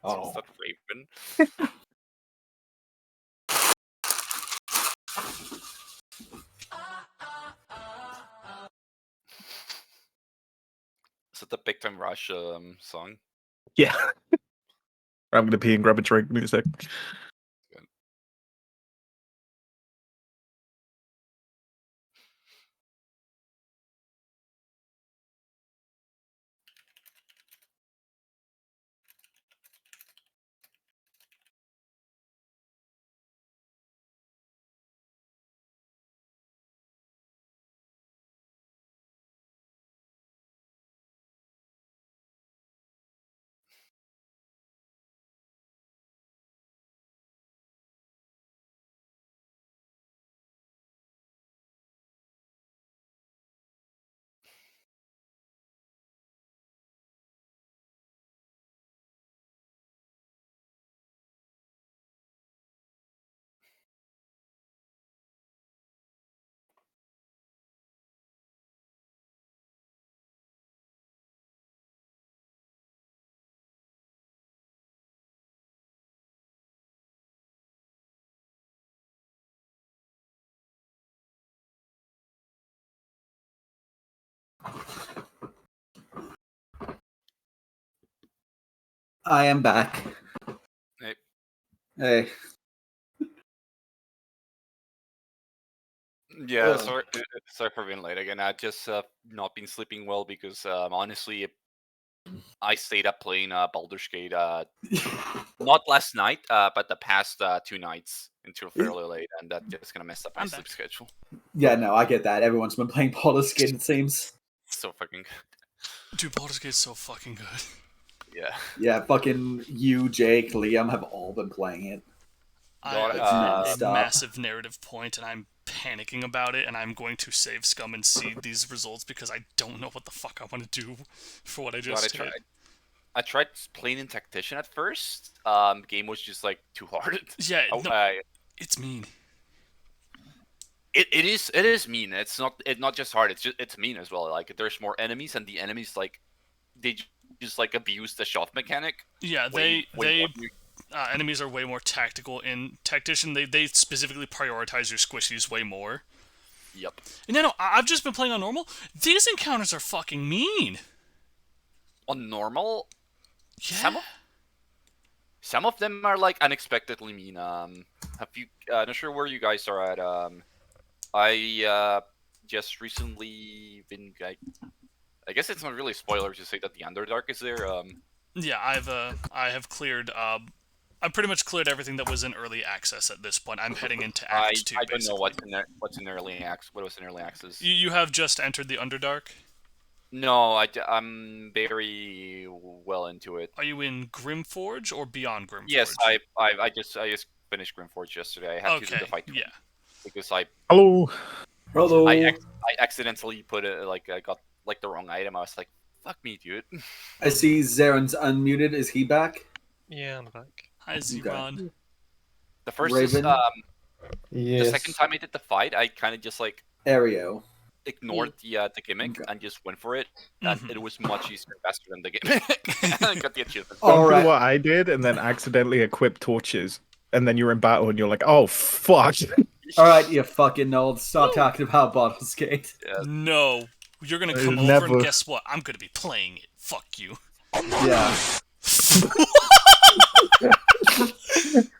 Oh. That Raven. Is it the Big Time Rush song? Yeah. I'm gonna pee and grab a drink in a sec. I am back. Hey. Hey. Yeah, sorry for being late again. I just not been sleeping well because honestly, I stayed up playing Baldur's Gate. Not last night, but the past 2 nights until fairly late, and that just gonna mess up my I'm sleep back. schedule. Yeah, no, I get that. Everyone's been playing Baldur's Gate, it seems. So fucking good. Dude, Baldur's Gate's so fucking good. Yeah, fucking you, Jake, Liam have all been playing it. I It's have a nonstop. massive narrative point, and I'm panicking about it, and I'm going to save Scum and seed these results because I don't know what the fuck I want to do for what I just hit. I tried playing in Tactician at first. Game was just like too hard. Yeah, no, it's mean. It is mean. It's not just hard. It's mean as well. Like there's more enemies, and the enemies like they just like abuse the shot mechanic. Yeah, enemies are way more tactical. In Tactician, they specifically prioritize your squishies way more. Yep. And no, I've just been playing on normal. These encounters are fucking mean. On normal, Yeah. some of them are like unexpectedly mean. Have you? Not sure where you guys are at. I just recently been like, I guess it's not really a spoiler to say that the Underdark is there. Yeah, I have cleared. I've pretty much cleared everything that was in early access at this point. I'm heading into Act 2. I don't know what's in early access. What was in early access? You have just entered the Underdark? No, I'm very well into it. Are you in Grimforge or beyond Grimforge? Yes, I just finished Grimforge yesterday. I had to do the fight. Yeah. Because I Hello. I accidentally put it like I got like the wrong item. I was like, "Fuck me, dude." I see Zaren's unmuted. Is he back? Yeah, I'm back. Hi, Zeron. The first Raven? is the second time I did the fight, I kind of just like Aereo. ignored the gimmick and just went for it. And Mhm. it was much easier and faster than the gimmick. And I got the achievement. Don't Alright. do what I did and then accidentally equip torches. And then you're in battle and you're like, oh, fuck. Alright, you fucking old. Stop talking about Bottlesgate. No. You're gonna come over Never. and guess what? I'm gonna be playing it. Fuck you. Yeah.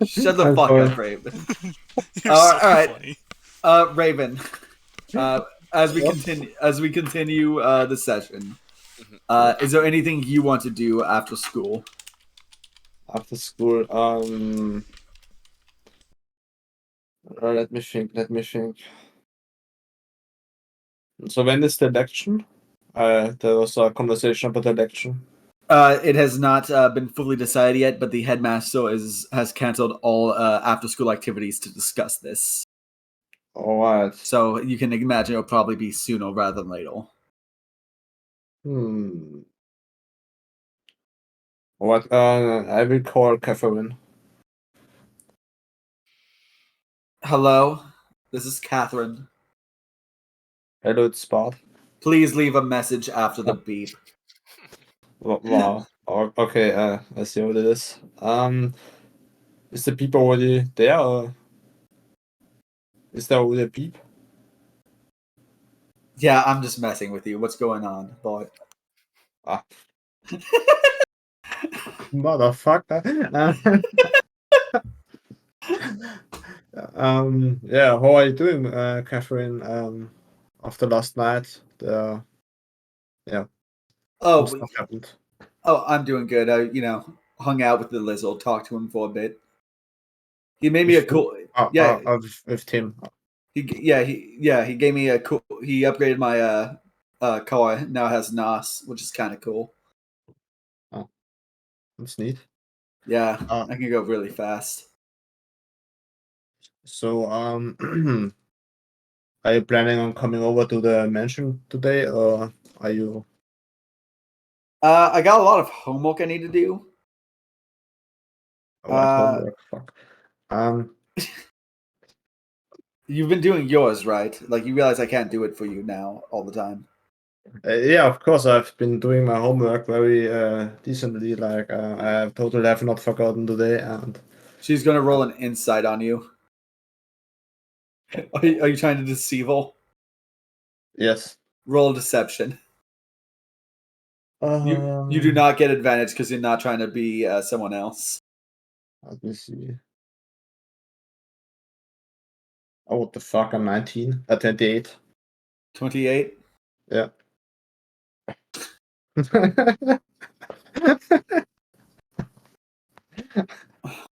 Shut the fuck up, Raven. You're so alright. funny. Raven. As we continue the session, is there anything you want to do after school? After school, let me think. So when is the election? There was a conversation about the election. It has not been fully decided yet, but the headmaster has canceled all after-school activities to discuss this. All right. So you can imagine it'll probably be sooner rather than later. What? I will call Catherine. Hello, this is Catherine. Hello, it's Spot. Please leave a message after the beep. Wow. Okay. I see what it is. Is the beep already there? Or is there already a beep? Yeah, I'm just messing with you. What's going on, boy? Ah. Motherfucker. Yeah, how are you doing, Catherine? After last night, some Oh, stuff happened. I'm doing good. I hung out with the lizard, talked to him for a bit. He made me a cool. Yeah, With Tim. he gave me a cool. He upgraded my car. Now it has NOS, which is kind of cool. That's neat. Yeah, I can go really fast. So, are you planning on coming over to the mansion today, or are you? I got a lot of homework I need to do. What homework? Fuck. You've been doing yours, right? Like you realize I can't do it for you now all the time. Yeah, of course. I've been doing my homework very decently. Like I totally have not forgotten today, and She's gonna roll an insight on you. Are you trying to deceive her? yes. Roll deception. You do not get advantage because you're not trying to be someone else. Let me see. Oh, what the fuck? I'm 19. 28. 28. Yeah.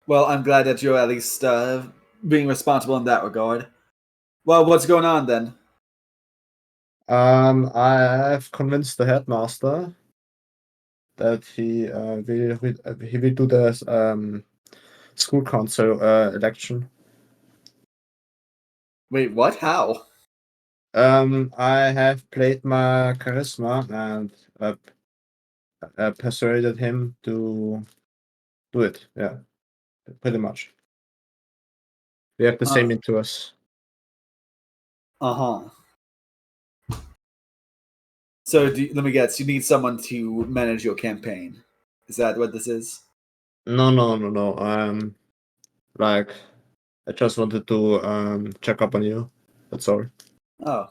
Well, I'm glad that you're at least being responsible in that regard. Well, what's going on then? I have convinced the headmaster that he will do the school council election. Wait, what? How? I have played my charisma and persuaded him to do it. Yeah, pretty much. We have the same interests. Uh-huh. So let me guess, you need someone to manage your campaign. Is that what this is? No. Like, I just wanted to check up on you. That's all. Oh.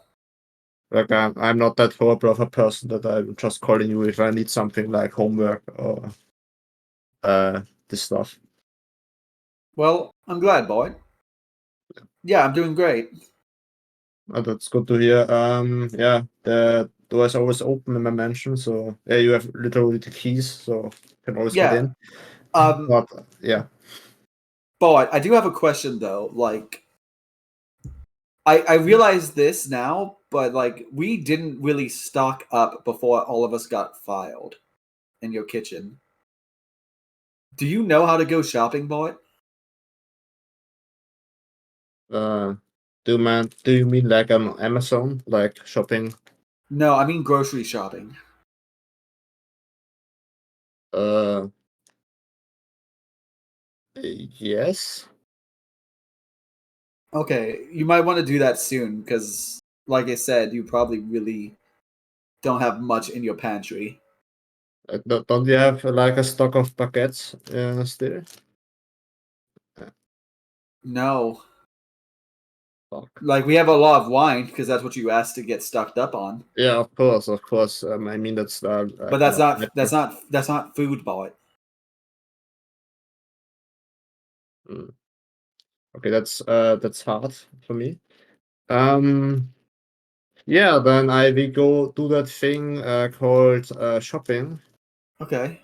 Like, I'm not that horrible of a person that I'm just calling you if I need something like homework or this stuff. Well, I'm glad, boy. Yeah, I'm doing great. That's good to hear. Yeah, the door is always open in my mansion, so yeah, you have literally the keys, so you can always get Yeah. in. Um, But yeah, boy, I do have a question though. Like, I realize this now, but like we didn't really stock up before all of us got filed in your kitchen. Do you know how to go shopping, boy? do you mean like Amazon, like shopping? No, I mean grocery shopping. Uh, yes. Okay, you might want to do that soon because, like I said, you probably really don't have much in your pantry. Don't you have like a stock of baguettes still? No, Fuck. like we have a lot of wine because that's what you asked to get stocked up on. Yeah, of course, of course. I mean that's But that's not food, boy. Mm. Okay, that's hard for me. Um, yeah, then I will go do that thing called shopping, Okay.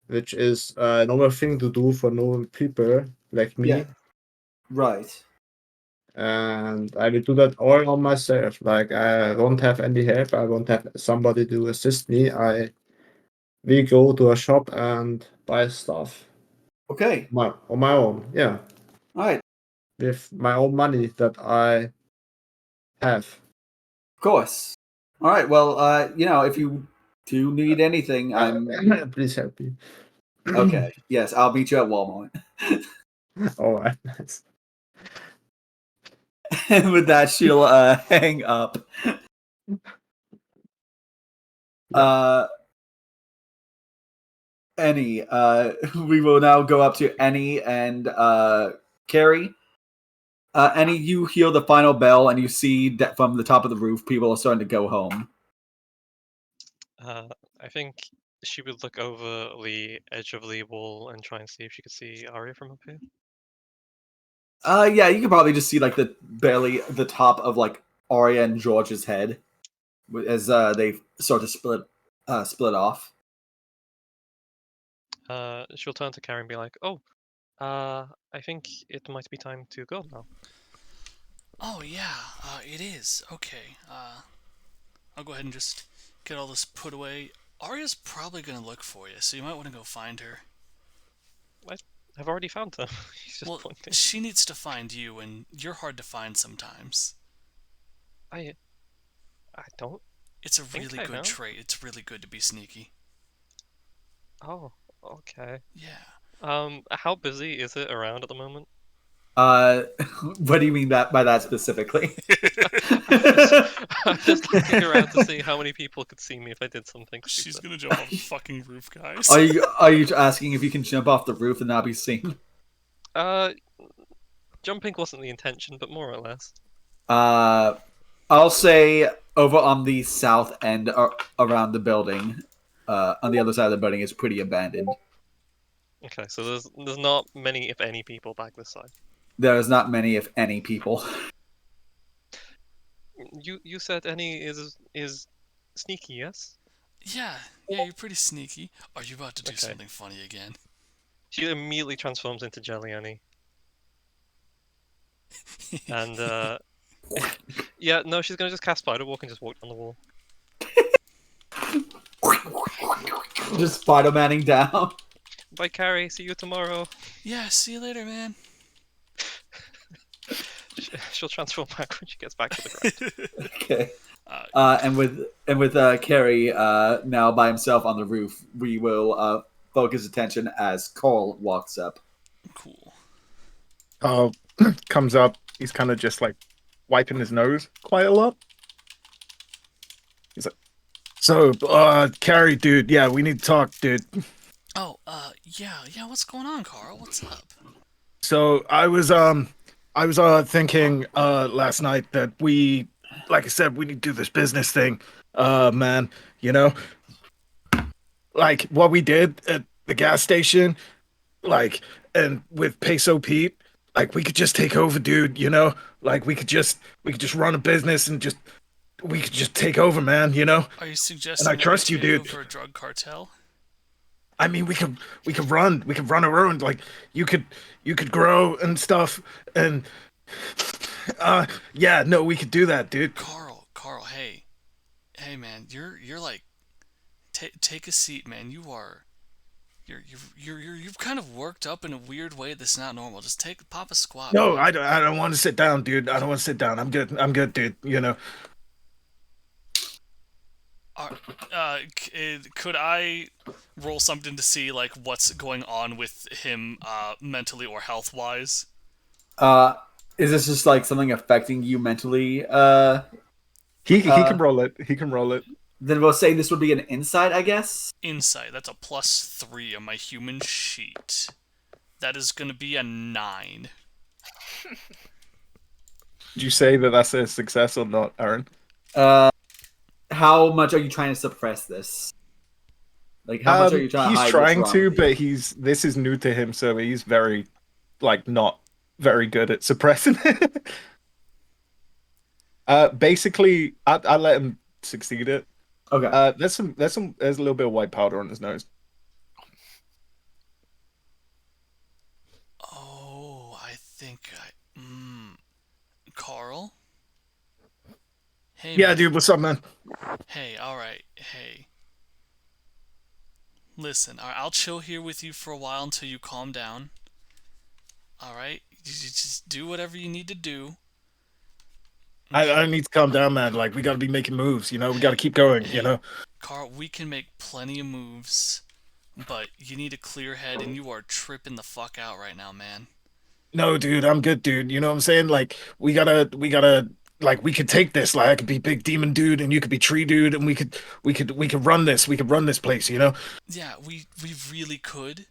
which is a normal thing to do for normal people like me. Yeah. Right. And I will do that all on myself. Like I won't have any help. I won't have somebody to assist me. I will go to a shop and buy stuff Okay. on my own. Yeah, All right. with my own money that I have. Of course. All right. Well, if you do need anything, I'm Please help me. okay. Yes, I'll meet you at Walmart. All right, nice. And with that, she'll hang up. Annie, we will now go up to Annie and Carrie. Annie, you hear the final bell, and you see that from the top of the roof, people are starting to go home. I think she would look over the edge of the wall and try and see if she could see Arya from up here. Yeah, you can probably just see like barely the top of like Arya and George's head as they start to split off. She'll turn to Carrie and be like, "Oh, I think it might be time to go now." Oh yeah, it is. Okay. I'll go ahead and just get all this put away. Arya's probably gonna look for you, so you might want to go find her. I've already found her. He's just Well, pointing. she needs to find you, and you're hard to find sometimes. I don't. It's a think really I good know. trait. It's really good to be sneaky. Oh, okay. Yeah. How busy is it around at the moment? What do you mean by that specifically? I'm just looking around to see how many people could see me if I did something stupid. She's gonna jump off the fucking roof, guys. Are you asking if you can jump off the roof and not be seen? Jumping wasn't the intention, but more or less. I'll say over on the south end around the building. On the other side of the building is pretty abandoned. Okay, so there's not many, if any, people back this side. There's not many, if any, people. You said any is sneaky, yes? Yeah, you're pretty sneaky. Are you about to do Okay. something funny again? She immediately transforms into Jelly Annie. And yeah, no, she's gonna just cast Spider Walk and just walk down the wall. Just Spider-Manning down. Bye, Carrie. See you tomorrow. Yeah, see you later, man. She'll transform back when she gets back to the ground. Okay. Uh, And with Carrie now by himself on the roof, we will focus attention as Cole walks up. cool. Comes up. He's kind of just like wiping his nose quite a lot. He's like, "So, Carrie, dude, yeah, we need to talk, dude." Oh, yeah, what's going on, Carl? What's up? So I was thinking last night that we, like I said, we need to do this business thing, man. You know, like what we did at the gas station, like, and with Peso Pete, like we could just take over, dude. You know, like we could just run a business and we could just take over, man. You know. Are you suggesting And I that trust we you, take dude. over a drug cartel? I mean, we could run our own. Like you could grow and stuff, and yeah, no, we could do that, dude. Carl, hey, man, you're like, take a seat, man. You've kind of worked up in a weird way that's not normal. Just pop a squat. No, man. I don't want to sit down, dude. I don't want to sit down. I'm good, dude. You know. Could I roll something to see like what's going on with him, mentally or health wise? Is this just like something affecting you mentally? He can roll it. He can roll it. Then we'll say this would be an insight, I guess. Insight. That's a +3 on my human sheet. That is gonna be a 9. Did you say that that's a success or not, Aaron? How much are you trying to suppress this? Like, how much are you trying to hide? He's trying to, but this is new to him, so he's very, like, not very good at suppressing it. Basically, I let him succeed it. Okay. There's a little bit of white powder on his nose. Oh, I think Carl? Hey, Yeah, man. dude, what's up, man? Hey, alright, hey. Listen, I'll chill here with you for a while until you calm down. Alright? You just do whatever you need to do. I need to calm down, man. Like, we gotta be making moves, you know? We gotta keep going, you know? Carl, we can make plenty of moves, but you need a clear head, and you are tripping the fuck out right now, man. No, dude, I'm good, dude. You know what I'm saying? Like, we gotta, like, we could take this. Like, I could be big demon dude, and you could be tree dude, and we could run this. We could run this place, you know? Yeah, we really could.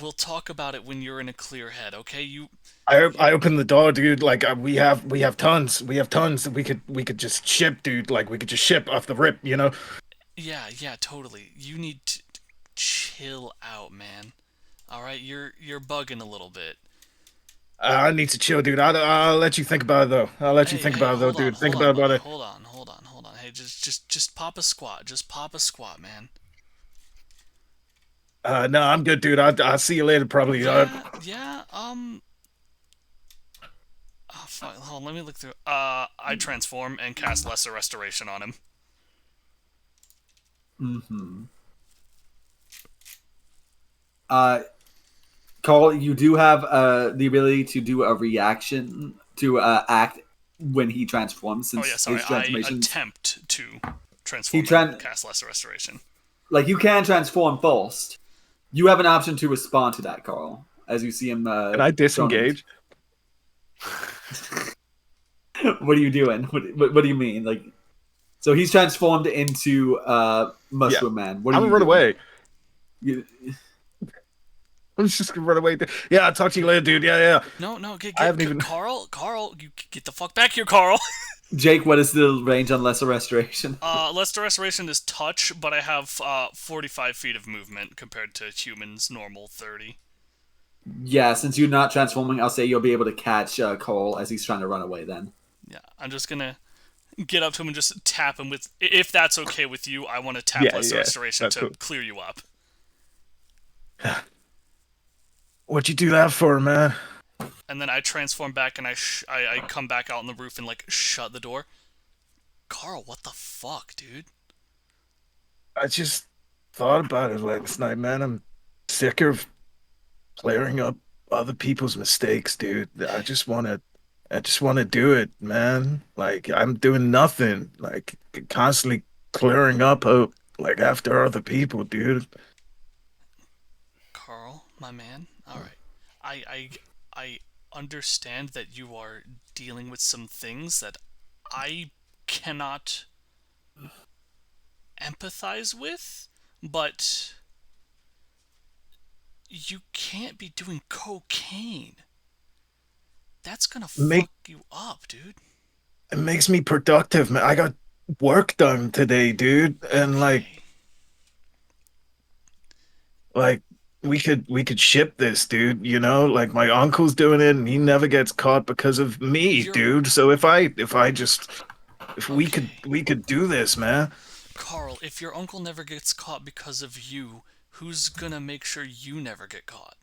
We'll talk about it when you're in a clear head, okay? I opened the door, dude. Like, we have tons. We have tons. We could just ship, dude. Like, we could just ship off the rip, you know? Yeah, totally. You need to chill out, man. All right, you're bugging a little bit. I need to chill, dude. I'll let you think about it, though. I'll let you think about it, though, dude. Think about it. Hold on. Hey, just pop a squat. Just pop a squat, man. No, I'm good, dude. I'll see you later, probably. Yeah. Oh, fuck. Hold on, let me look through. I transform and cast Lesser Restoration on him. Mm-hmm. Cole, you do have the ability to do a reaction to act when he transforms. Since Oh yeah, sorry. his transformation, I attempt to transform and cast Lesser Restoration. Like, you can transform first. You have an option to respond to that, Carl, as you see him. Can I disengage? What are you doing? What do you mean? Like, so he's transformed into Mushroom Man. What are I'm you gonna run away. You, I'm just gonna run away. Yeah, I'll talk to you later, dude. Yeah. No, I haven't even. Carl, you get the fuck back here, Carl. Jake, what is the range on Lesser Restoration? Lesser Restoration is touch, but I have 45 feet of movement compared to humans' normal 30. Yeah, since you're not transforming, I'll say you'll be able to catch Cole as he's trying to run away then. Yeah, I'm just gonna get up to him and just tap him with... If that's okay with you, I want to tap Lesser Restoration to clear you up. What'd you do that for, man? And then I transform back and I come back out on the roof and, like, shut the door. Carl, what the fuck, dude? I just thought about it last night, man. I'm sick of clearing up other people's mistakes, dude. I just want to do it, man. Like I'm doing nothing, like constantly clearing up, like after other people, dude. Carl, my man. All right. I understand that you are dealing with some things that I cannot empathize with, but you can't be doing cocaine. That's gonna Make fuck you up, dude. It makes me productive, man. I got work done today, dude, and Okay. like we could ship this, dude. You know, like my uncle's doing it, and he never gets caught because of me, You're dude. So if okay. we could do this, man. Carl, if your uncle never gets caught because of you, who's gonna make sure you never get caught?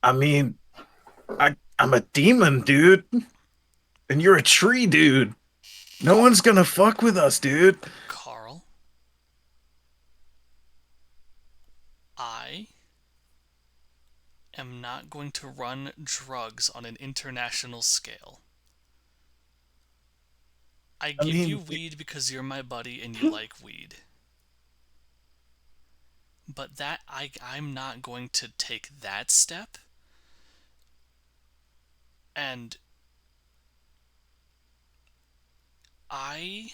I mean, I'm a demon, dude, and you're a tree, dude. No one's gonna fuck with us, dude. Carl, I am not going to run drugs on an international scale. I I give you mean, weed because you're my buddy and you like weed. But I'm not going to take that step. And I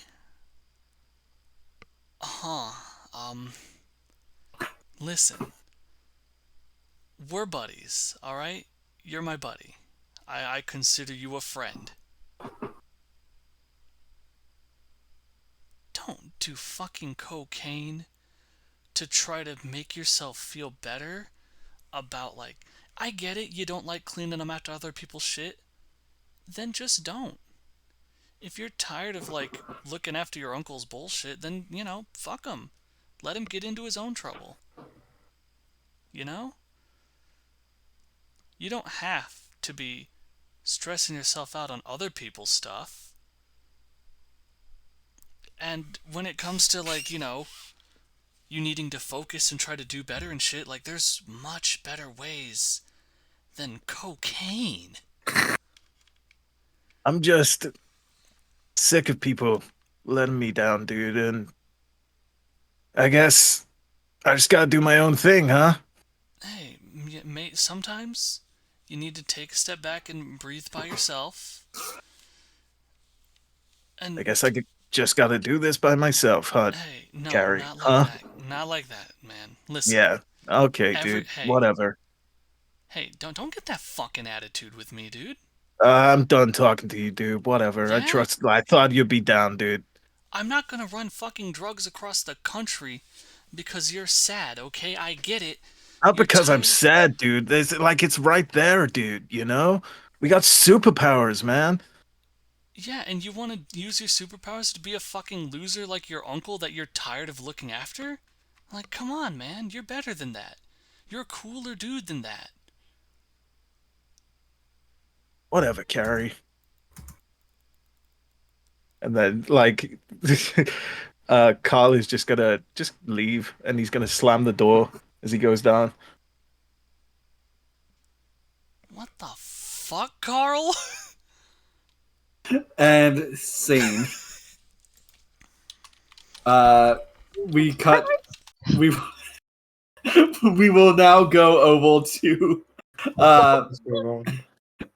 huh, listen. We're buddies, alright? You're my buddy. I consider you a friend. Don't do fucking cocaine to try to make yourself feel better about, like, I get it, you don't like cleaning them after other people's shit. Then just don't. If you're tired of, like, looking after your uncle's bullshit, then, fuck him. Let him get into his own trouble. You know? You don't have to be stressing yourself out on other people's stuff. And when it comes to, like, you needing to focus and try to do better and shit, like, there's much better ways than cocaine. I'm just sick of people letting me down, dude, and I guess I just gotta do my own thing, huh? Hey, mate, sometimes you need to take a step back and breathe by yourself. I And guess just gotta do this by myself, huh, hey, no, Gary? not like Huh? that. Not like that, man. Listen, Yeah. Okay, dude. hey, Whatever. hey, don't get that fucking attitude with me, dude. I'm done talking to you, dude. Whatever. Yeah? I thought you'd be down, dude. I'm not gonna run fucking drugs across the country because you're sad, okay? I get it. Not You're because I'm tired. sad, dude. It's right there, dude, you know? We got superpowers, man. Yeah, and you want to use your superpowers to be a fucking loser like your uncle that you're tired of looking after? Like, come on, man. You're better than that. You're a cooler dude than that. Whatever, Carrie. And then like Carl is just gonna just leave and he's gonna slam the door as he goes down. What the fuck, Carl? And scene. We cut. We we will now go over to What's going on?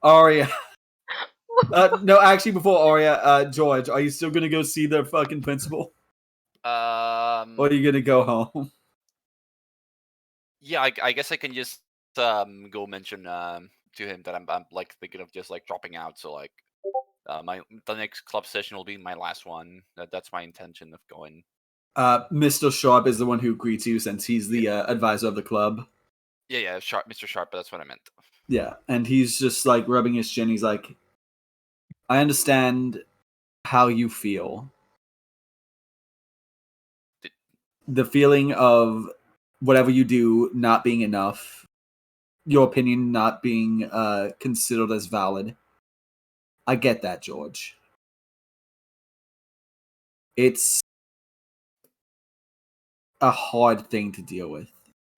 Arya. No, actually, before Arya, George, are you still gonna go see the fucking principal, or are you gonna go home? Yeah, I guess I can just go mention to him that I'm like thinking of just like dropping out. So like the next club session will be my last one. That's my intention of going. Mr. Sharp is the one who greets you since he's the advisor of the club. Yeah, Sharp, Mr. Sharp. But that's what I meant. Yeah, and he's just like rubbing his chin. He's like, I understand how you feel. The feeling of whatever you do not being enough, your opinion not being considered as valid. I get that, George. It's a hard thing to deal with.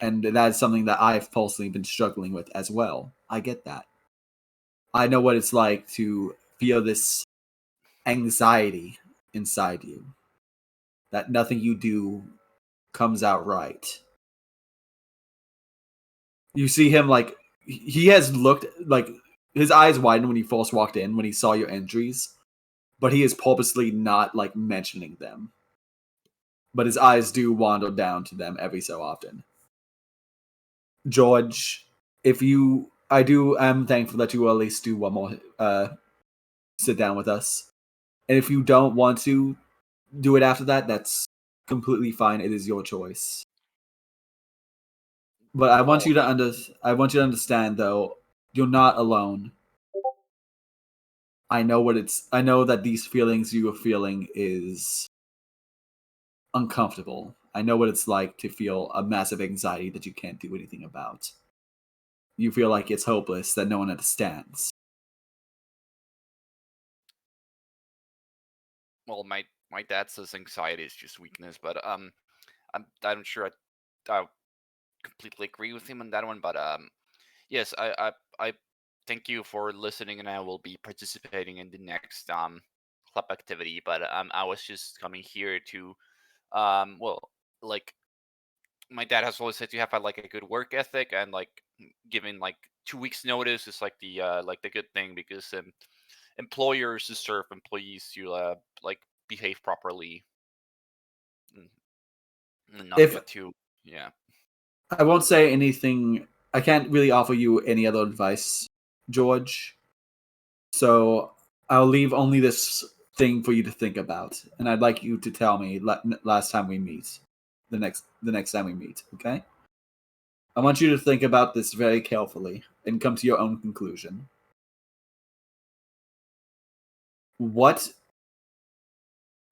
And that's something that I've personally been struggling with as well. I get that. I know what it's like to feel this anxiety inside you. That nothing you do comes out right. You see him like he has looked like his eyes widened when he first walked in when he saw your entries, but he is purposely not like mentioning them. But his eyes do wander down to them every so often. George, I'm thankful that you will at least do one more sit down with us. And if you don't want to do it after that, that's completely fine. It is your choice. But I want you to understand though, you're not alone. I know that these feelings you are feeling is uncomfortable. I know what it's like to feel a massive anxiety that you can't do anything about. You feel like it's hopeless, that no one understands. Well, my dad says anxiety is just weakness, but I'm sure I completely agree with him on that one. But yes, I thank you for listening, and I will be participating in the next club activity. But I was just coming here to well, like my dad has always said you have like a good work ethic, and like giving like 2 weeks notice is like the good thing, because employers deserve employees to like behave properly and not If get too yeah. I won't say anything, I can't really offer you any other advice, George. So I'll leave only this thing for you to think about, and I'd like you to tell me last time we meet, the next time we meet. Okay? I want you to think about this very carefully and come to your own conclusion. What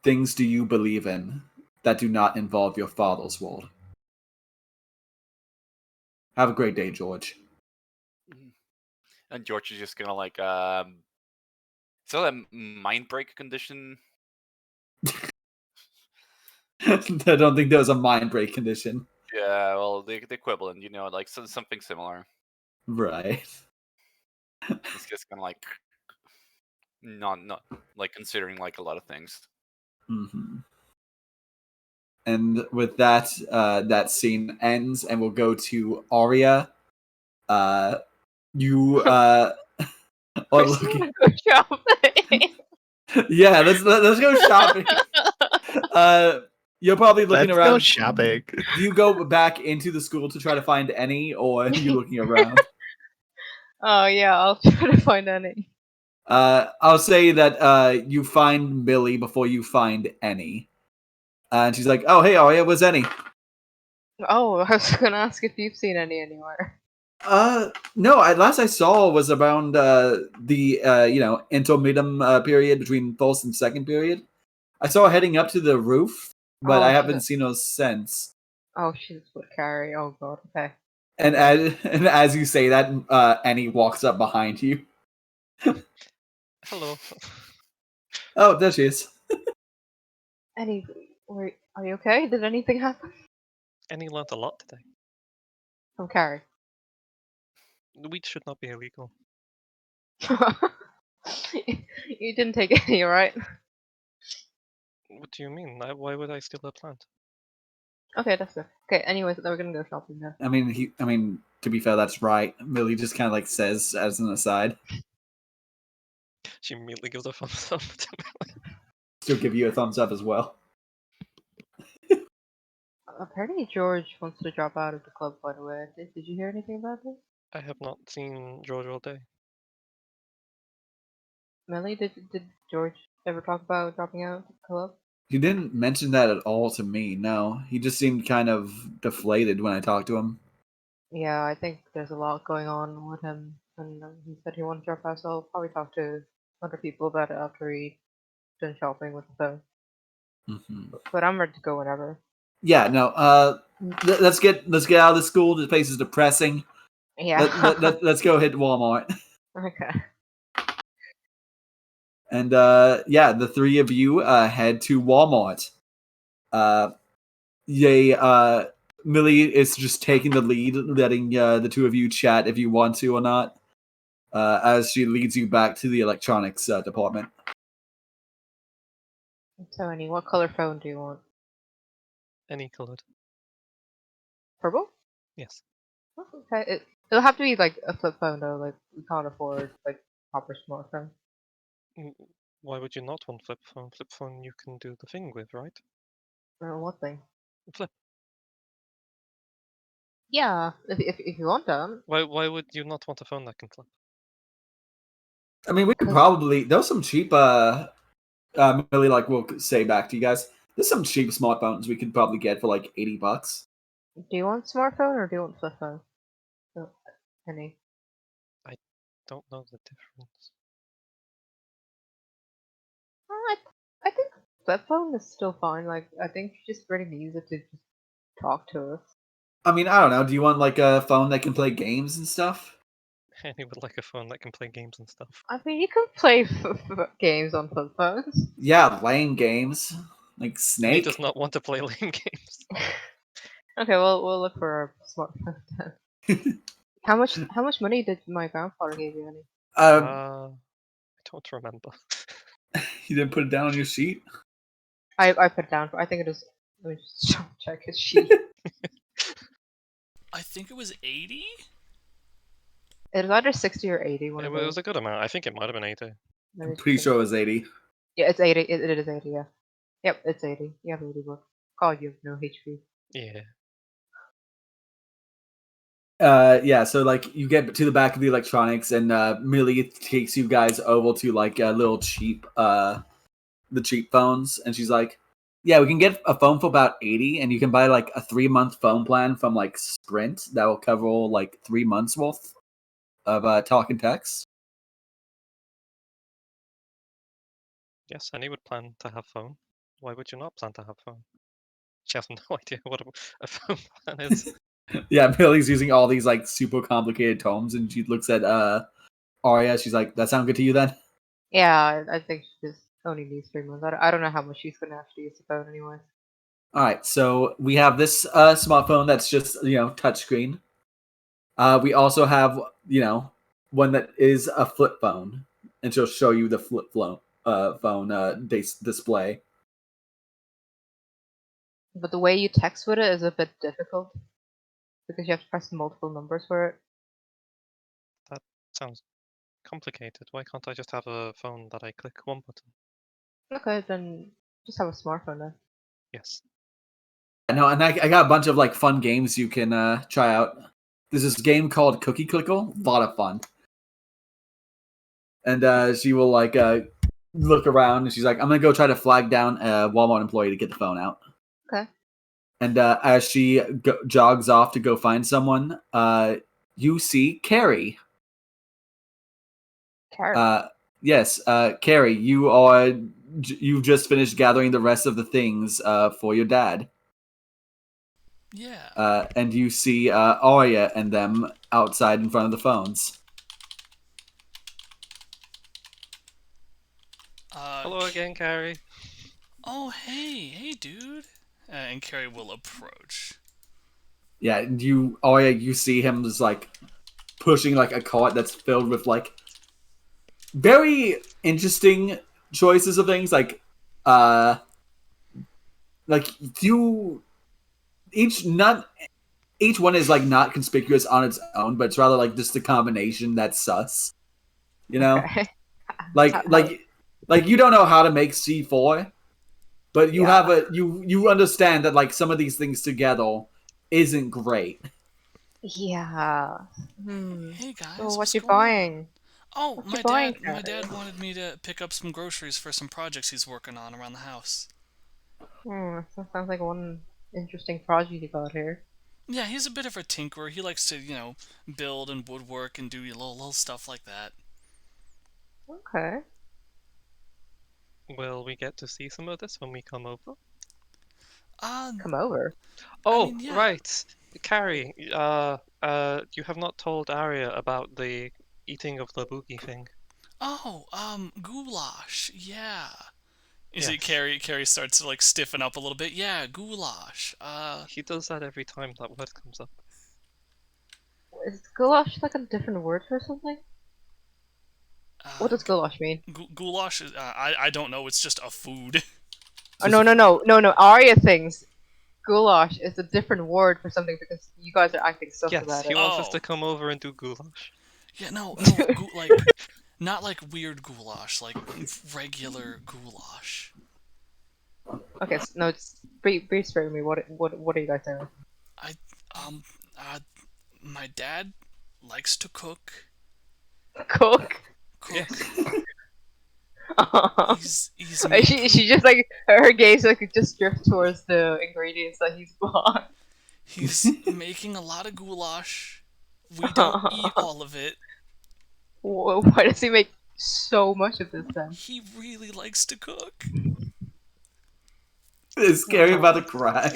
things do you believe in that do not involve your father's world? Have a great day, George. And George is just gonna like is that a mind break condition? I don't think there was a mind break condition. Yeah, well, the equivalent, like something similar. Right. It's just kind of like not like considering like a lot of things. Mm-hmm. And with that, that scene ends, and we'll go to Arya. You are looking. Go shopping. Yeah, let's go shopping. You're probably looking Let's around. go shopping. Do you go back into the school to try to find any, or are you looking around? Oh yeah, I'll try to find any. I'll say that you find Millie before you find any. And she's like, "Oh, hey, Arya, where's any?" Oh, I was gonna ask if you've seen any anywhere. No. Last I saw was around the intermedium period between first and second period. I saw her heading up to the roof, but I Oh, haven't shit. seen her since. Oh, she's with Carrie. Oh god. Okay. And as you say that, Annie walks up behind you. Hello. Oh, there she is. Any? Are you okay? Did anything happen? Annie learnt a lot today. From Carrie. Weed should not be illegal. You didn't take any, right? What do you mean? Why would I steal a plant? Okay, that's good. Okay, anyways, we're gonna go shopping then. I mean, to be fair, that's right. Millie just kind of like says as an aside. She immediately gives a thumbs up to me. She'll give you a thumbs up as well. Apparently George wants to drop out of the club, by the way. Did you hear anything about this? I have not seen George all day. Melly, did George ever talk about dropping out of the club? He didn't mention that at all to me. No, he just seemed kind of deflated when I talked to him. Yeah, I think there's a lot going on with him, and he said he wanted to drop out, so I'll probably talk to other people about it after he done shopping with the phone. Mm-hmm. But I'm ready to go whenever. Yeah, no. Let's get out of the school. This place is depressing. Yeah. Let's go hit Walmart. Okay. And yeah, the three of you head to Walmart. Yay, Millie is just taking the lead, letting the two of you chat if you want to or not, as she leads you back to the electronics department. Tony, what color phone do you want? Any coloured. Purple? Yes. Oh, okay. It'll have to be like a flip phone though. Like we can't afford like proper smartphone. Why would you not want flip phone? Flip phone you can do the thing with, right? What thing? Flip. Yeah, if you want them. Why would you not want a phone that can flip? I mean, we could probably. There's some cheap. Millie, like we'll say back to you guys. There's some cheap smartphones we could probably get for like $80. Do you want smartphone or do you want flip phone? Oh, any? Don't know the difference. I think flip phone is still fine. Like I think you just really use it to just talk to us. I mean, I don't know. Do you want like a phone that can play games and stuff? Annie would like a phone that can play games and stuff. I mean, you can play games on flip phones. Yeah, lame games like He Snake. does not want to play lame games. Okay, well we'll look for a smartphone then. How much money did my grandfather give you, Annie? I don't remember. You didn't put it down on your sheet. I put it down. I think it was. Let me just check his sheet. I think it was 80? It was either 60 or 80. One It of was those. a good amount. I think it might have been 80. Let me I'm just pretty check. sure it was 80. Yeah, it's 80. It is 80. Yeah. Yep, it's 80. You have 80 bucks. God, you have no HP. Yeah. Yeah, so like you get to the back of the electronics and Millie takes you guys over to like a little cheap the cheap phones, and she's like, yeah, we can get a phone for about 80, and you can buy like a 3-month phone plan from like Sprint that will cover like 3 months worth of talk and text. Yes, Annie would plan to have phone. Why would you not plan to have phone? She has no idea what a phone plan is. Yeah, Millie's using all these like super complicated terms, and she looks at Arya. She's like, "That sound good to you then?" Yeah, I think she just only needs 3 months. I don't know how much she's gonna actually use the phone anyway. All right, so we have this smartphone that's just touchscreen. We also have one that is a flip phone, and she'll show you the flip phone display. But the way you text with it is a bit difficult because you have to press multiple numbers for it. That sounds complicated. Why can't I just have a phone that I click one button? Okay, then just have a smartphone then. Yes. No, and I got a bunch of like fun games you can try out. There's this game called Cookie Clicker, a lot of fun. And she will like look around, and she's like, "I'm gonna go try to flag down a Walmart employee to get the phone out." Okay. And as she jogs off to go find someone, you see Carrie. Carrot. Yes, Carrie, you've just finished gathering the rest of the things for your dad. Yeah. And you see Arya and them outside in front of the phones. Hello again, Carrie. Oh, hey, dude. And Carrie will approach. Yeah, and Arya, you see him just like pushing like a cart that's filled with like very interesting choices of things, like you each one is like not conspicuous on its own, but it's rather like just a combination that's sus. Okay. Like you don't know how to make C4, but you Yeah. have you understand that like some of these things together isn't great. Yeah. Hey guys, So what's what you going on? buying? Oh, What my you buying, dad. My Carrie? dad wanted me to pick up some groceries for some projects he's working on around the house. That sounds like one interesting project you got here. Yeah, he's a bit of a tinkerer. He likes to, build and woodwork and do little stuff like that. Okay. Will we get to see some of this when we come over? Come over. Oh, mean, yeah. right. Carrie, you have not told Arya about the eating of the boogie thing. Oh, goulash. Yeah. You see, Carrie starts to like stiffen up a little bit. Yeah, goulash. He does that every time that word comes up. Is goulash like a different word for something? What does goulash mean? Goulash is, I don't know. It's just a food. Oh no! Arya thinks goulash is a different word for something because you guys are acting sus Yes, about he it. wants us Oh. to come over and do goulash. Yeah, no, like not like weird goulash, like regular goulash. Okay, so, no, it's brief straight with me. What are you guys doing? I um my dad likes to cook. Cook. Yes. He's making she just like her gaze like just drifts towards the ingredients that he's bought. he's making a lot of goulash. We don't eat all of it. Why does he make so much of this then? He really likes to cook. Is Carrie about to cry?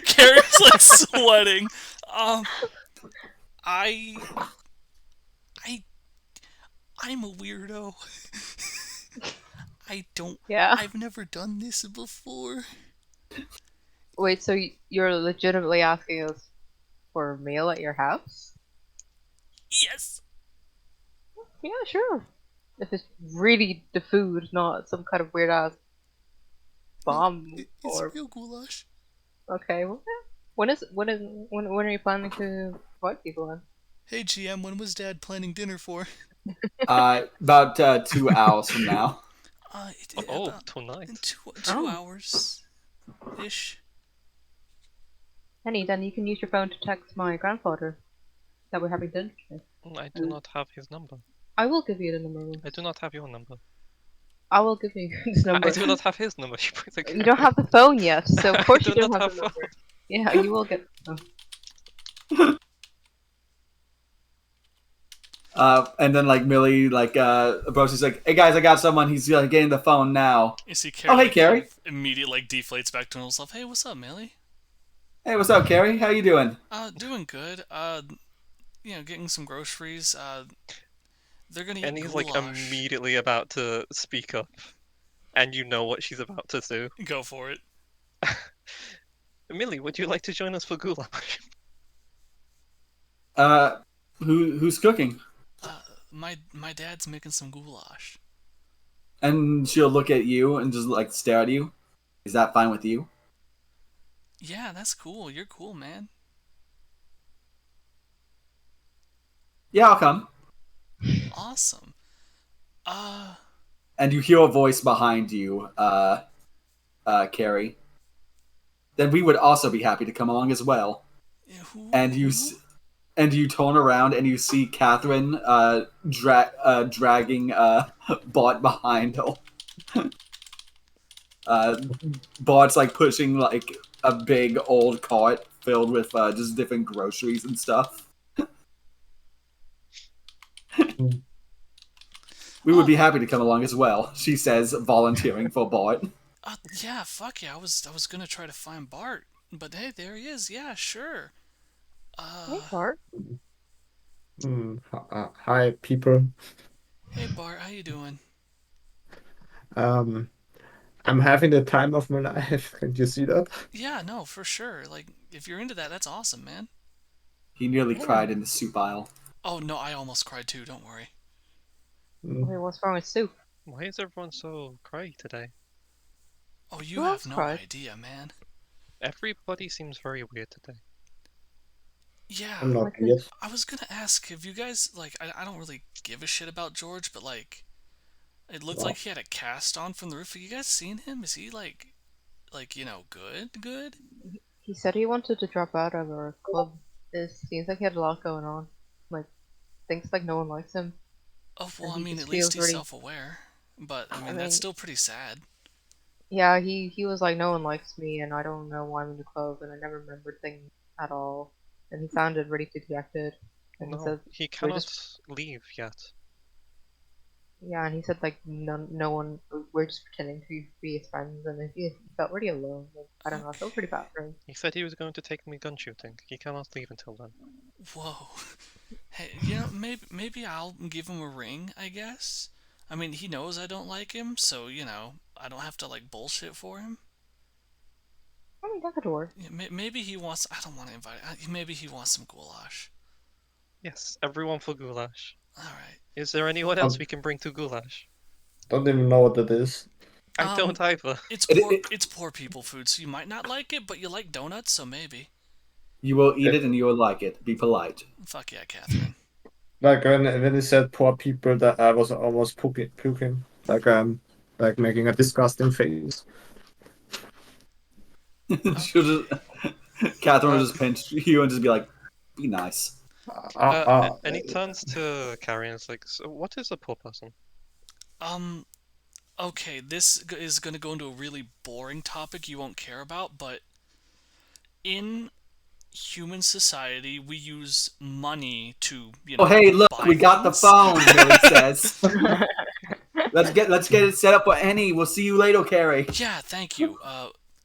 Carrie's like sweating. I I'm a weirdo. I don't. Yeah. I've never done this before. Wait, so you're legitimately asking us for a meal at your house? Yes. Yeah, sure. If it's really the food, not some kind of weird ass bomb It's or real goulash. okay. Well, yeah. When are you planning to invite people in? Hey GM, when was Dad planning dinner for? About 2 hours from now. About tonight. two hours ish. Henny, then you can use your phone to text my grandfather that we're having dinner today. I do not have his number. I will give you the number. I do not have your number. I will give you his number. I do not have his number. You don't have the phone yet, so of course I you do don't not have the have number. Yeah, you will get the phone. And then like Millie approaches like, "Hey guys, I got someone. He's getting the phone now." You see Carrie. Oh, hey, like, Carrie. Immediately deflates back to himself. Hey, what's up, Millie? Hey, what's up, Carrie? How you doing? Doing good. Getting some groceries. They're gonna eat And he's goulash. like immediately about to speak up, and you know what she's about to do. Go for it. Millie, would you like to join us for goulash? Who's cooking? My dad's making some goulash. And she'll look at you and just like stare at you. Is that fine with you? Yeah, that's cool. You're cool, man. Yeah, I'll come. Awesome. And you hear a voice behind you, Carrie. Then we would also be happy to come along as well. And you turn around and you see Catherine dragging Bart behind her. Bart's like pushing like a big old cart filled with just different groceries and stuff. We would be happy to come along as well, she says, volunteering for Bart. Yeah, fuck yeah. I was gonna try to find Bart, but hey, there he is. Yeah, sure. Hey, Bart. Hi, people. Hey Bart, how you doing? I'm having the time of my life. Can you see that? Yeah, no, for sure. Like, if you're into that, that's awesome, man. He nearly cried in the soup aisle. Oh no, I almost cried too. Don't worry. Wait, what's wrong with soup? Why is everyone so cray today? Oh, you Who have else no cried? idea, man. Everybody seems very weird today. Yeah, I'm not Like weird. I was gonna ask, have you guys like? I don't really give a shit about George, but like, it looked like he had a cast on from the roof. Have you guys seen him? Is he like, good? Good? He said he wanted to drop out of our club. It seems like he had a lot going on. Like, thinks like no one likes him. Oh well, I he mean, just at least feels he's really- self-aware. But I mean, I that's mean- still pretty sad. Yeah, he was like, no one likes me, and I don't know why I'm in the club, and I never remembered things at all. And he sounded really dejected. And he No, said, he "We're cannot just leave yet. yeah," and he said like no one, we're just pretending to be his friends, and he felt really alone. Like, I don't know, I felt pretty bad for him. He said he was going to take me gun shooting. He cannot leave until then. Whoa. Hey, maybe I'll give him a ring, I guess. I mean, he knows I don't like him, so I don't have to like bullshit for him. I mean, that could work. Yeah, maybe he wants. I don't want to invite. Maybe he wants some goulash. Yes, everyone for goulash. All right. Is there anyone else we can bring to goulash? Don't even know what that is. I don't either. It's It- poor. it- It's poor people food, so you might not like it, but you like donuts, so maybe. You will eat it and you will like it. Be polite. Fuck yeah, Catherine. Like when he said poor people, that I was almost puking. Like making a disgusting face. She'll just, Catherine will just pinch you and just be like, "Be nice." And he turns to Carrie and is like, "So what is a poor person?" Okay, this is gonna go into a really boring topic you won't care about, but in human society, we use money to, Oh, hey, look, buy we got the things. phone. Millie says, "Let's get it set up for Annie. We'll see you later, Carrie." Yeah, thank you.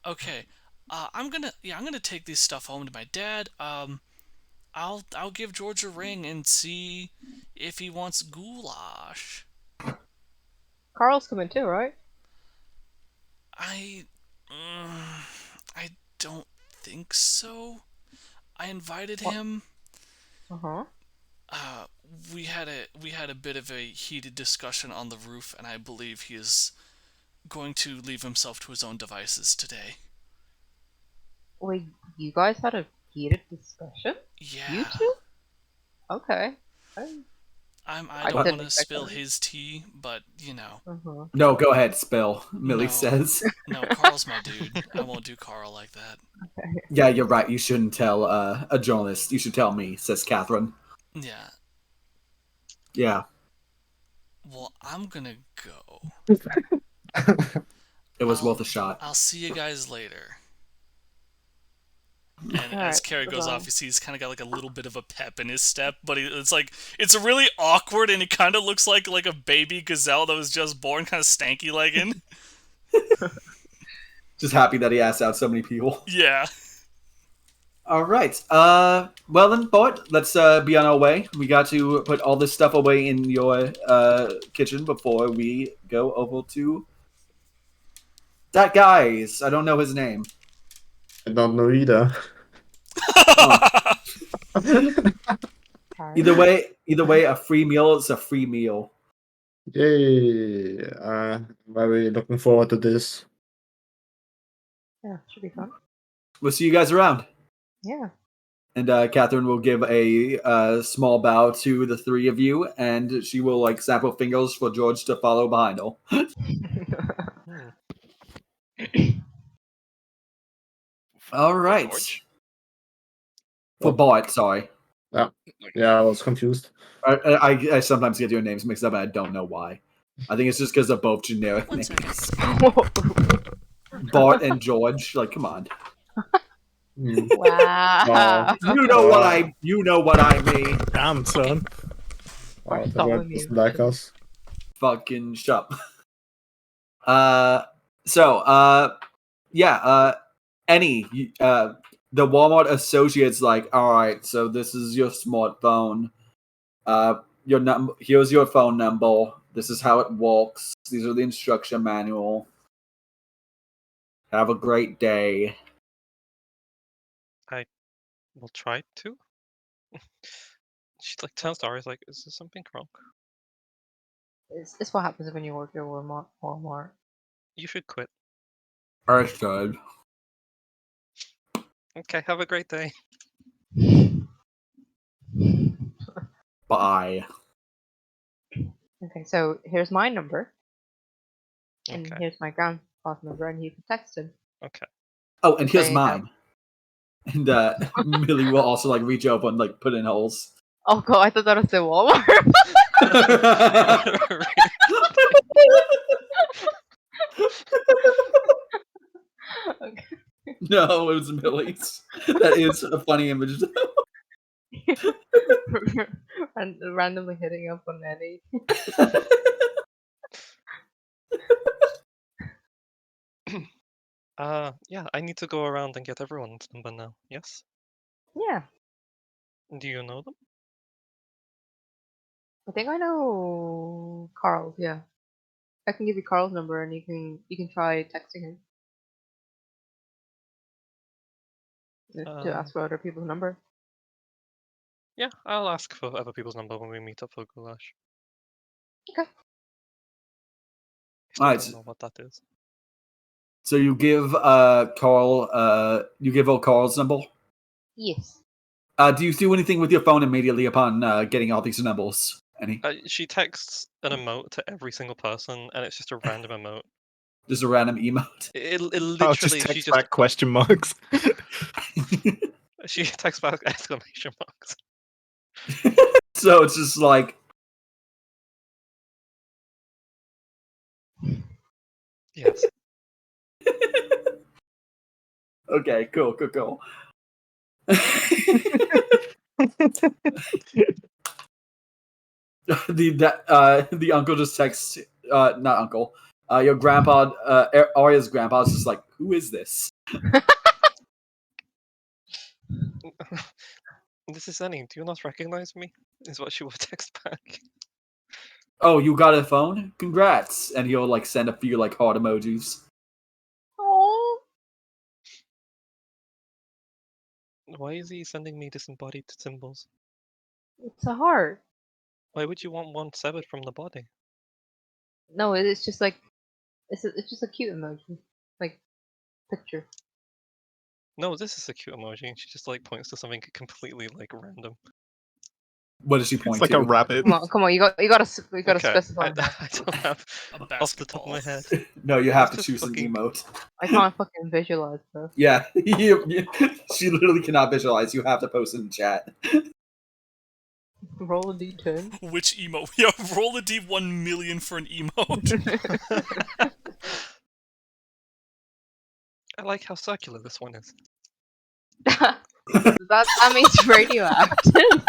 Okay. I'm gonna take this stuff home to my dad. I'll give George a ring and see if he wants goulash. Carl's coming too, right? I don't think so. I invited him. Uh-huh. We had a bit of a heated discussion on the roof, and I believe he is going to leave himself to his own devices today. Wait, you guys had a heated discussion? Yeah. You two? Okay. I don't want to spill his tea, but you know. Uh-huh. No, go ahead, spill. Millie No. says. No, Carl's my dude. I won't do Carl like that. Yeah, you're right. You shouldn't tell a journalist. You should tell me, says Catherine. Yeah. Yeah. Well, I'm gonna go. It was worth a shot. I'll see you guys later. And All as right, Carrie goes bye-bye. off, you see he's kind of got like a little bit of a pep in his step, but it's really awkward, and he kind of looks like a baby gazelle that was just born, kind of stanky legging. Just happy that he asked out so many people. Yeah. All right. Well then, Bart, let's be on our way. We got to put all this stuff away in your kitchen before we go over to that guy's. I don't know his name. I don't know either. Either way, a free meal is a free meal. Yay! Very looking forward to this. Yeah, should be fun. We'll see you guys around. Yeah. And Catherine will give a small bow to the three of you, and she will like snap her fingers for George to follow behind her. All right. George? For Bart, sorry. Yeah, I was confused. I sometimes get your names mixed up, and I don't know why. I think it's just because they're both generic One names. second. Bart and George. Like, come on. Wow. You know what I mean. Damn, son. Or The follow word me. doesn't like us. Fucking shut up. Annie, the Walmart associate's like, all right, so this is your smartphone. Here's your phone number. This is how it works. These are the instruction manual. Have a great day. We'll try to. She like turns to Ari's like, "Is there something wrong? It's what happens when you work at Walmart. You should quit." I should. Okay, have a great day. Bye. Okay, so here's my number. And Okay. here's my grandpa's number, and you can text him. Okay. Oh, and here's Say, mine. And Millie will also like reach over and like put in holes. Oh god, I thought that was the Walmart. Okay. No, it was Millie's. That is a funny image. And randomly hitting up on Eddie. Yeah, I need to go around and get everyone's number now. Yes? Yeah, Do you know them? I think I know Carl. Yeah. I can give you Carl's number, and you can try texting him to ask for other people's number. Yeah, I'll ask for other people's number when we meet up for Goulash. Okay. Still Alright, don't know what that is. so you give Carl you give old Carl's number. Yes. Do you do anything with your phone immediately upon getting all these numbers? Any? She texts an emote to every single person, and it's just a random emote. Just a random emote. It I'll literally, just she text back question marks. she texts back exclamation marks. So it's just like, Yes. okay, cool. The uncle just texts, not uncle, your grandpa, Arya's grandpa is just like, who is this? This is Annie. Do you not recognize me? Is what she will text back. Oh, you got a phone? Congrats! And he'll like send a few like heart emojis. Oh. Why is he sending me disembodied symbols? It's a heart. Why would you want one severed from the body? No, it's just like it's just a cute emoji, like picture. No, this is a cute emoji. She just like points to something completely like random. What does she It's point like to? a rabbit. Come on, you gotta Okay, specify. I don't have A off the top of my basketball. head. No, you have It's to just choose fucking- an emote. I can't fucking visualize though. Yeah, she literally cannot visualize. You have to post it in chat. Roll a d10. Which emote? Yeah, roll a d1 million for an emote. I like how circular this one is. that means radioactive.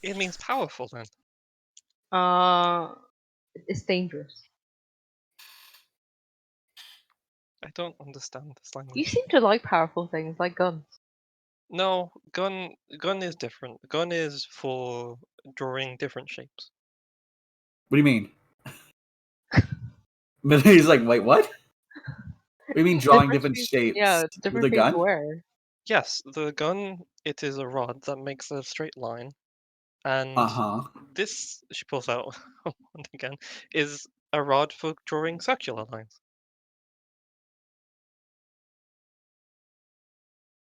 It means powerful then. It's dangerous. I don't understand this language. You seem to like powerful things like guns. No, gun is different. Gun is for drawing different shapes. What do you mean? He's like, wait, what? What do you mean drawing different shapes? Yeah, with different a things gun? to wear. Yes, the gun, it is a rod that makes a straight line. And this, she pulls out one again, is a rod for drawing circular lines.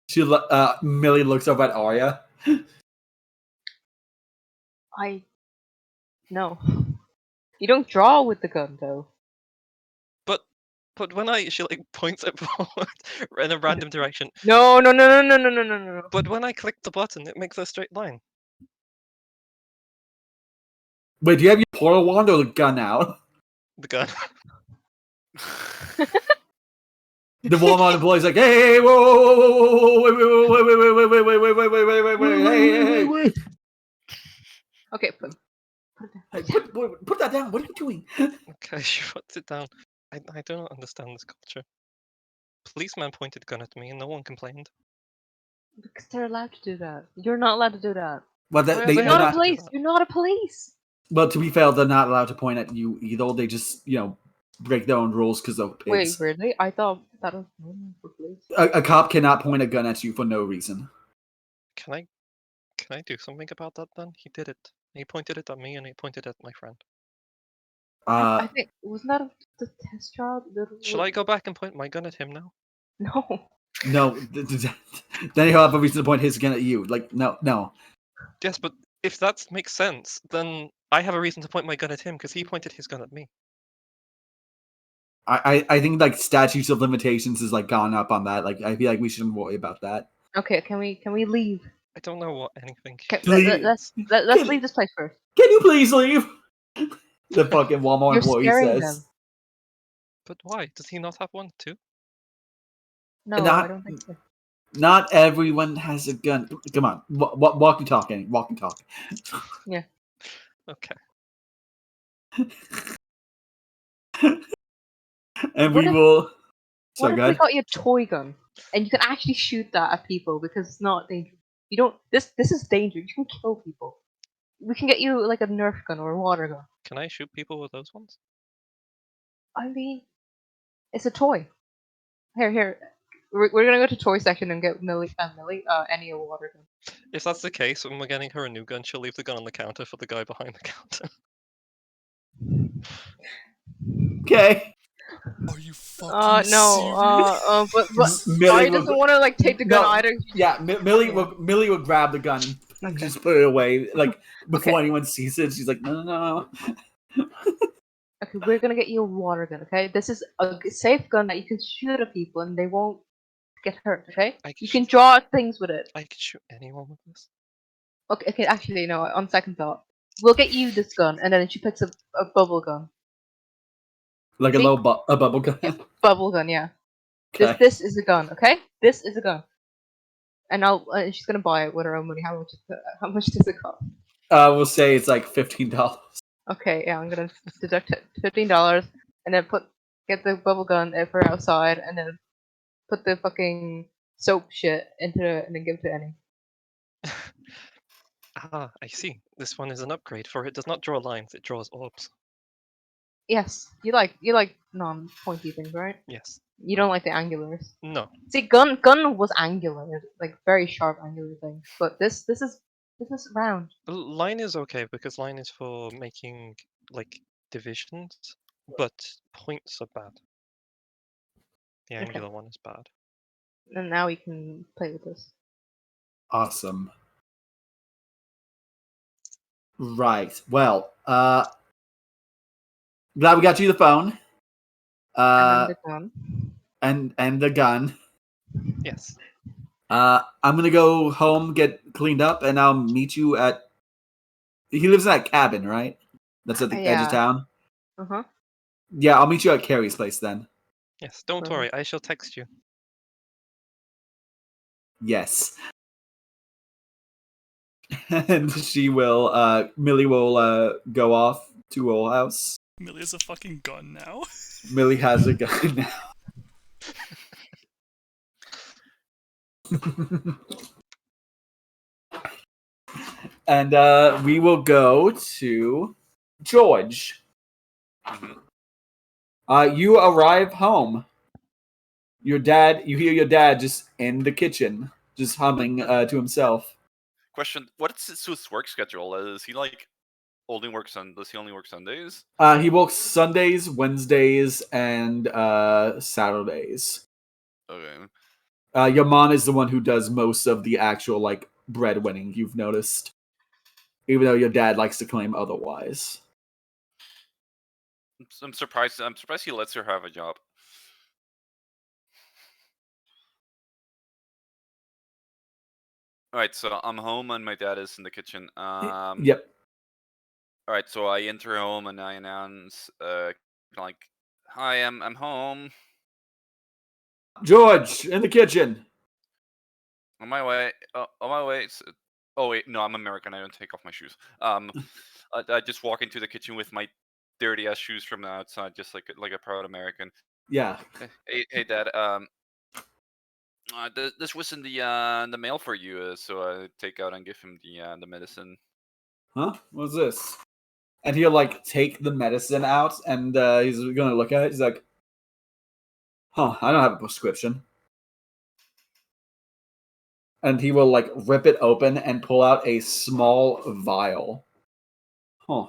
She Millie looks up at Arya. No. You don't draw with the gun though. But when she like points it forward in a random direction. No. But when I click the button, it makes a straight line. Wait, do you have your portal wand or the gun out? The gun. The Walmart employee's like, hey, whoa, wait, hey. Okay, Put that down. What are you doing? Okay, she puts it down. I do not understand this culture. Policeman pointed gun at me and no one complained. because they're allowed to do that. You're not allowed to do that. Well, Why are they're You're not a not. police. You're not a police. Well, to be fair, they're not allowed to point at you either. They just, break their own rules because of pigs. Wait, really? I thought that was normal for police. A cop cannot point a gun at you for no reason. Can I do something about that then? He did it. He pointed it at me and he pointed at my friend. I think wasn't that the test child? Shall I go back and point my gun at him now? No. No, then he'll have a reason to point his gun at you. Like, no. Yes, but if that makes sense, then I have a reason to point my gun at him because he pointed his gun at me. I think like statutes of limitations has like gone up on that. Like, I feel like we shouldn't worry about that. Okay, can we leave? I don't know what anything. Let's leave this place first. Can you please leave? The fucking Walmart You're employee scaring says. them. But why? Does he not have one too? No, Not- I don't think so. Not everyone has a gun. Come on, walk and talk. Yeah. Okay. And What we if- will. What Sorry, if go we ahead. got you a toy gun and you can actually shoot that at people because it's not dangerous? You don't. This is danger. You can kill people. We can get you like a Nerf gun or a water gun. Can I shoot people with those ones? I mean, it's a toy. Here. We're gonna go to toy section and get Millie any a water gun. If that's the case, when we're getting her a new gun, she'll leave the gun on the counter for the guy behind the counter. Okay. Are you fucking No. serious? But Millie Mari will- doesn't want to like take the gun No, either. Yeah, Millie Yeah. will grab the gun and Okay. just put it away, like before Okay. anyone sees it. She's like, no. Okay, we're gonna get you a water gun. Okay, this is a safe gun that you can shoot at people and they won't get hurt. Okay, I can you can shoot- draw things with it. I could shoot anyone with this. Okay. Actually, no. On second thought, we'll get you this gun, and then she picks up a bubble gun. Like a See? little a bubble gun. Yeah, bubble gun. Yeah. Okay. This is a gun. Okay, this is a gun. And she's gonna buy it with her own money. How much does it cost? We'll say it's like $15. Okay, yeah, I'm gonna deduct $15 and then get the bubble gun for her outside, and then put the fucking soap shit into it, and then give it to Annie. Ah, I see. This one is an upgrade, for it does not draw lines, it draws orbs. Yes, you like non-pointy things, right? Yes. You don't like the angulars. No. See, gun was angular, like very sharp angular things, but this is round. Line is okay, because line is for making, like, divisions, but points are bad. The Okay. angular one is bad. And now we can play with this. Awesome. Right. Well, glad we got you the phone. And the gun. And the gun. Yes. I'm gonna go home, get cleaned up, and I'll meet you at. He lives in that cabin, right? That's at the edge of Yeah. town. Uh-huh. Yeah, I'll meet you at Carrie's place then. Yes, don't Perfect. worry, I shall text you. Yes. And she will. Millie will go off to Old House. Millie has a fucking gun now. Millie has a gun now. And we will go to George. You arrive home. You hear your dad just in the kitchen, just humming to himself. Question: what is his work schedule? Is he like only works on? Does he only work Sundays? He works Sundays, Wednesdays, and Saturdays. Okay. Your mom is the one who does most of the actual like breadwinning. You've noticed, even though your dad likes to claim otherwise. I'm surprised. I'm surprised he lets her have a job. All right, so I'm home and my dad is in the kitchen. Yep. All right, so I enter home and I announce, like, "Hi, I'm home. George in the kitchen. On my way. On my way." Oh wait, no, I'm American. I don't take off my shoes. I just walk into the kitchen with my dirty ass shoes from the outside, just like a proud American. Yeah. Hey, Dad. This was in the mail for you. So I take out and give him the medicine. Huh? What's this? And he'll like take the medicine out, and he's gonna look at it. He's like, "Huh? I don't have a prescription." And he will like rip it open and pull out a small vial. Huh.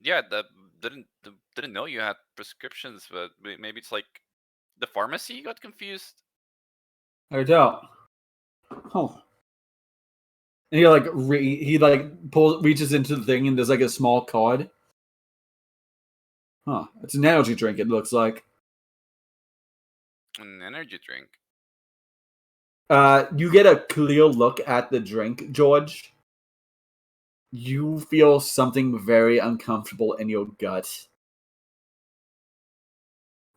Yeah, didn't know you had prescriptions, but maybe it's like the pharmacy got confused. I don't. Huh. And he like reaches into the thing, and there's like a small card. Huh. It's an energy drink. It looks like. An energy drink. You get a clear look at the drink, George. You feel something very uncomfortable in your gut,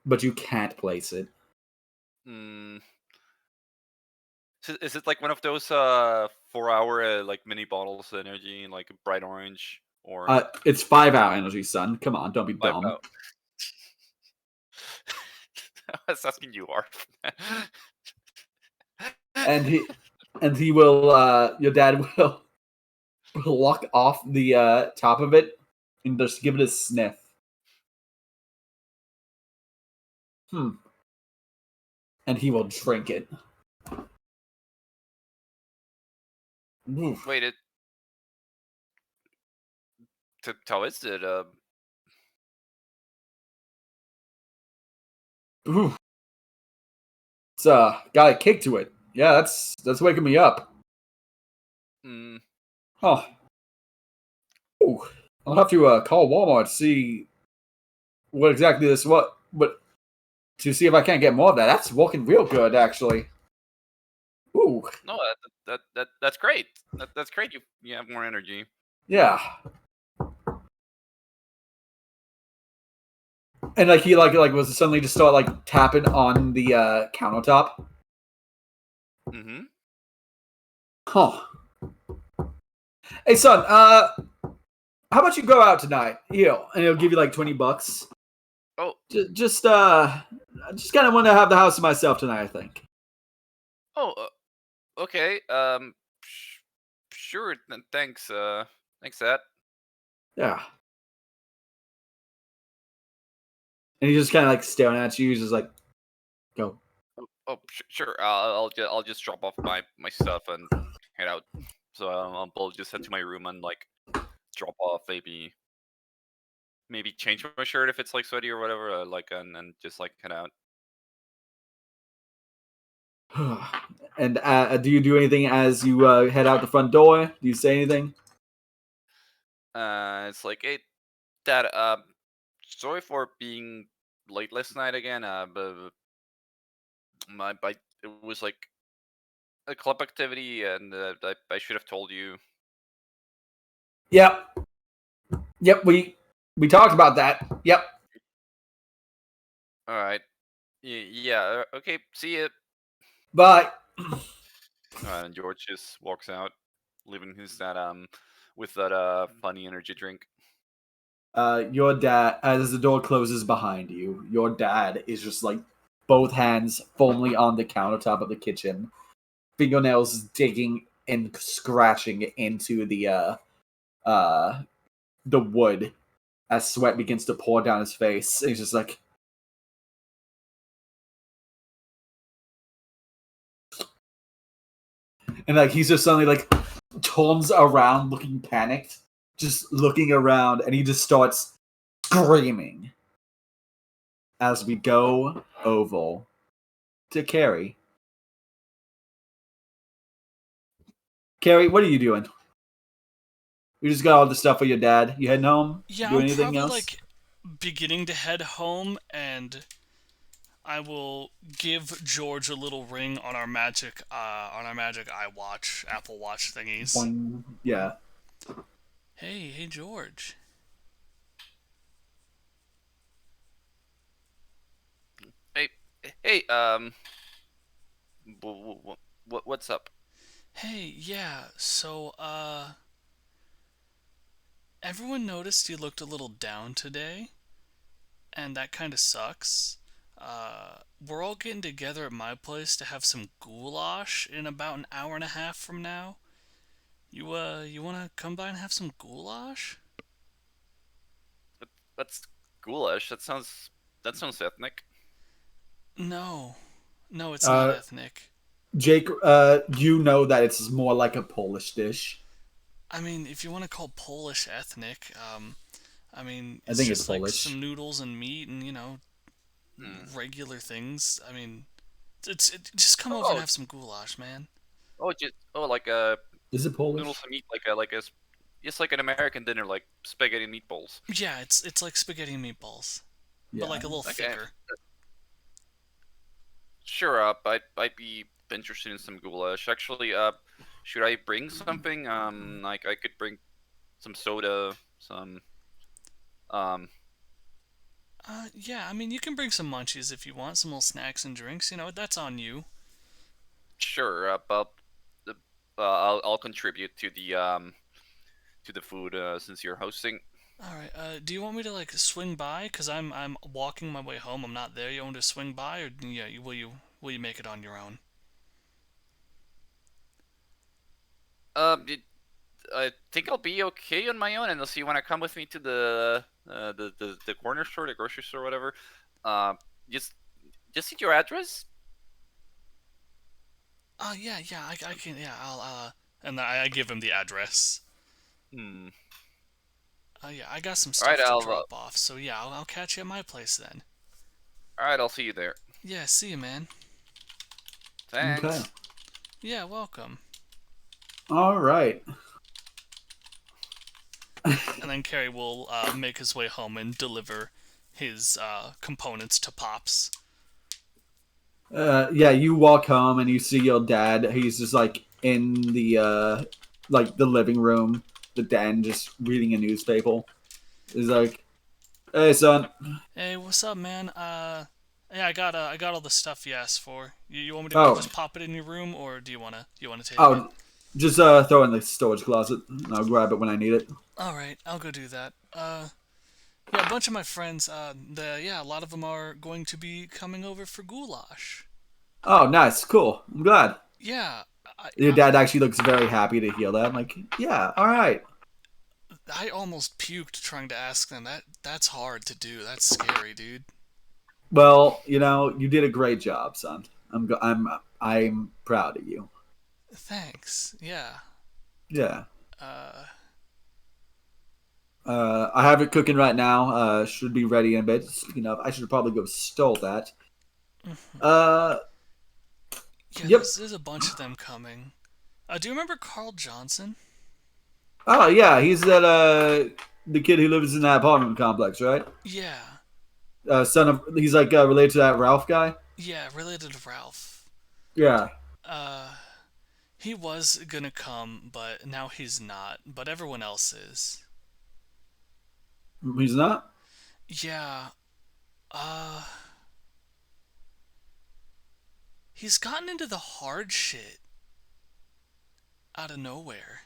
but you can't place it. Hmm. Is it like one of those 4-hour like mini bottles of energy, like bright orange or It's 5-hour energy, son. Come on, don't be 5 dumb. out? I was asking you, Arf. And he will. Your dad will lock off the top of it, and just give it a sniff. And he will drink it. Oof. Wait, how is it? Oof. It's got a kick to it. Yeah, that's waking me up. Mm, Huh. Ooh. I'll have to call Walmart to see what exactly this but to see if I can't get more of that. That's working real good, actually. Ooh. no, that's great. That's great. You have more energy. Yeah. And like he like was suddenly just start like tapping on the countertop. Mm-hmm. Huh. Hey son, how about you go out tonight? Here, and he'll give you like $20. Oh, Just I just kind of want to have the house to myself tonight, I think. oh, okay. Sure. Thanks. Thanks, that. Yeah. And he's just kind of like staring at you. He's just like, go. Oh, sure. I'll just drop off my stuff and head out. So I'll just head to my room and like drop off maybe change my shirt if it's like sweaty or whatever. Like and just like head out. And do you do anything as you head out the front door? Do you say anything? It's like, hey, Dad. Sorry for being late last night again. But it was like a club activity, and I should have told you. Yep. Yep. We talked about that. Yep. All right. Yeah. Okay. See you. But And George just walks out, leaving his dad with that funny energy drink. your dad, as the door closes behind you, your dad is just like both hands firmly on the countertop of the kitchen, fingernails digging and scratching into the wood as sweat begins to pour down his face. And he's just like, and like he's just suddenly like turns around looking panicked, just looking around, and he just starts screaming as we go oval to Carrie. Carrie, what are you doing? You just got all the stuff for your dad. You heading home? Yeah, Do I'm anything probably else? like beginning to head home, and I will give George a little ring on our magic Apple Watch thingies. Boing. Yeah. Hey George. Hey. What's up? Hey, yeah. So everyone noticed you looked a little down today, and that kind of sucks. We're all getting together at my place to have some goulash in about an hour and a half from now. You wanna come by and have some goulash? That's Goulash. That sounds ethnic. No, it's not ethnic. Jake, you know that it's more like a Polish dish. I mean, if you want to call Polish ethnic, I mean, I it's think just it's like Polish. some noodles and meat and regular things. I mean, just come over and have some goulash, man. Like Is it Polish? noodles and meat, just like an American dinner, like spaghetti and meatballs. Yeah, it's like spaghetti and meatballs, but like a little Okay. thicker. Sure. I'd be interested in some goulash. Actually, should I bring something? Like I could bring some soda, some Yeah, I mean, you can bring some munchies if you want, some little snacks and drinks. You know, that's on you. Sure. I'll contribute to the food since you're hosting. All right. Do you want me to like swing by? Cause I'm walking my way home. I'm not there. You want me to swing by, or yeah, will you make it on your own? Um, it, I think I'll be okay on my own, unless you want to come with me to the corner store, the grocery store, whatever. Just need your address. Yeah, I can, yeah, and I give him the address. Hmm. Yeah, I got some All right, stuff to drop off, so yeah, I'll catch you at my place then. All right, I'll see you there. Yeah, see you, man. Thanks. Okay. Yeah, welcome. All right. And then Carrie will make his way home and deliver his components to Pops. Yeah, you walk home and you see your dad. He's just like in the the living room, the den, just reading a newspaper. He's like, "Hey, son." Hey, what's up, man? Yeah, I got all the stuff you asked for. You want me to Oh. just pop it in your room, or do you wanna take it? Oh, just throw it in the storage closet. And I'll grab it when I need it. All right, I'll go do that. Yeah, a bunch of my friends. A lot of them are going to be coming over for goulash. Oh, nice, cool. I'm glad. Yeah, Your dad actually looks very happy to hear that. I'm like, yeah, all right. I almost puked trying to ask them. That's hard to do. That's scary, dude. Well, you did a great job, son. I'm proud of you. Thanks. Yeah. Yeah. Uh, I have it cooking right now. Should be ready in a bit. Speaking of, I should probably go stole that. yeah, Yep. there's a bunch of them coming. Do you remember Carl Johnson? Oh yeah, he's the kid who lives in that apartment complex, right? Yeah. He's like related to that Ralph guy. Yeah, related to Ralph. Yeah. He was gonna come, but now he's not. But everyone else is. He's not. Yeah. He's gotten into the hard shit out of nowhere.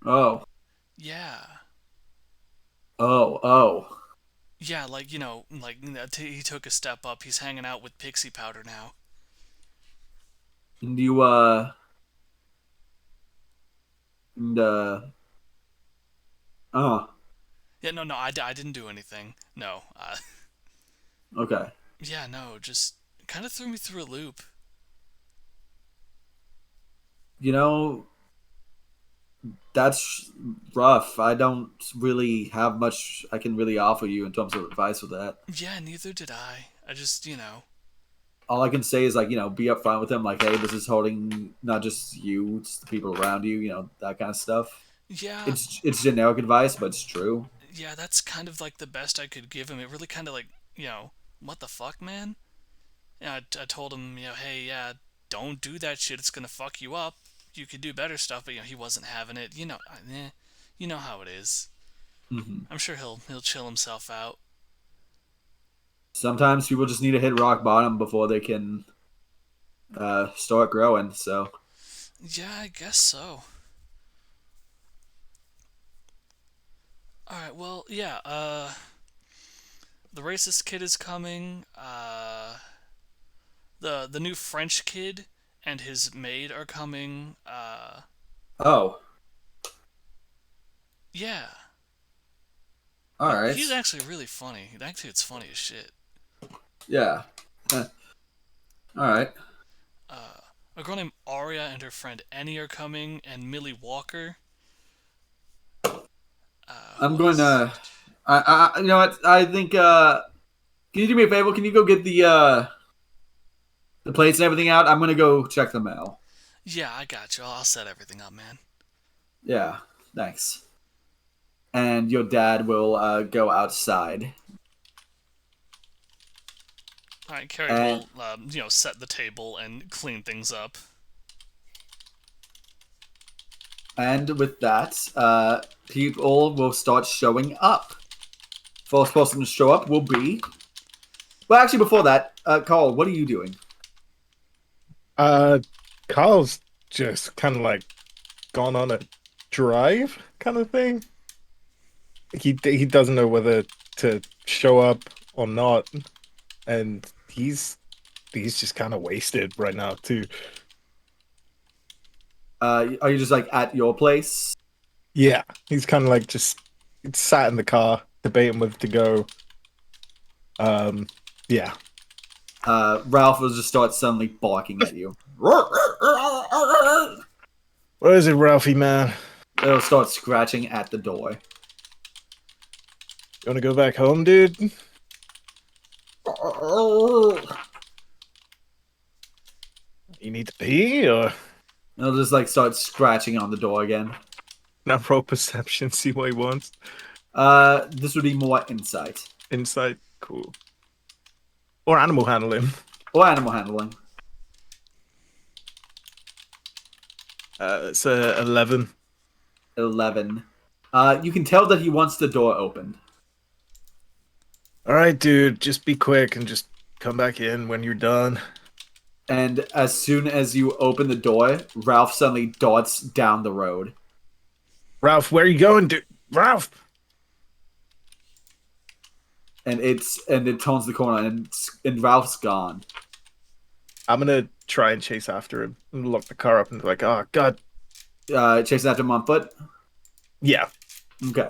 Oh. Yeah. Oh. Yeah, like, he took a step up. He's hanging out with Pixie Powder now. And you and oh. Yeah, no, I didn't do anything. No. Okay. Yeah, no, just kind of threw me through a loop. That's rough. I don't really have much I can really offer you in terms of advice with that. Yeah, neither did I. I just, All I can say is be upfront with him, like, hey, this is holding not just you, it's the people around you, that kind of stuff. Yeah. It's generic advice, but it's true. Yeah, that's kind of like the best I could give him. It really kind of what the fuck, man? Yeah, I told him, hey, yeah, don't do that shit. It's gonna fuck you up. You could do better stuff, but he wasn't having it. You know how it is. Mm-hmm. I'm sure he'll chill himself out. Sometimes people just need to hit rock bottom before they can start growing. So yeah, I guess so. All right, well, yeah. The racist kid is coming. The new French kid and his maid are coming. Oh. Yeah. All right. He's actually really funny. Actually, it's funny as shit. Yeah. All right. A girl named Aria and her friend Annie are coming, and Millie Walker. I'm going to. You know what? I think. Can you do me a favor? Can you go get the plates and everything out? I'm gonna go check the mail. Yeah, I got you. I'll set everything up, man. Yeah. Thanks. And your dad will go outside. All right, Carrie will, set the table and clean things up. And with that, people will start showing up. First person to show up will be. Well, actually, before that, Carl, what are you doing? Carl's just kind of like gone on a drive kind of thing. He doesn't know whether to show up or not, and he's just kind of wasted right now too. Are you just like at your place? Yeah, he's kind of like just sat in the car debating whether to go. Yeah. Ralph will just start suddenly barking at you. What is it, Ralphie, man? It'll start scratching at the door. You want to go back home, dude? You need to pee, or It'll just like start scratching on the door again. now roll perception, see what he wants. This would be more insight Insight, cool. Or animal handling. or animal handling. It's 11. 11. You can tell that he wants the door opened. All right, dude, just be quick and just come back in when you're done. And as soon as you open the door, Ralph suddenly darts down the road. Ralph, where are you going, dude? Ralph! And it turns the corner and Ralph's gone. I'm gonna try and chase after him and lock the car up and be like, oh, God. Chasing after him on foot. Yeah. Okay.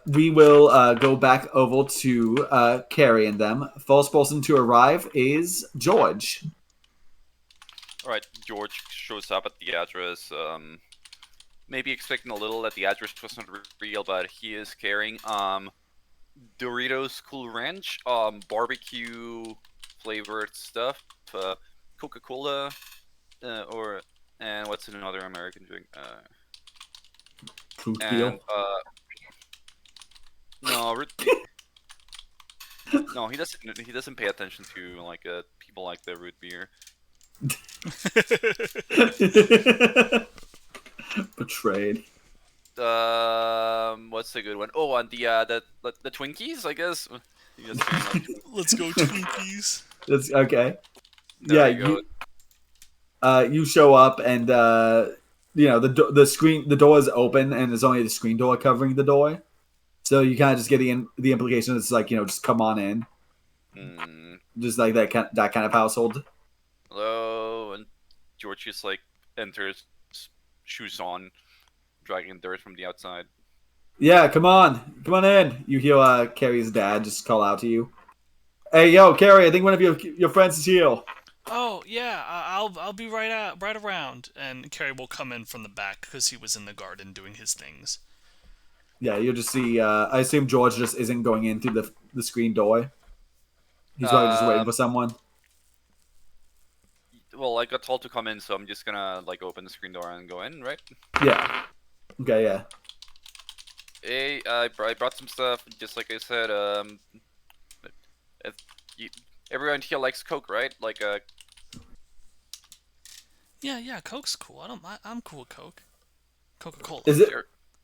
We will go back over to Carrie and them. First person to arrive is George. All right, George shows up at the address. Maybe expecting a little that the address wasn't real, but he is carrying Doritos Cool Ranch, barbecue flavored stuff, Coca-Cola, and what's another American drink? Fruit And Peel. no, no, he doesn't. He doesn't pay attention to like people like the root beer. Betrayed. What's the good one? Oh, and the Twinkies, I guess. He doesn't really like Twinkies. Let's go Twinkies. That's okay. There Yeah, you go. you show up and the door is open and there's only the screen door covering the door, so you kind of just get the implication it's like just come on in, just like that kind of household. Hello, and George just like enters, shoes on, dragging dirt from the outside. Yeah, come on in. You hear Carrie's dad just call out to you. Hey, yo, Carrie, I think one of your friends is here. Oh yeah, I'll be right around. And Carrie will come in from the back because he was in the garden doing his things. Yeah, you'll just see. I assume George just isn't going in through the screen door. He's probably just waiting for someone. Well, I got told to come in, so I'm just gonna like open the screen door and go in, right? Yeah. Okay. Yeah. Hey, I brought some stuff, just like I said. Everyone here likes Coke, right? Like Yeah, Coke's cool. I'm cool with Coke. Coca-Cola.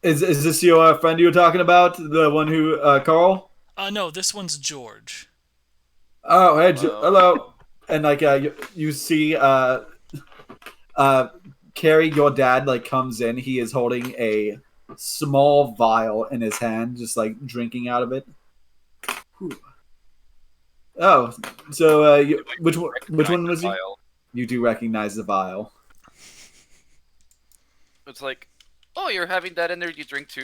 Is this your friend you were talking about? The one who Carl? No, this one's George. Oh, hey, hello. And like you see Carrie, your dad like comes in. He is holding a small vial in his hand, just like drinking out of it. Whew. Oh, so which one was he? You do recognize the vial. It's like, oh, you're having that energy drink too?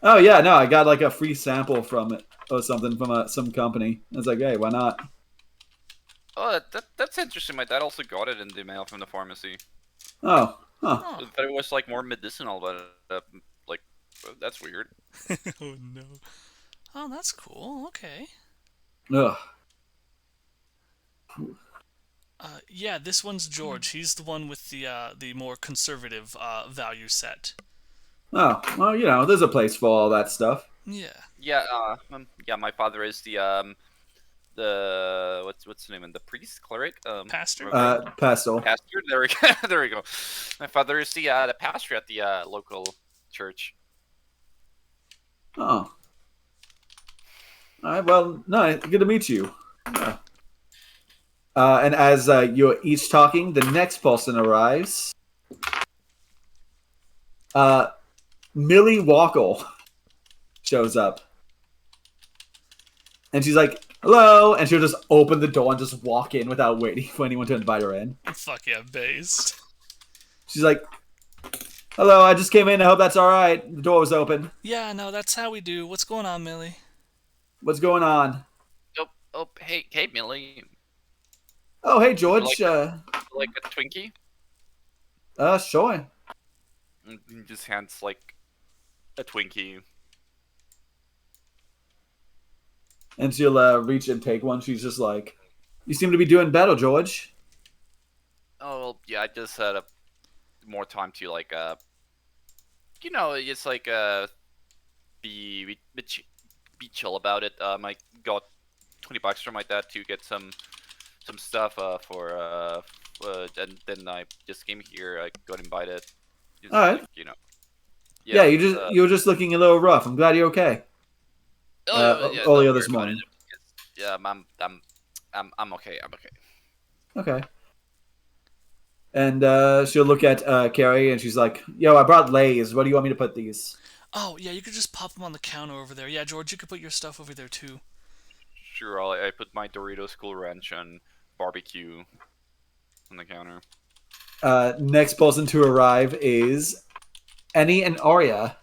Oh yeah, no, I got like a free sample from it or something from some company. I was like, hey, why not? Oh, that's interesting. My dad also got it in the mail from the pharmacy. Oh, huh. Oh. But it was like more medicinal, but like that's weird. Oh no. Oh, that's cool. Okay. Ugh. Yeah, this one's George. He's the one with the more conservative value set. Oh, well, there's a place for all that stuff. Yeah. Yeah, my father is the what's the name? The priest, cleric, Pastor. Pastel. pastor. There we go. There we go. My father is the pastor at the local church. Oh. All right. Well, no, good to meet you. Yeah. And as you're each talking, the next person arrives. Millie Walkle shows up. And she's like, hello, and she'll just open the door and just walk in without waiting for anyone to invite her in. Fuck yeah, based. She's like, hello, I just came in. I hope that's all right. The door was open. Yeah, no, that's how we do. What's going on, Millie? What's going on? Hey, Millie. Oh, hey, George. Like a Twinkie? Sure. And he just hands like a Twinkie. And she'll reach and take one. She's just like, you seem to be doing better, George. Oh well, yeah, I just had more time to like just like be chill about it. I got $20 from my dad to get some stuff and then I just came here. I got invited. Just, all right. like, Yeah, you're just looking a little rough. I'm glad you're okay. Earlier this morning. Yeah, I'm okay. I'm okay. Okay. And she'll look at Carrie and she's like, yo, I brought Lay's. Where do you want me to put these? Oh, yeah, you could just pop them on the counter over there. Yeah, George, you could put your stuff over there, too. Sure, I put my Doritos Cool Ranch and barbecue on the counter. Next person to arrive is Annie and Arya.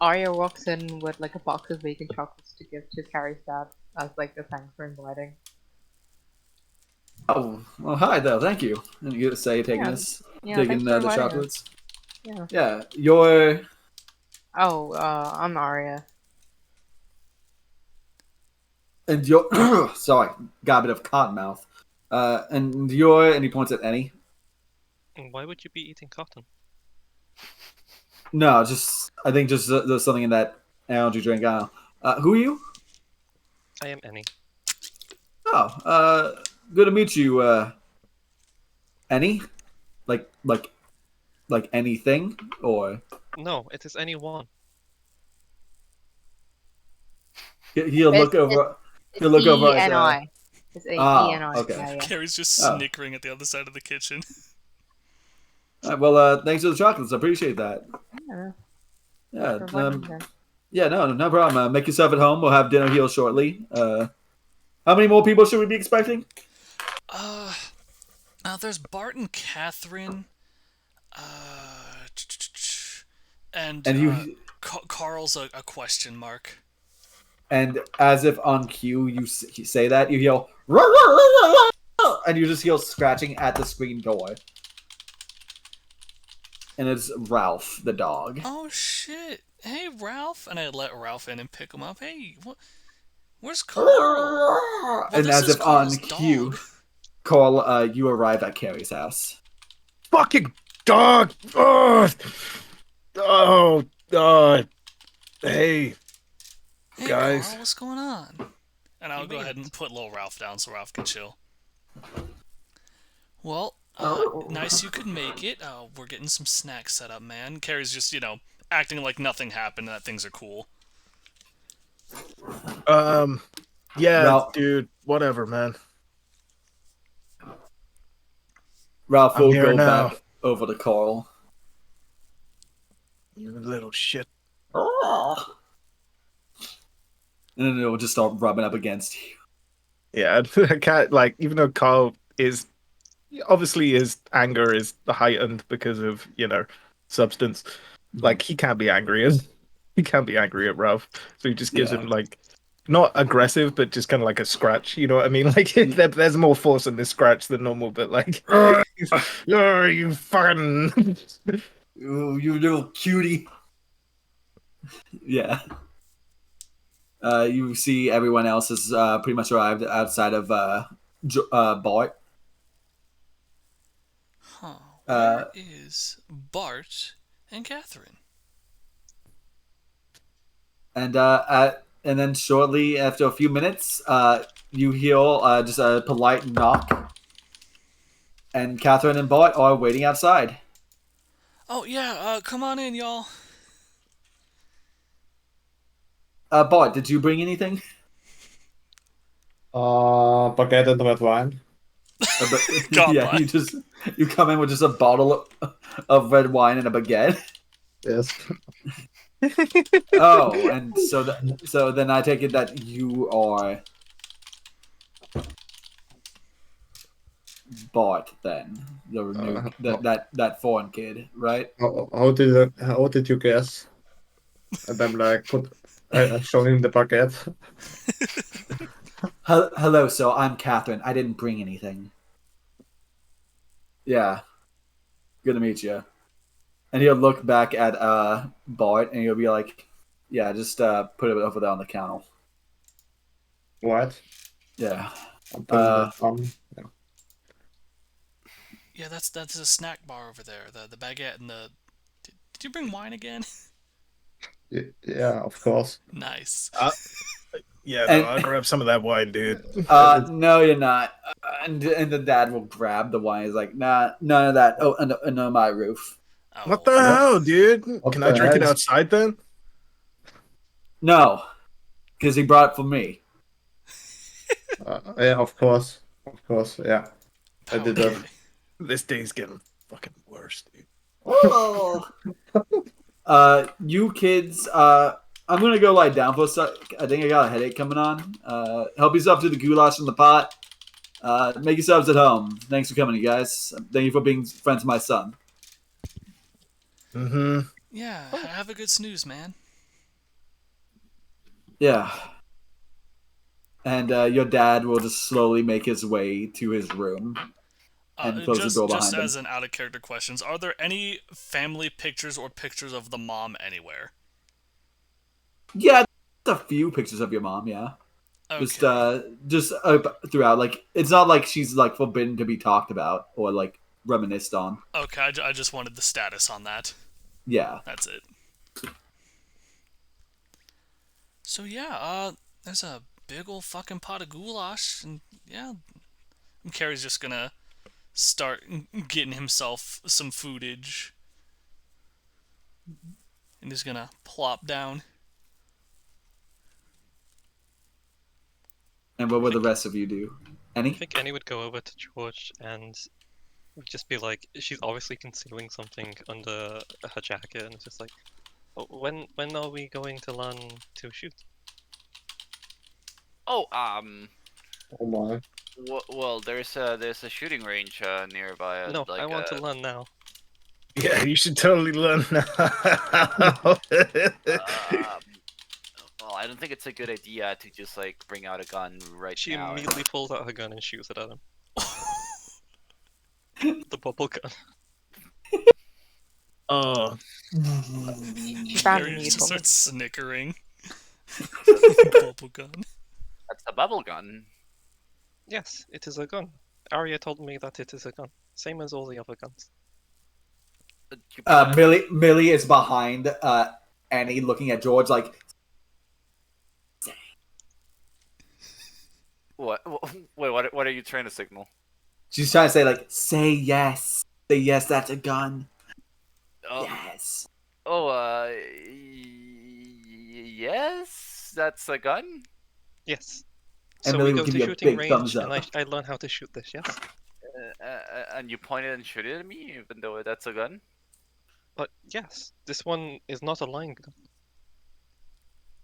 Arya walks in with like a box of vegan chocolates to give to Carrie's dad as like a thanks for inviting. Oh, well, hi there. Thank you. And you say taking Yeah. this, Yeah, taking thanks for the inviting us. chocolates. Yeah. Yeah, you're. Oh, I'm Arya. And you're. Sorry, got a bit of cotton mouth. And you're. And he points at Annie. Why would you be eating cotton? No, just. I think just there's something in that energy drink. I don't know. Who are you? I am Annie. Oh, good to meet you, Annie? Like anything? Or. No, it is anyone. He'll look over. He'll look over at. E-N-I. It's E-N-I. okay. Yeah, yeah. Carrie's just Oh. snickering at the other side of the kitchen. All right, well, thanks for the chocolates. I appreciate that. Yeah. Yeah. For inviting them. Yeah. No problem. Make yourself at home. We'll have dinner here shortly. How many more people should we be expecting? There's Bart and Catherine. And you. Carl's a question mark. And as if on cue, you say that you yell, and you just hear scratching at the screen door. And it's Ralph, the dog. Oh shit! Hey Ralph, and I let Ralph in and pick him up. Hey, where's Carl? Well, And this as is if on Carl's cue, dog. Carl, you arrive at Carrie's house. Fucking dog! Oh, hey, Hey guys. Carl, what's going on? And I'll go ahead and put little Ralph down so Ralph can chill. Well, nice you could make it. We're getting some snacks set up, man. Carrie's just, acting like nothing happened and that things are cool. Yeah, Ralph- dude, whatever, man. Ralph I'm will here go now. back over to Carl. You little shit. And then it'll just start rubbing up against you. Yeah, I can't, like, even though Carl is obviously his anger is heightened because of, substance. Like, he can't be angry at Ralph. So he just gives him, like, not aggressive, but just kind of like a scratch. You know what I mean? Like, there's more force in this scratch than normal, but like, oh, you fucking. Ooh, you little cutie. Yeah. You see everyone else has pretty much arrived outside of Bart. Huh. Where is Bart and Catherine? And then shortly after a few minutes, you hear just a polite knock. And Catherine and Bart are waiting outside. Oh, yeah, come on in, y'all. Bart, did you bring anything? Pakket and red wine. God, Yeah, Bart. you come in with just a bottle of red wine and a baguette. Yes. Oh, and so then I take it that you are Bart then, that foreign kid, right? How did you guess? And I'm like, I show him the baguette. Hello, so I'm Catherine. I didn't bring anything. Yeah, good to meet you. And he'll look back at Bart and he'll be like, "Yeah, just put it over there on the counter." What? Yeah. I'm putting that on. Yeah. Yeah, that's a snack bar over there. The baguette and the. Did you bring wine again? Yeah, of course. Nice. Yeah, And- no, I'll grab some of that wine, dude. No, you're not. And the dad will grab the wine. He's like, "Nah, none of that. Oh, under my roof." Oh, What the hell, dude? What Can the I drink it hell? outside then? No, because he brought it for me. Yeah, of course. Yeah. I did that. okay. This day's getting fucking worse, dude. Oh. You kids, I'm gonna go lie down for a sec. I think I got a headache coming on. Help yourself to the goulash in the pot. Make yourselves at home. Thanks for coming, you guys. Thank you for being friends with my son. Mm-hmm. Yeah, have a good snooze, man. Yeah. And your dad will just slowly make his way to his room and close the door Just behind as him. an out of character questions, are there any family pictures or pictures of the mom anywhere? Yeah, there's a few pictures of your mom. Yeah. Okay. Just throughout. Like, it's not like she's like forbidden to be talked about or like reminisced on. Okay, I just wanted the status on that. Yeah. That's it. So yeah, there's a big old fucking pot of goulash, and yeah, Carrie's just gonna start getting himself some foodage, and he's gonna plop down. And what will the rest of you do? I Any? think Annie would go over to George and just be like, she's obviously concealing something under her jacket, and it's just like, "Oh, when are we going to learn to shoot?" Oh, Oh my. well, there's a shooting range nearby. No, I want to learn now. Yeah, you should totally learn now. Well, I don't think it's a good idea to just like bring out a gun right She now. immediately pulls out her gun and shoots it at him. The bubble gun. Oh, Carrie Bam, just Needle. starts snickering. Bubble gun. That's the bubble gun. Yes, it is a gun. Arya told me that it is a gun, same as all the other guns. Millie is behind Annie, looking at George like, What? Wait, what are you trying to signal? she's trying to say like, say yes, that's a gun. Oh, Yes. oh, yes, that's a gun. Yes. And So Millie we will go give to you a shooting big thumbs range, and up. I learn how to shoot this. Yes. And you point it and shoot it at me, even though that's a gun. But yes, this one is not a line gun.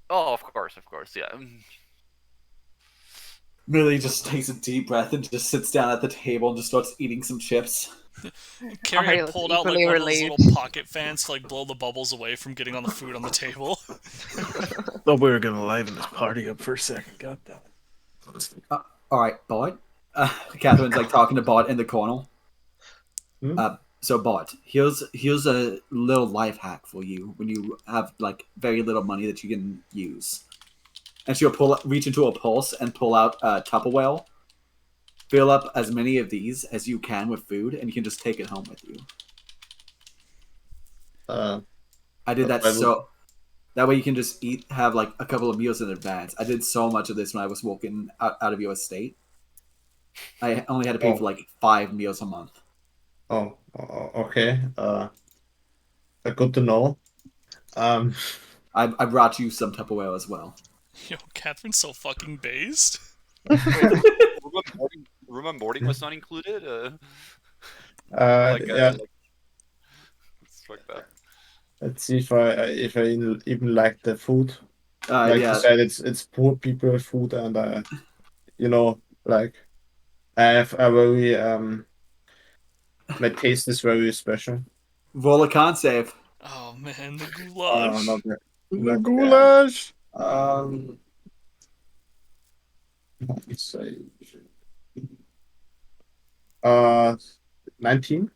Oh, of course, yeah. Millie just takes a deep breath and just sits down at the table and just starts eating some chips. Carrie Alright, had let's pulled out like equally one of those relieved. little pocket fans to like blow the bubbles away from getting on the food on the table. thought we were gonna liven this party up for a second. God damn it. All right, Bart. Catherine's like talking to Bart in the corner. Hmm? So Bart, here's a little life hack for you when you have like very little money that you can use. And she'll reach into a purse and pull out a Tupperware. Fill up as many of these as you can with food, and you can just take it home with you. I did that I will- so that way you can just have like a couple of meals in advance. I did so much of this when I was walking out of your estate. I only had to pay for like 5 meals a month. Okay. Good to know. I brought you some Tupperware as well. Yo, Catherine's so fucking based. Room and boarding was not included. Yeah. It's fucked up. Let's see if I even like the food. Like you Yeah. said, it's poor people food, and you know, like I have a very my taste is very special. Roll a con save. Oh man, the Not goulash. that, The not bad. goulash. Let's say uh 19.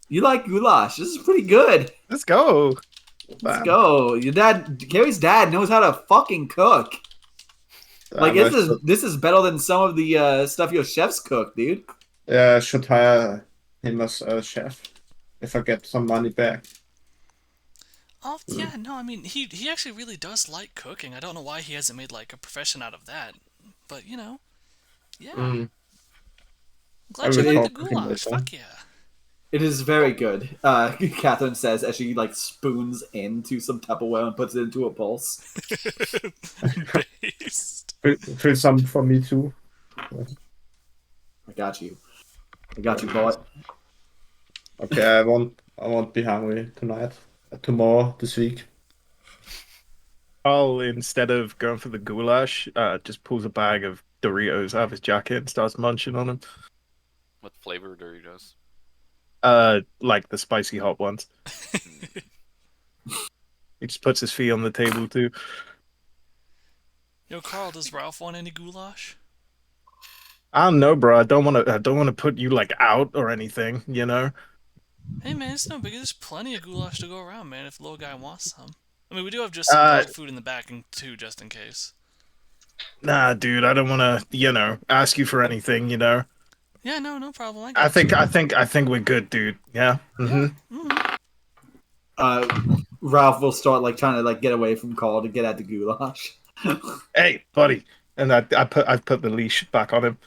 You like goulash. This is pretty good. Let's go. Let's Bam. go. Your dad, Gary's dad, knows how to fucking cook. Like I should, this is better than some of the stuff your chefs cook, dude. yeah, I should hire him as a chef if I get some money back. Oh yeah, no, I mean he actually really does like cooking. I don't know why he hasn't made like a profession out of that. But you know, yeah. Mm. I Glad you will like it- the talk to him goulash. later. Fuck yeah. It is very good. Catherine says as she like spoons into some Tupperware and puts it into a pulse. Based. Fill some for me too. I got you. I got you, boy. Okay, I won't be hungry tonight. Tomorrow, this week. Carl, instead of going for the goulash, just pulls a bag of Doritos out of his jacket and starts munching on them. What flavor Doritos? Like the spicy hot ones. He just puts his feet on the table too. Yo, Carl, does Ralph want any goulash? I don't know, bro. I don't want to put you like out or anything. You know. Hey man, it's no big. There's plenty of goulash to go around, man. If the little guy wants some. I mean, we do have just some dog food in the back and too, just in case. Nah, dude. I don't want to. Ask you for anything. Yeah, no problem. I I got you. think we're good, dude. Yeah. Ralph will start like trying to like get away from Carl to get at the goulash. Hey, buddy. And I put the leash back on him.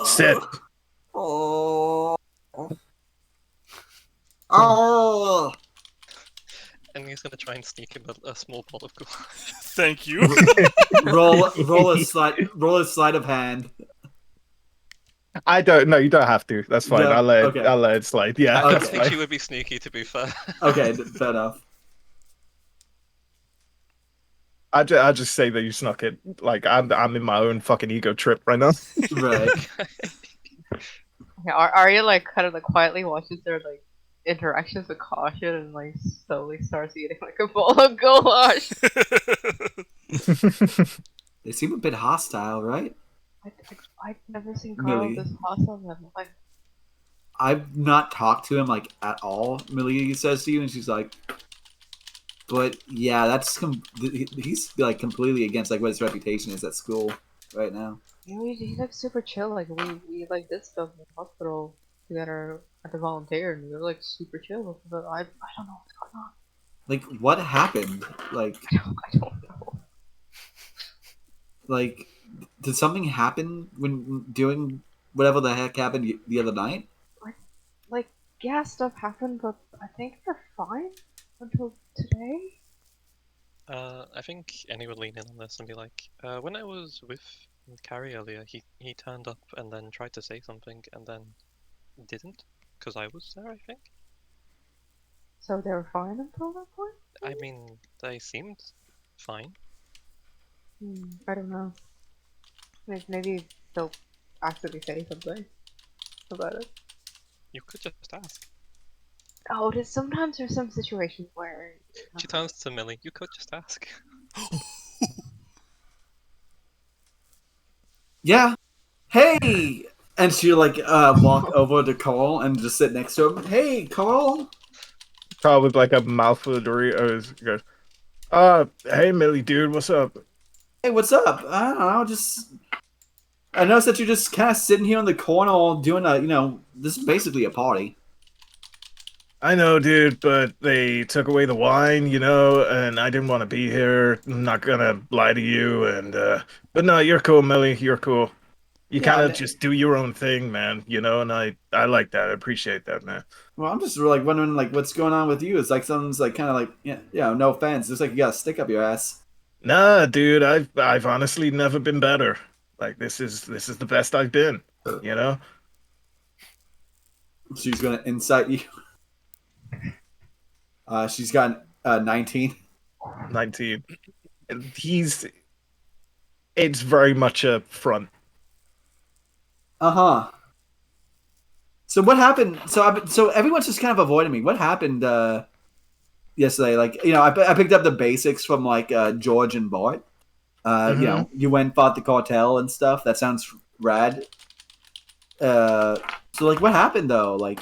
Sit. Oh. Oh. And he's gonna try and sneak him a small pot of goulash. Thank you. roll a sleight of hand. I don't. No, you don't have to. That's fine. No, I'll let okay. it slide. Yeah. I That's think fine. he would be sneaky, to be fair. Okay, fair enough. I just say that you snuck it. Like I'm in my own fucking ego trip right now. Right. Yeah, Arya like kind of like quietly watches their like interactions with caution and like slowly starts eating like a bowl of goulash. They seem a bit hostile, right? I've never seen Carl Millie. this hostile in my life. I've not talked to him like at all. Millie says to you, and she's like, "But yeah, he's like completely against like what his reputation is at school right now." You know, he's like super chill. Like we like did stuff in the hospital together at the volunteer, and we were like super chill. But I don't know what's going on. Like, what happened? Like, I don't know. like, did something happen when doing whatever the heck happened the other night? Like yeah, stuff happened, but I think they're fine until today. I think Annie would lean in on this and be like, when I was with Carrie earlier, he turned up and then tried to say something and then didn't, because I was there, I think. So they were fine until that point. I mean, they seemed fine. I don't know. Maybe they'll actually say something about it. You could just ask. Oh, sometimes there's some situations where She turns to Millie. You could just ask. Yeah. Hey! And she'll like walk over to Carl and just sit next to him. Hey, Carl! Carl with like a mouthful of Doritos goes, hey Millie, dude, what's up? Hey, what's up? I don't know, I noticed that you're just kind of sitting here in the corner doing this is basically a party. I know, dude, but they took away the wine, and I didn't want to be here. I'm not gonna lie to you, and but no, you're cool, Millie. You're cool. You Yeah, kind of and- just do your own thing, man. And I like that. I appreciate that, man. Well, I'm just like wondering like what's going on with you. It's like something's like kind of like no offense. It's like you got a stick up your ass. Nah, dude, I've honestly never been better. Like this is the best I've been. She's gonna incite you. She's got 19. 19. And it's very much a front. Uh-huh. So what happened? So everyone's just kind of avoiding me. What happened yesterday? Like, I picked up the basics from like George and Bart. You went and fought the cartel and stuff. That sounds rad. So like, what happened though? Like,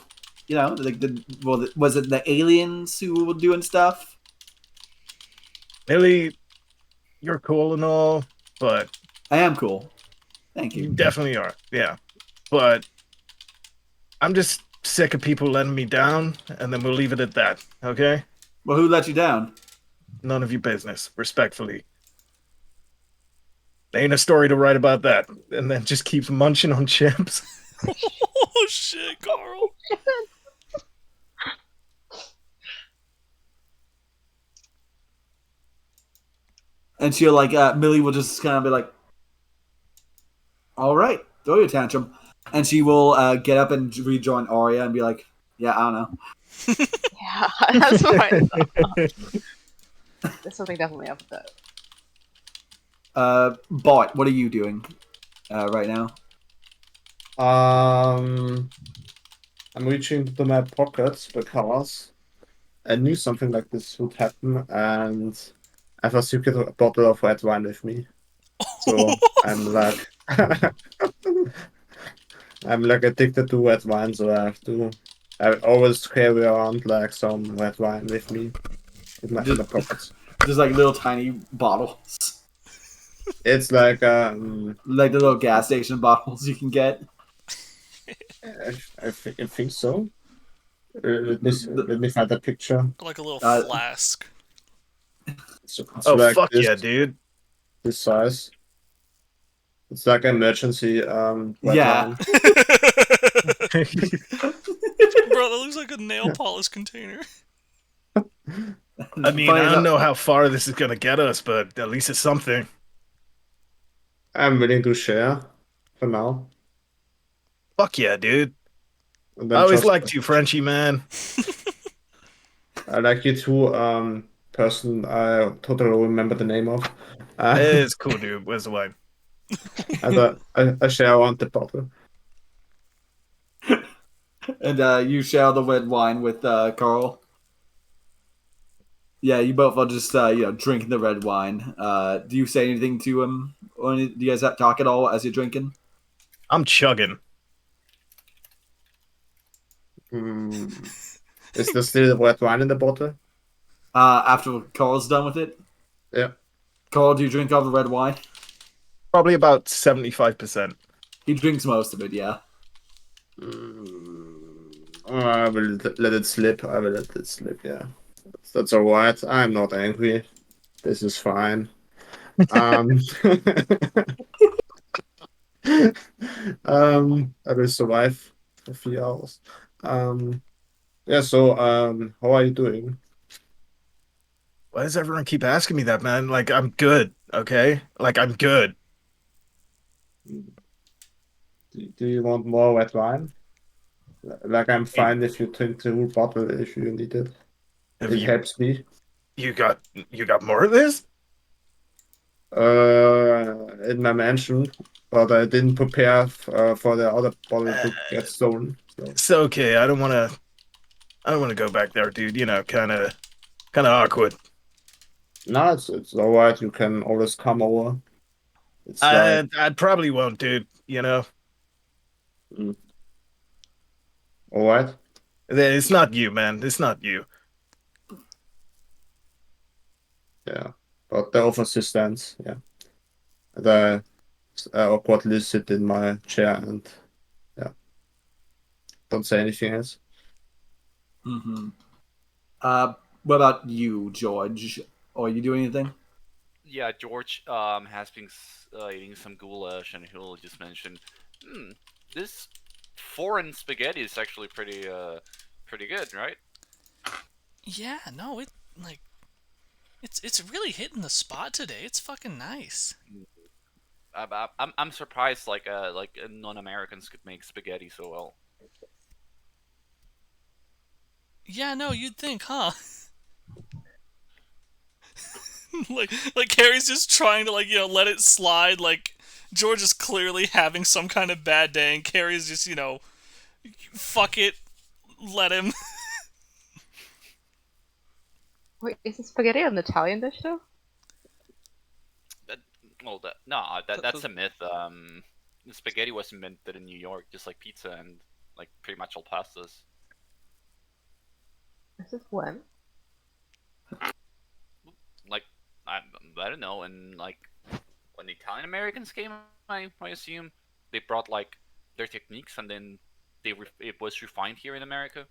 was it the aliens who were doing stuff? Millie, you're cool and all, but I am cool. Thank you you. definitely are. Yeah. But I'm just sick of people letting me down, and then we'll leave it at that, okay? Well, who let you down? None of your business, respectfully. Ain't a story to write about that. And then just keeps munching on chips. Oh shit, Carl. And she'll like Millie will just kind of be like, "All right, throw your tantrum," and she will get up and rejoin Arya and be like, "Yeah, I don't know." Yeah, that's what I thought. There's something definitely up with that. Bart, what are you doing right now? I'm reaching into my pockets because I knew something like this would happen, and I have a secret bottle of red wine with me. So I'm like, I'm like addicted to red wine, so I always carry around like some red wine with me in the pockets. Just like little tiny bottles, It's like like the little gas station bottles you can get. I think so. Let me find the picture. Like a little Uh, flask. It's Oh, like fuck this, yeah, dude. this size. It's like emergency red Yeah. wine. Bro, that looks like a nail polish container. I mean, I don't know how far this is gonna get us, but at least it's something. I'm willing to share for now. Fuck yeah, dude. And I then always just liked you, Frenchie, man. I like you too, person I totally remember the name of. It's cool, dude. Where's the wine? And I share around the bottle. And you share the red wine with Carl. Yeah, you both are just drinking the red wine. Do you say anything to him, or do you guys talk at all as you're drinking? I'm chugging. Is there still red wine in the bottle? After Carl's done with it, Yeah. Carl, do you drink all the red wine? Probably about 75%. He drinks most of it. Yeah. I will let it slip. I will let it slip. Yeah, that's all right. I'm not angry. This is fine. I will survive for 3 hours. Yeah. So, how are you doing? Why does everyone keep asking me that, man? Like, I'm good, okay? Like, I'm good. Do you want more red wine? Like, I'm fine if you drink the whole bottle if you need it. Have It you helps me. you got more of this? In my mansion, but I didn't prepare for the other bottle to get stolen. So. It's okay. I don't want to go back there, dude. Kind of awkward. No, it's all right. You can always come over. It's I probably won't, dude. mm, all right. It's not you, man. It's not you. Yeah, but the offer still stands. Yeah, and I awkwardly sit in my chair and yeah, don't say anything else. Mm-hmm. What about you, George? Are you doing anything? Yeah, George has been eating some goulash, and he'll just mention, this foreign spaghetti is actually pretty good, right? Yeah, no, it's really hitting the spot today. It's fucking nice. I'm surprised like non-Americans could make spaghetti so well. Yeah, no, you'd think, huh? like Carrie's just trying to let it slide. Like George is clearly having some kind of bad day, and Carrie's just fuck it, let him. Wait, is the spaghetti an Italian dish though? That's a myth. The spaghetti was invented in New York, just like pizza and like pretty much all pastas. This is when? Like I don't know, and like when the Italian Americans came, I assume they brought like their techniques, and then it was refined here in America.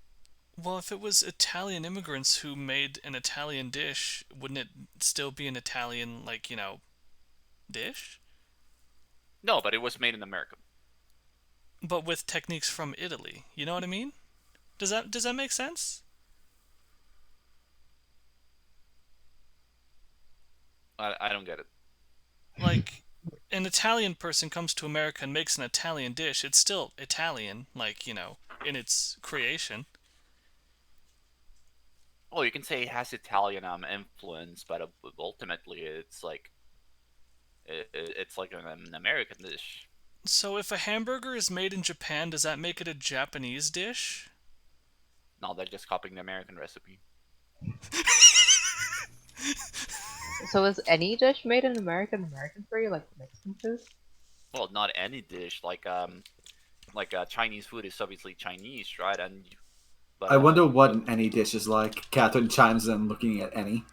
Well, if it was Italian immigrants who made an Italian dish, wouldn't it still be an Italian dish? No, but it was made in America. But with techniques from Italy. You know what I mean? Does that make sense? I don't get it. Like, an Italian person comes to America and makes an Italian dish. It's still Italian, in its creation. Well, you can say it has Italian influence, but ultimately it's like it's like an American dish. So if a hamburger is made in Japan, does that make it a Japanese dish? No, they're just copying the American recipe. So is any dish made in American for you, like Mexican food? Well, not any dish. Like Chinese food is obviously Chinese, right? But I wonder what any dish is like. Catherine chimes in, looking at any.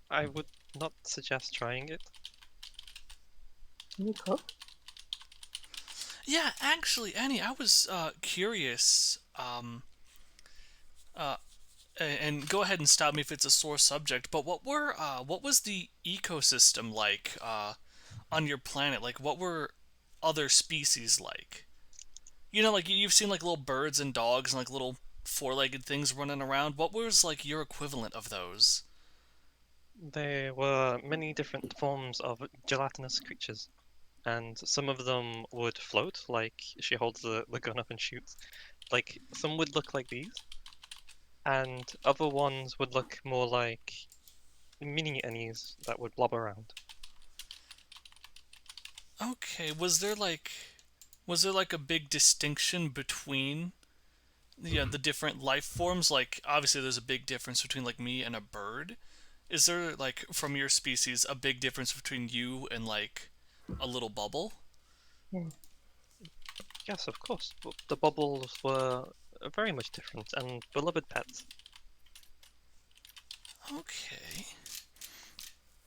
I would not suggest trying it. Can you cook? Yeah, actually, Annie, I was curious. And go ahead and stop me if it's a sore subject. But what was the ecosystem like on your planet? Like, what were other species like? Like you've seen like little birds and dogs and like little four-legged things running around. What was like your equivalent of those? There were many different forms of gelatinous creatures, and some of them would float, like she holds the gun up and shoots. Like, some would look like these, and other ones would look more like mini Ennies that would blob around. Okay, was there like a big distinction between the different life forms? Like, obviously there's a big difference between like me and a bird. Is there like from your species a big difference between you and like a little bubble? Yeah. Yes, of course. The bubbles were very much different and beloved pets. Okay.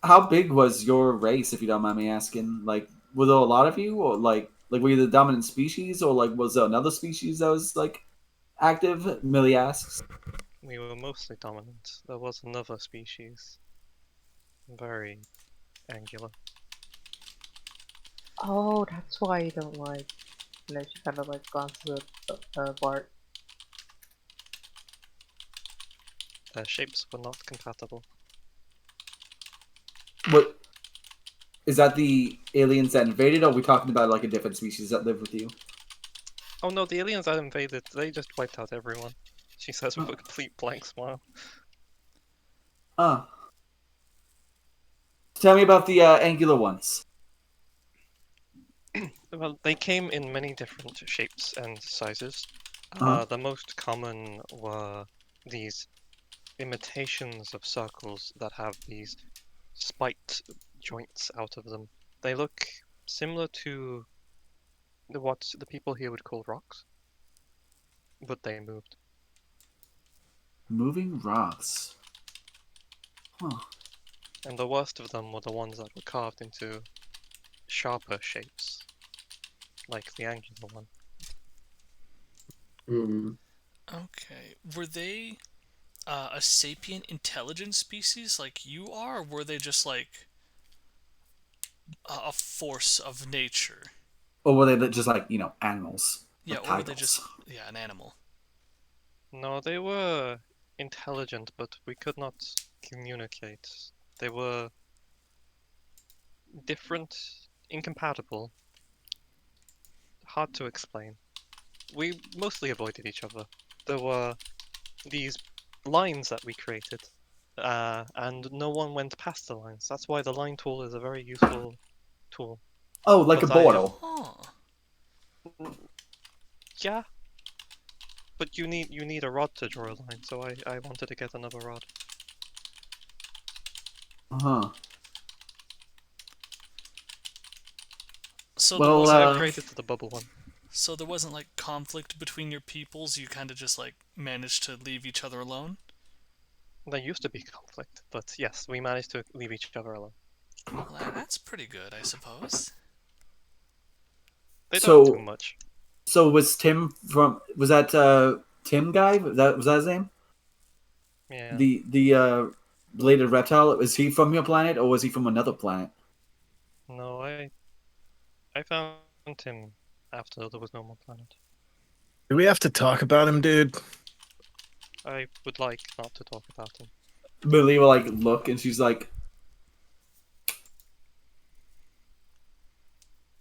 How big was your race, if you don't mind me asking? Like, were there a lot of you, or like were you the dominant species, or like was there another species that was like active? Millie asks. We were mostly dominant. There was another species. Very angular. Oh, that's why you don't like. And then she kind of like glances at Bart. Their shapes were not compatible. What is that? The aliens that invaded, or are we talking about like a different species that live with you? Oh no, the aliens that invaded, they just wiped out everyone. She says with a complete blank smile. Tell me about the angular ones. Well, they came in many different shapes and sizes. The most common were these imitations of circles that have these spiked joints out of them. They look similar to what the people here would call rocks, but they moved. Moving rocks. Huh. And the worst of them were the ones that were carved into sharper shapes, like the angular one. Okay. Were they a sapient intelligent species like you are, or were they just like a force of nature? Or were they just like animals? Yeah, Like or were they titles? just an animal? No, they were intelligent, but we could not communicate. They were different, incompatible, hard to explain. We mostly avoided each other. There were these lines that we created and no one went past the lines. That's why the line tool is a very useful tool. Oh, like a But I- portal. Huh. Yeah, but you need a rod to draw a line, so I wanted to get another rod. Huh. So Well, there I wasn't like, upgraded to the bubble one. so there wasn't like conflict between your peoples. You kind of just like managed to leave each other alone. There used to be conflict, but yes, we managed to leave each other alone. Well, that's pretty good, I suppose. They So- don't do much. So was that Tim guy? Was that his name? Yeah. The bladed reptile. Was he from your planet or was he from another planet? No, I found him after there was no more planet. Do we have to talk about him, dude? I would like not to talk about him. Millie will like look and she's like,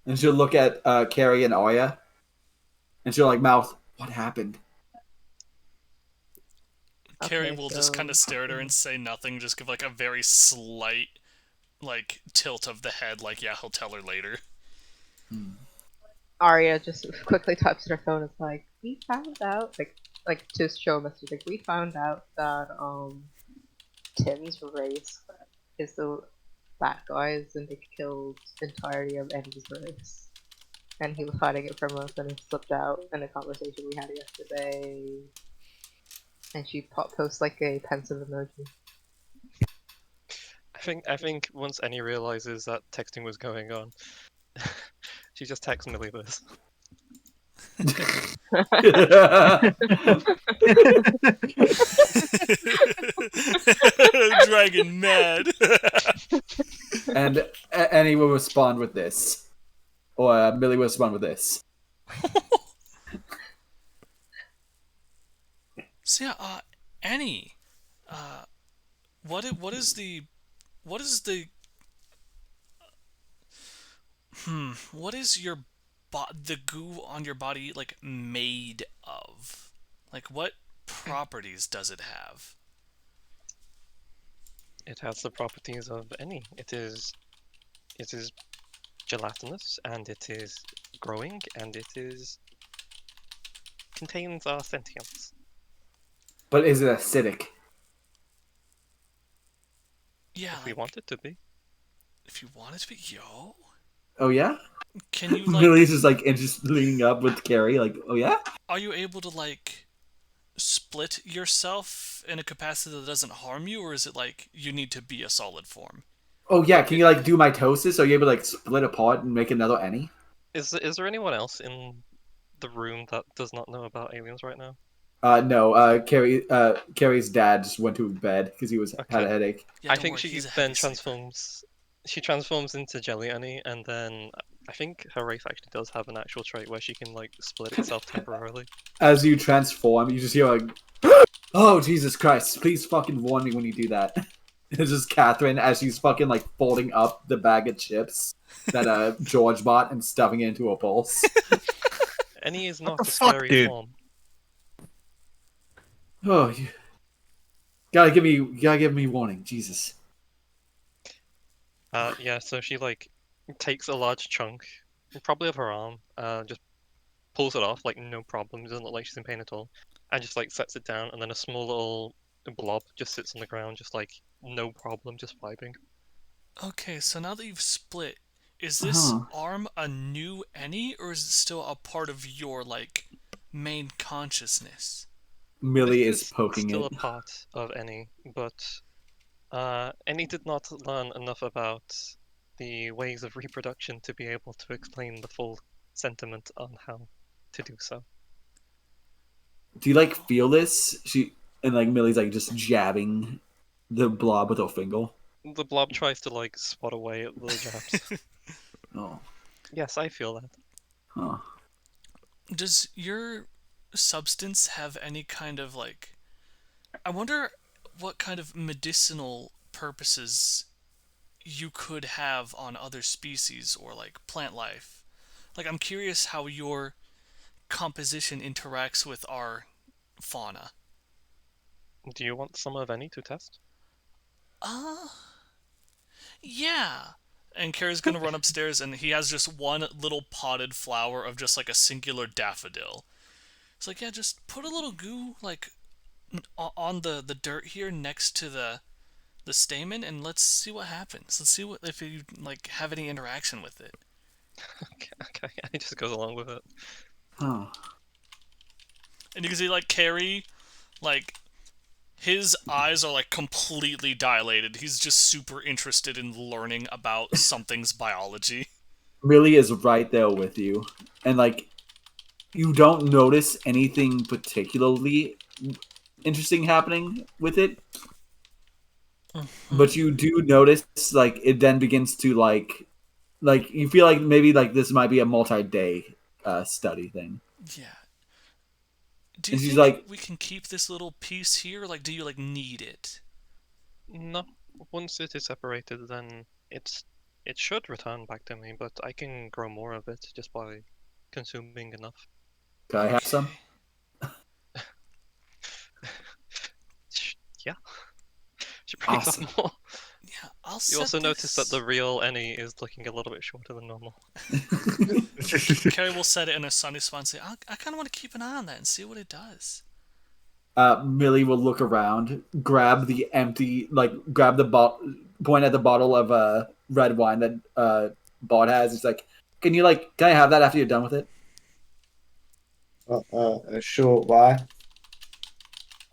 and she'll look at Carrie and Arya, and she'll like mouth, "What happened?" Carrie Okay, will just kind of so- stare at her and say nothing, just give like a very slight like tilt of the head, like yeah, he'll tell her later. Arya just quickly types in her phone. It's like, we found out, like to show a message, like, we found out that Tim's race is the bad guys and they killed the entirety of Eddie's race. And he was hiding it from us and it slipped out in a conversation we had yesterday. And she posts like a pensive emoji. I think once Annie realizes that texting was going on, she just texts Millie this. Dragon mad. And Annie will respond with this, or Millie will respond with this. So yeah, Annie, what is the what is the what is your the goo on your body like made of? Like what properties does it have? It has the properties of any. It is gelatinous and it is growing and it is contains our sentience. But is it acidic? Yeah, If we like, want it to be. if you want it to be, yo, Oh yeah. can you like? Millie's just like just leaning up with Carrie, like, oh yeah. Are you able to like split yourself in a capacity that doesn't harm you, or is it like you need to be a solid form? Oh yeah. Can you like do mitosis? Are you able to like split apart and make another Annie? Is there anyone else in the room that does not know about aliens right now? No. Carrie's dad just went to bed because he had a Okay. headache. Yeah, I don't think worry, she he's a then heavy sleeper. transforms. She transforms into Jelly Annie, and then I think her race actually does have an actual trait where she can like split itself temporarily. As you transform, you just hear like, "Oh Jesus Christ! Please fucking warn me when you do that." It's just Catherine as she's fucking like folding up the bag of chips that George bought and stuffing it into a pulse. Annie is What not the a fuck, scary dude? form. Oh, you gotta give me warning, Jesus. Yeah, so she like takes a large chunk, probably of her arm, just pulls it off like no problem. It doesn't look like she's in pain at all, and just like sets it down, and then a small little blob just sits on the ground, just like no problem, just vibing. Okay, so now that you've split, is this Huh. arm a new Any, or is it still a part of your like main consciousness? Millie This is poking still it. a part of Any, but Any did not learn enough about the ways of reproduction to be able to explain the full sentiment on how to do so. Do you like feel this? And like Millie's like just jabbing the blob with her finger. The blob tries to like swat away at the jabs. Oh, Yes, I feel that. huh. Does your substance have any kind of like? I wonder what kind of medicinal purposes you could have on other species or like plant life. Like I'm curious how your composition interacts with our fauna. Do you want some of Any to test? Yeah. And Carrie's gonna run upstairs, and he has just one little potted flower of just like a singular daffodil. It's like, yeah, just put a little goo like on the dirt here next to the stamen, and let's see what happens. Let's see what if you like have any interaction with it. Okay, he just goes along with it. Oh. And you can see like Carrie, like his eyes are like completely dilated. He's just super interested in learning about something's biology. Millie is right there with you, and like you don't notice anything particularly interesting happening with it, but you do notice like it then begins to like you feel like maybe like this might be a multi-day study thing. Yeah. Do you And she's think like, we can keep this little piece here? Like, do you like need it? No, once it is separated, then it should return back to me, but I can grow more of it just by consuming enough. "Can I have some?" Yeah. She brings Awesome. up more. Yeah, I'll You set also notice that this- the real Annie is looking a little bit shorter than normal. Carrie will set it in a sunny spot and say, I kind of want to keep an eye on that and see what it does. Millie will look around, grab the empty, grab the point at the bottle of red wine that Bot has. It's like, can I have that after you're done with it? Sure. Why?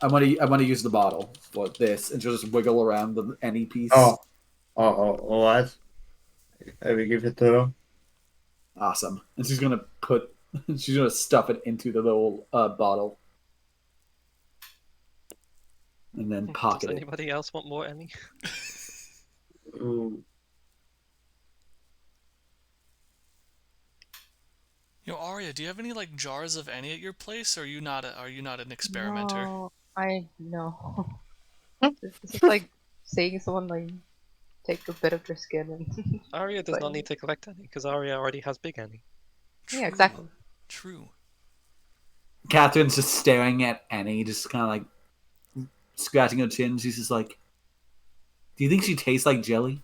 I want to use the bottle for this, and she'll just wiggle around any piece. Oh, all right. I will give it to them. Awesome. And she's gonna stuff it into the little bottle, and then Does pocket it. anybody else want more Annie? Ooh. Yo, Arya, do you have any like jars of any at your place, or are you not an experimenter? No, I know. It's just like seeing someone like take a bit of their skin and Arya does not But- need to collect Annie, because Arya already has big Annie. yeah, exactly. True. Catherine's just staring at Annie, just kind of like scratching her chin. She's just like, "Do you think she tastes like jelly?"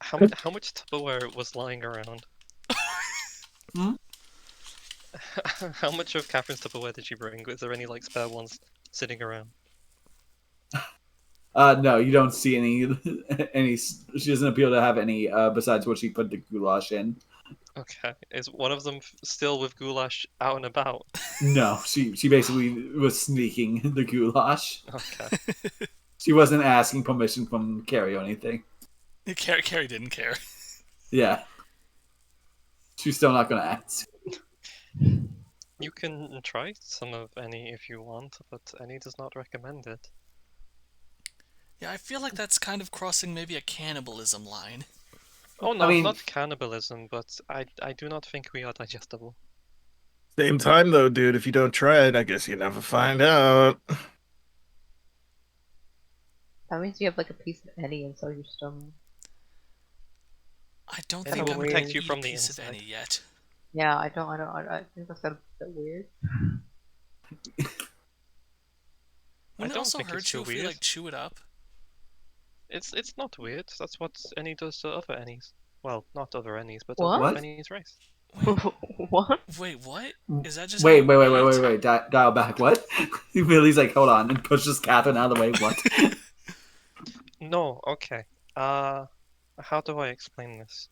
How much Tupperware was lying around? Hmm? How much of Catherine's Tupperware did she bring? Was there any like spare ones sitting around? No, you don't see any. She doesn't appear to have any besides what she put the goulash in. Okay, is one of them still with Goulash out and about? No, she basically was sneaking the goulash. Okay. She wasn't asking permission from Carrie or anything. Carrie didn't care. Yeah, she's still not gonna ask. You can try some of Annie if you want, but Annie does not recommend it. Yeah, I feel like that's kind of crossing maybe a cannibalism line. Oh no, mean- not cannibalism, but I do not think we are digestible. Same time though, dude. If you don't try it, I guess you never find out. That means you have like a piece of any inside your stomach. I don't It think will I'm protect gonna you eat from a the piece of inside. any yet. Yeah, I think that's a bit weird. Wouldn't it don't also think it's hurt too you if we weird. like chew it up? It's not weird. That's what Annie does to other Annies. Well, not other Annies, but What? other Annie's race. What? Wait, what? Is that just Wait, how you eat? wait. Dial back. What? Millie's like, hold on, and pushes Catherine out of the way. What? No, okay. How do I explain this?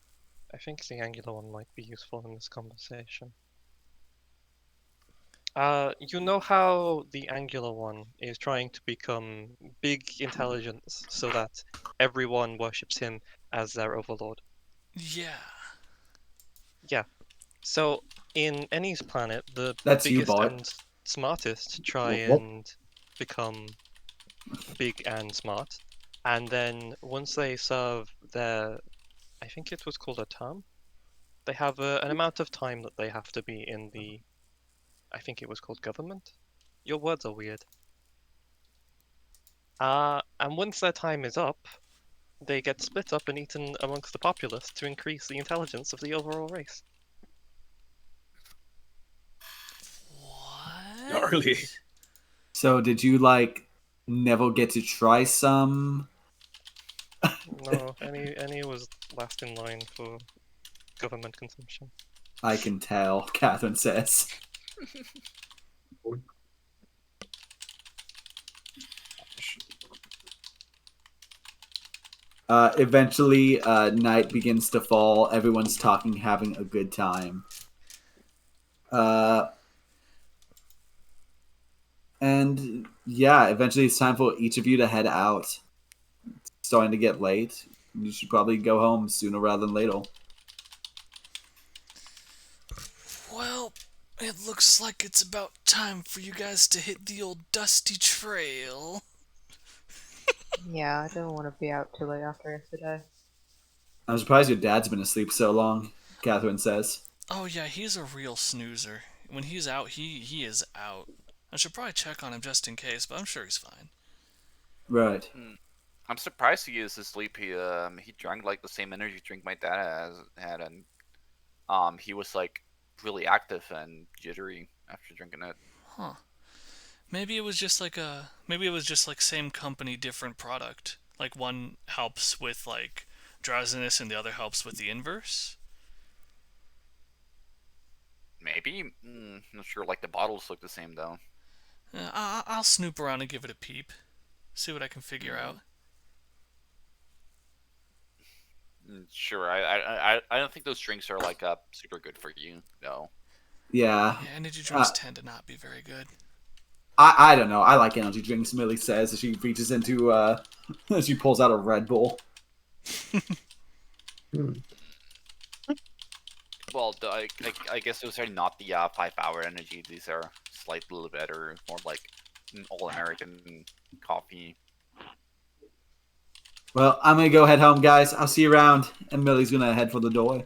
I think the angular one might be useful in this conversation. You know how the angular one is trying to become big intelligence so that everyone worships him as their overlord? Yeah. So, in Annie's planet, the That's you, biggest Bart. and smartest try What? and become big and smart, and then once they serve their, I think it was called a term, they have an amount of time that they have to be in the, I think it was called government. Your words are weird. And once their time is up, they get split up and eaten amongst the populace to increase the intelligence of the overall race. What? Gnarly. So did you never get to try some? No, any was last in line for government consumption. I can tell, Catherine says. Eventually, night begins to fall. Everyone's talking, having a good time. And yeah, eventually it's time for each of you to head out. It's starting to get late. You should probably go home sooner rather than later. Well, it looks like it's about time for you guys to hit the old dusty trail. Yeah, I don't want to be out too late after yesterday. I'm surprised your dad's been asleep so long, Catherine says. Oh yeah, he's a real snoozer. When he's out, he is out. I should probably check on him just in case, but I'm sure he's fine. Right. I'm surprised he is asleep. He drank like the same energy drink my dad had, and he was like really active and jittery after drinking it. Huh. Maybe it was just like same company, different product. Like one helps with like drowsiness and the other helps with the inverse. Maybe. Not sure. Like the bottles look the same though. I'll snoop around and give it a peep. See what I can figure out. Sure. I don't think those drinks are like super good for you though. Yeah. Yeah, energy drinks tend to not be very good. I don't know. I like energy drinks, Millie says as she reaches into, as she pulls out a Red Bull. Well, I guess those are not the 5-hour energy. These are slightly better, more like an all-American coffee. Well, I'm gonna go head home, guys. I'll see you around. And Millie's gonna head for the door.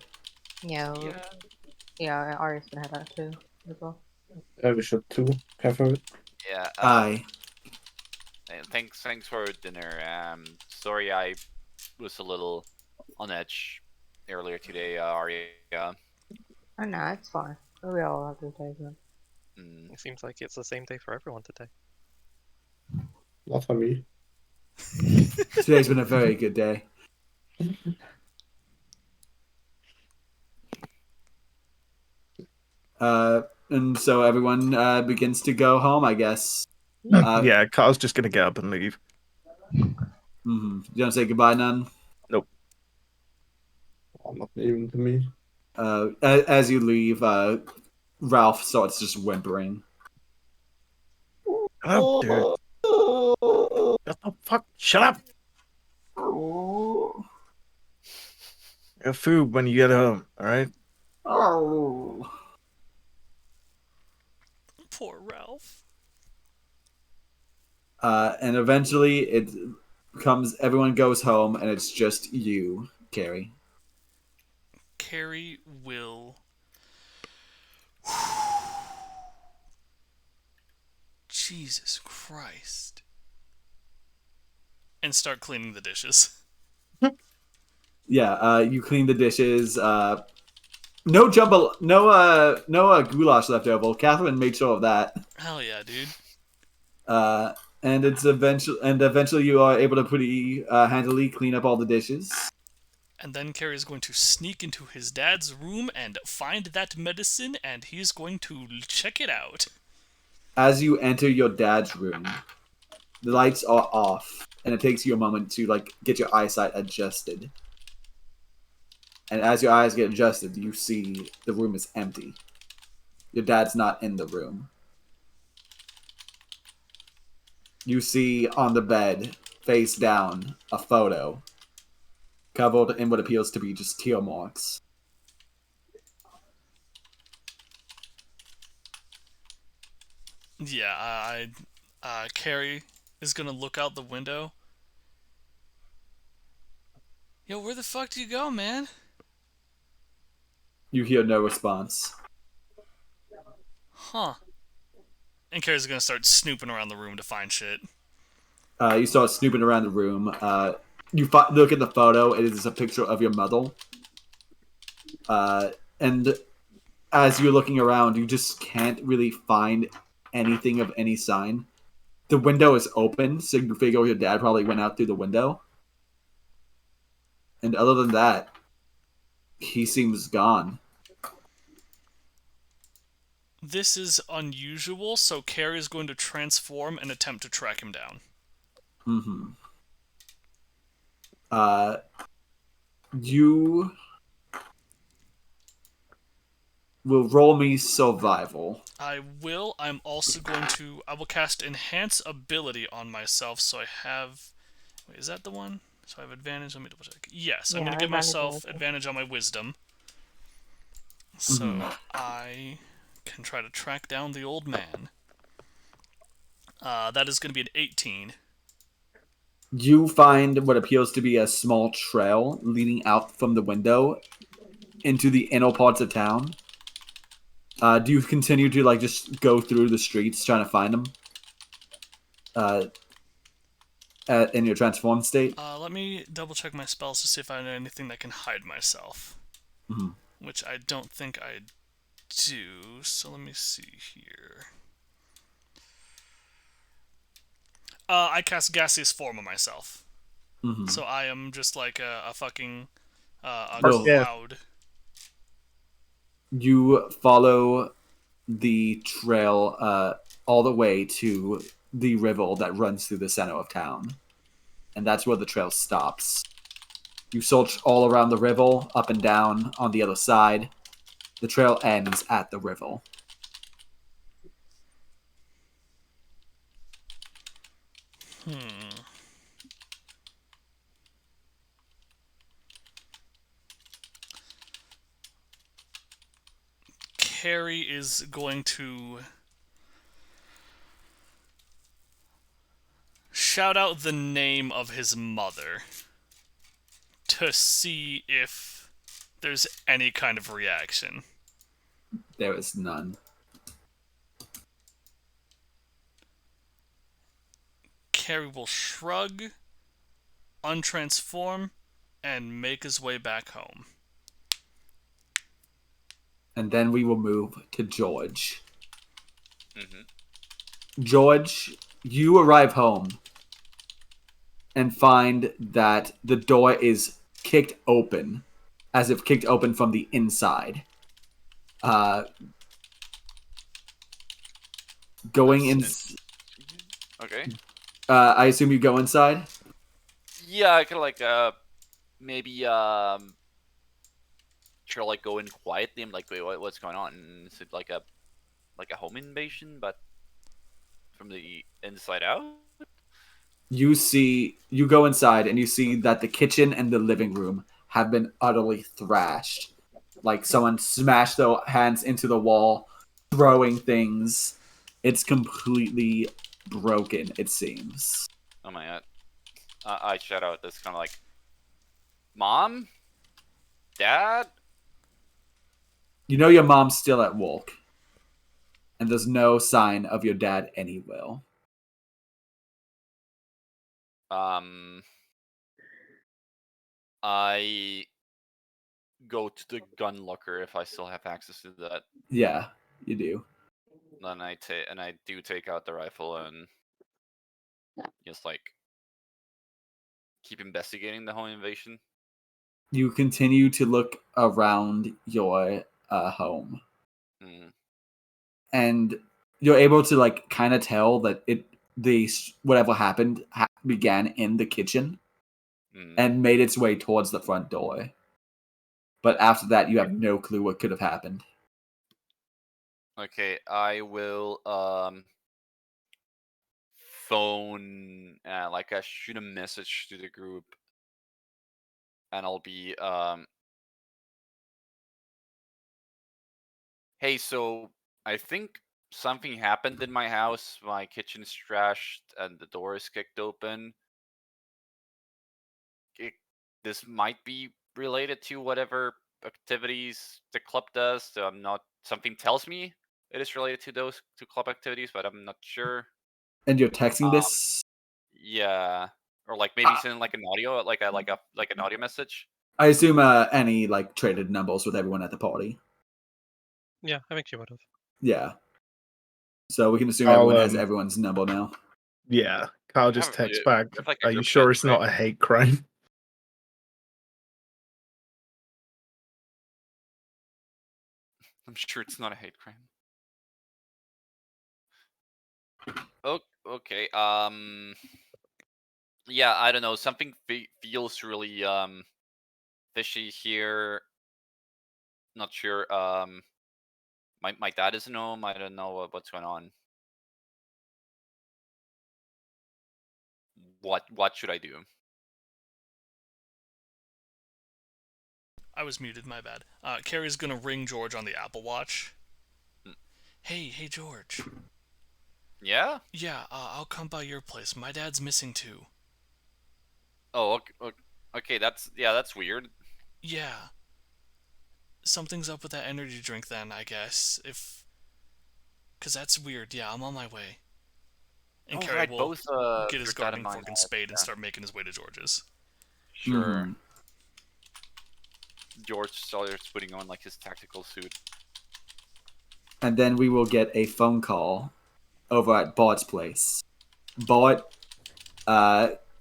Yeah, yeah, Arya's gonna head out too as well. We should too, Catherine. Yeah. Aye. Thanks for dinner. Sorry I was a little on edge earlier today, Arya. Oh no, it's fine. We all have good days then. It seems like it's the same day for everyone today. Not for me. Today's been a very good day. And so everyone begins to go home, I guess. Yeah, Carl's just gonna get up and leave. You don't say goodbye, none? Nope. Oh, not even to me. As you leave, Ralph starts just whimpering. Shut up, dude. Shut the fuck. Shut up. Have food when you get home, alright? Oh. Poor Ralph. And eventually it comes, everyone goes home, and it's just you, Carrie. Carrie will... Jesus Christ. And start cleaning the dishes. Yeah, you clean the dishes. No goulash left over. Catherine made sure of that. Hell yeah, dude. And eventually you are able to pretty handily clean up all the dishes. And then Carrie's going to sneak into his dad's room and find that medicine, and he's going to check it out. As you enter your dad's room, the lights are off, and it takes you a moment to get your eyesight adjusted. And as your eyes get adjusted, you see the room is empty. Your dad's not in the room. You see on the bed, face down, a photo covered in what appears to be just tear marks. Yeah, Carrie is gonna look out the window. Yo, where the fuck do you go, man? You hear no response. Huh. And Carrie's gonna start snooping around the room to find shit. You start snooping around the room. You look at the photo. It is a picture of your mother. And as you're looking around, you just can't really find anything of any sign. the window is open, so you figure your dad probably went out through the window. And other than that, he seems gone. This is unusual, so Carrie is going to transform and attempt to track him down. Mm-hmm. You will roll me survival. I will. I'm also going to... I will cast Enhance Ability on myself, so I have... Wait, is that the one? So I have advantage. Let me double check. Yes, I'm Yeah, going to give advantage myself also. advantage on my wisdom. So I can try to track down the old man. That is going to be an 18. You find what appears to be a small trail leading out from the window into the inner parts of town. Do you continue to like just go through the streets trying to find them? In your transformed state? Let me double check my spells to see if I know anything that can hide myself. Which I don't think I do. So let me see here. I cast Gaseous Form on myself. So I am just like a fucking a Yeah. cloud. You follow the trail all the way to the river that runs through the center of town. And that's where the trail stops. You search all around the river, up and down on the other side. The trail ends at the river. Carrie is going to shout out the name of his mother to see if there's any kind of reaction. There is none. Carrie will shrug, untransform, and make his way back home. And then we will move to George. Mm-hmm. George, you arrive home and find that the door is kicked open, as if kicked open from the inside. Going in. Okay. I assume you go inside. Yeah, I could like maybe try to like go in quietly. I'm like, wait, what's going on? And is it like a home invasion, but from the inside out? You go inside and you see that the kitchen and the living room have been utterly thrashed. Like someone smashed their hands into the wall, throwing things. It's completely broken, it seems. Oh my god. I shout out this kind of like, Mom? Dad? You know your mom's still at work. And there's no sign of your dad anywhere. I go to the gun locker if I still have access to that. Yeah, you do. Then I do take out the rifle and just like keep investigating the home invasion. You continue to look around your home. And you're able to like kind of tell that whatever happened began in the kitchen and made its way towards the front door. But after that, you have no clue what could have happened. Okay, I will phone like I shoot a message to the group, and I'll be hey, so I think something happened in my house. My kitchen is trashed and the door is kicked open. This might be related to whatever activities the club does. So something tells me it is related to those two club activities, but I'm not sure. And you're texting this? Yeah. Or like maybe sending like an audio, like an audio message. I assume Annie like traded numbers with everyone at the party. Yeah, I think she would have. Yeah. So we can assume everyone has everyone's number now. Yeah, Kyle just have- texts you back. have, like, a Are you group sure chat, it's not right? a hate crime? I'm sure it's not a hate crime. Okay. Yeah, I don't know. Something feels really fishy here. Not sure. My dad isn't home. I don't know what's going on. What should I do? I was muted, my bad. Carrie's gonna ring George on the Apple Watch. Hmm. Hey, George. Yeah. Yeah, I'll come by your place. My dad's missing too. Oh, okay. That's weird. Yeah. Something's up with that energy drink then, I guess. Cause that's weird. Yeah, I'm on my way. And Oh, Carrie right. will Both get his your dad and gardening mine fork and have, spade and yeah. start making his way to George's. Sure. Mhm. George starts putting on like his tactical suit. And then we will get a phone call over at Bart's place. Bart,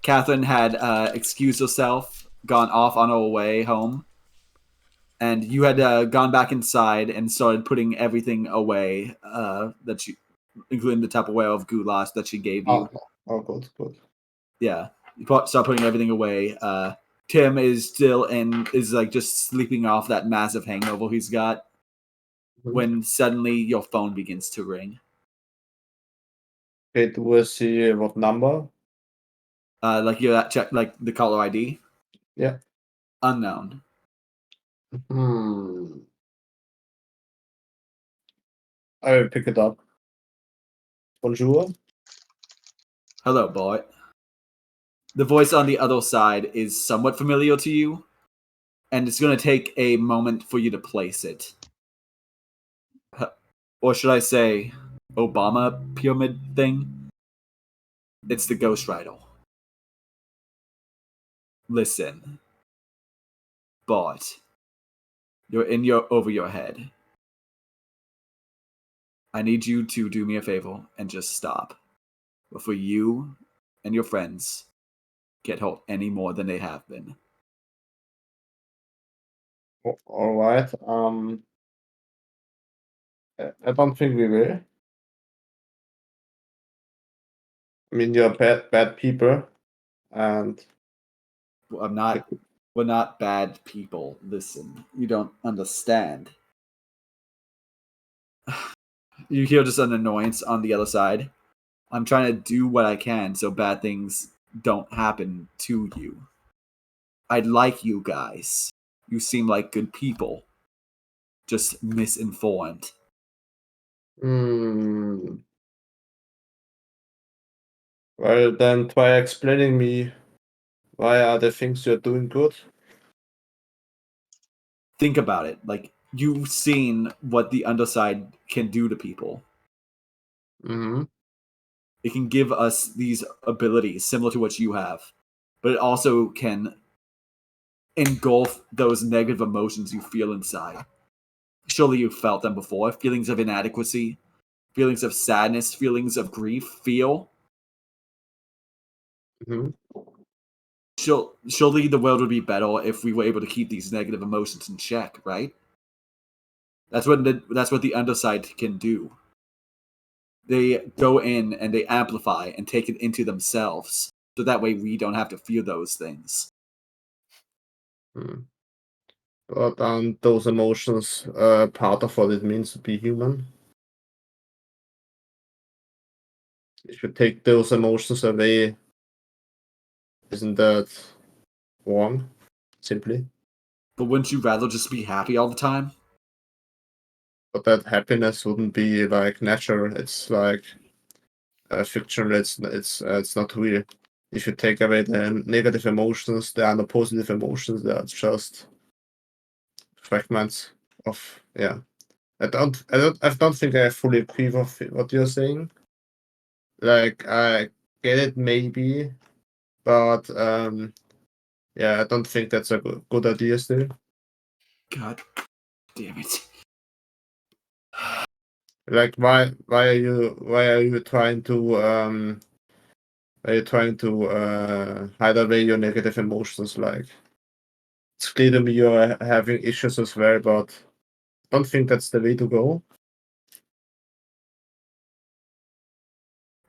Catherine had excused herself, gone off on her way home, and you had gone back inside and started putting everything away that she, including the Tupperware of goulash that she gave you. Good. Yeah, you start putting everything away. Tim is still is like just sleeping off that massive hangover he's got. When suddenly your phone begins to ring. Okay, do we see what number? Like you check like the caller ID. Yeah. Unknown. I will pick it up. Bonjour. Hello, Bart. The voice on the other side is somewhat familiar to you, and it's going to take a moment for you to place it. Or should I say, Obama pyramid thing? It's the Ghost Rider. Listen, Bart, you're over your head. I need you to do me a favor and just stop before you and your friends get hurt any more than they have been. All right. I don't think we will. I mean, you're bad people, and We're not bad people. Listen, you don't understand. You hear just an annoyance on the other side. I'm trying to do what I can so bad things don't happen to you. I'd like you guys. You seem like good people. Just misinformed. Well, then try explaining me why are the things you're doing good. Think about it. Like, you've seen what the underside can do to people. Mm-hmm. It can give us these abilities similar to what you have, but it also can engulf those negative emotions you feel inside. Surely you've felt them before. Feelings of inadequacy, feelings of sadness, feelings of grief. Mm-hmm. Surely the world would be better if we were able to keep these negative emotions in check, right? That's what the underside can do. They go in and they amplify and take it into themselves, so that way we don't have to feel those things. But those emotions, part of what it means to be human. If you take those emotions away, isn't that wrong? Simply, But wouldn't you rather just be happy all the time? but that happiness wouldn't be like natural. It's like fictional. It's not real. If you take away the negative emotions, there are no positive emotions. They are just fragments of yeah. I don't think I fully agree with what you're saying. Like I get it maybe, but yeah, I don't think that's a good idea still. God damn it. Like why are you trying to Are you trying to hide away your negative emotions? Like, it's clear to me you're having issues as well, but I don't think that's the way to go.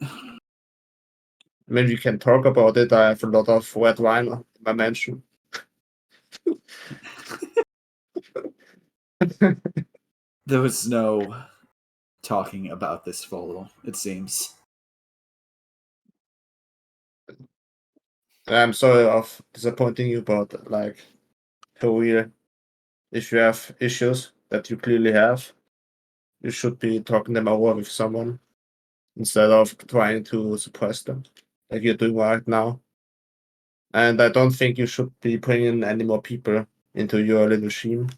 I mean, we can talk about it. I have a lot of red wine in my mansion. There was no talking about this photo, it seems. I'm sorry of disappointing you, but like, for real, if you have issues that you clearly have, you should be talking them over with someone instead of trying to suppress them, like you're doing right now. And I don't think you should be bringing any more people into your little regime.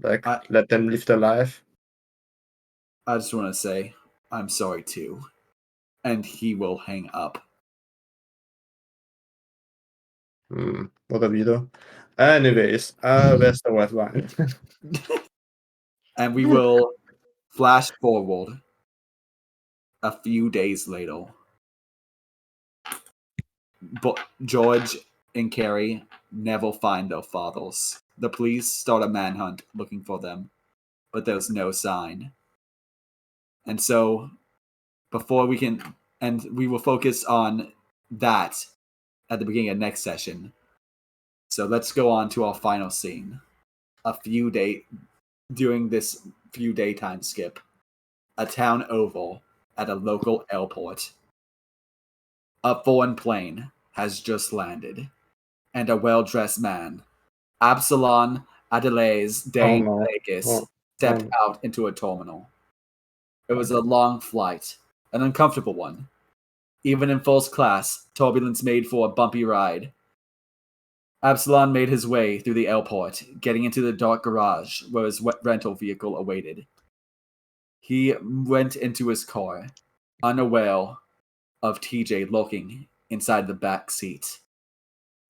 Like, let them live their life. I just want to say, I'm sorry too. And he will hang up. What a weirdo. Anyways, where's the red wine? And we will flash forward a few days later. But George and Carrie never find their fathers. The police start a manhunt looking for them, but there's no sign. And so, before we can, and we will focus on that at the beginning of next session. So let's go on to our final scene. During this few daytime skip, a town oval at a local airport. A foreign plane has just landed, and a well-dressed man, Absalon Adelais de no. Vegas, Oh, stepped no. out into a terminal. It was a long flight, an uncomfortable one. Even in first class, turbulence made for a bumpy ride. Absalon made his way through the airport, getting into the dark garage where his rental vehicle awaited. He went into his car, unaware of TJ lurking inside the back seat.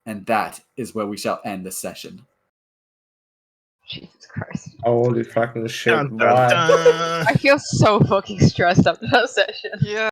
And that is where we shall end the session. Jesus Christ. Holy fucking shit. Dun, dun, Why? dun. I feel so fucking stressed after that session. Yeah.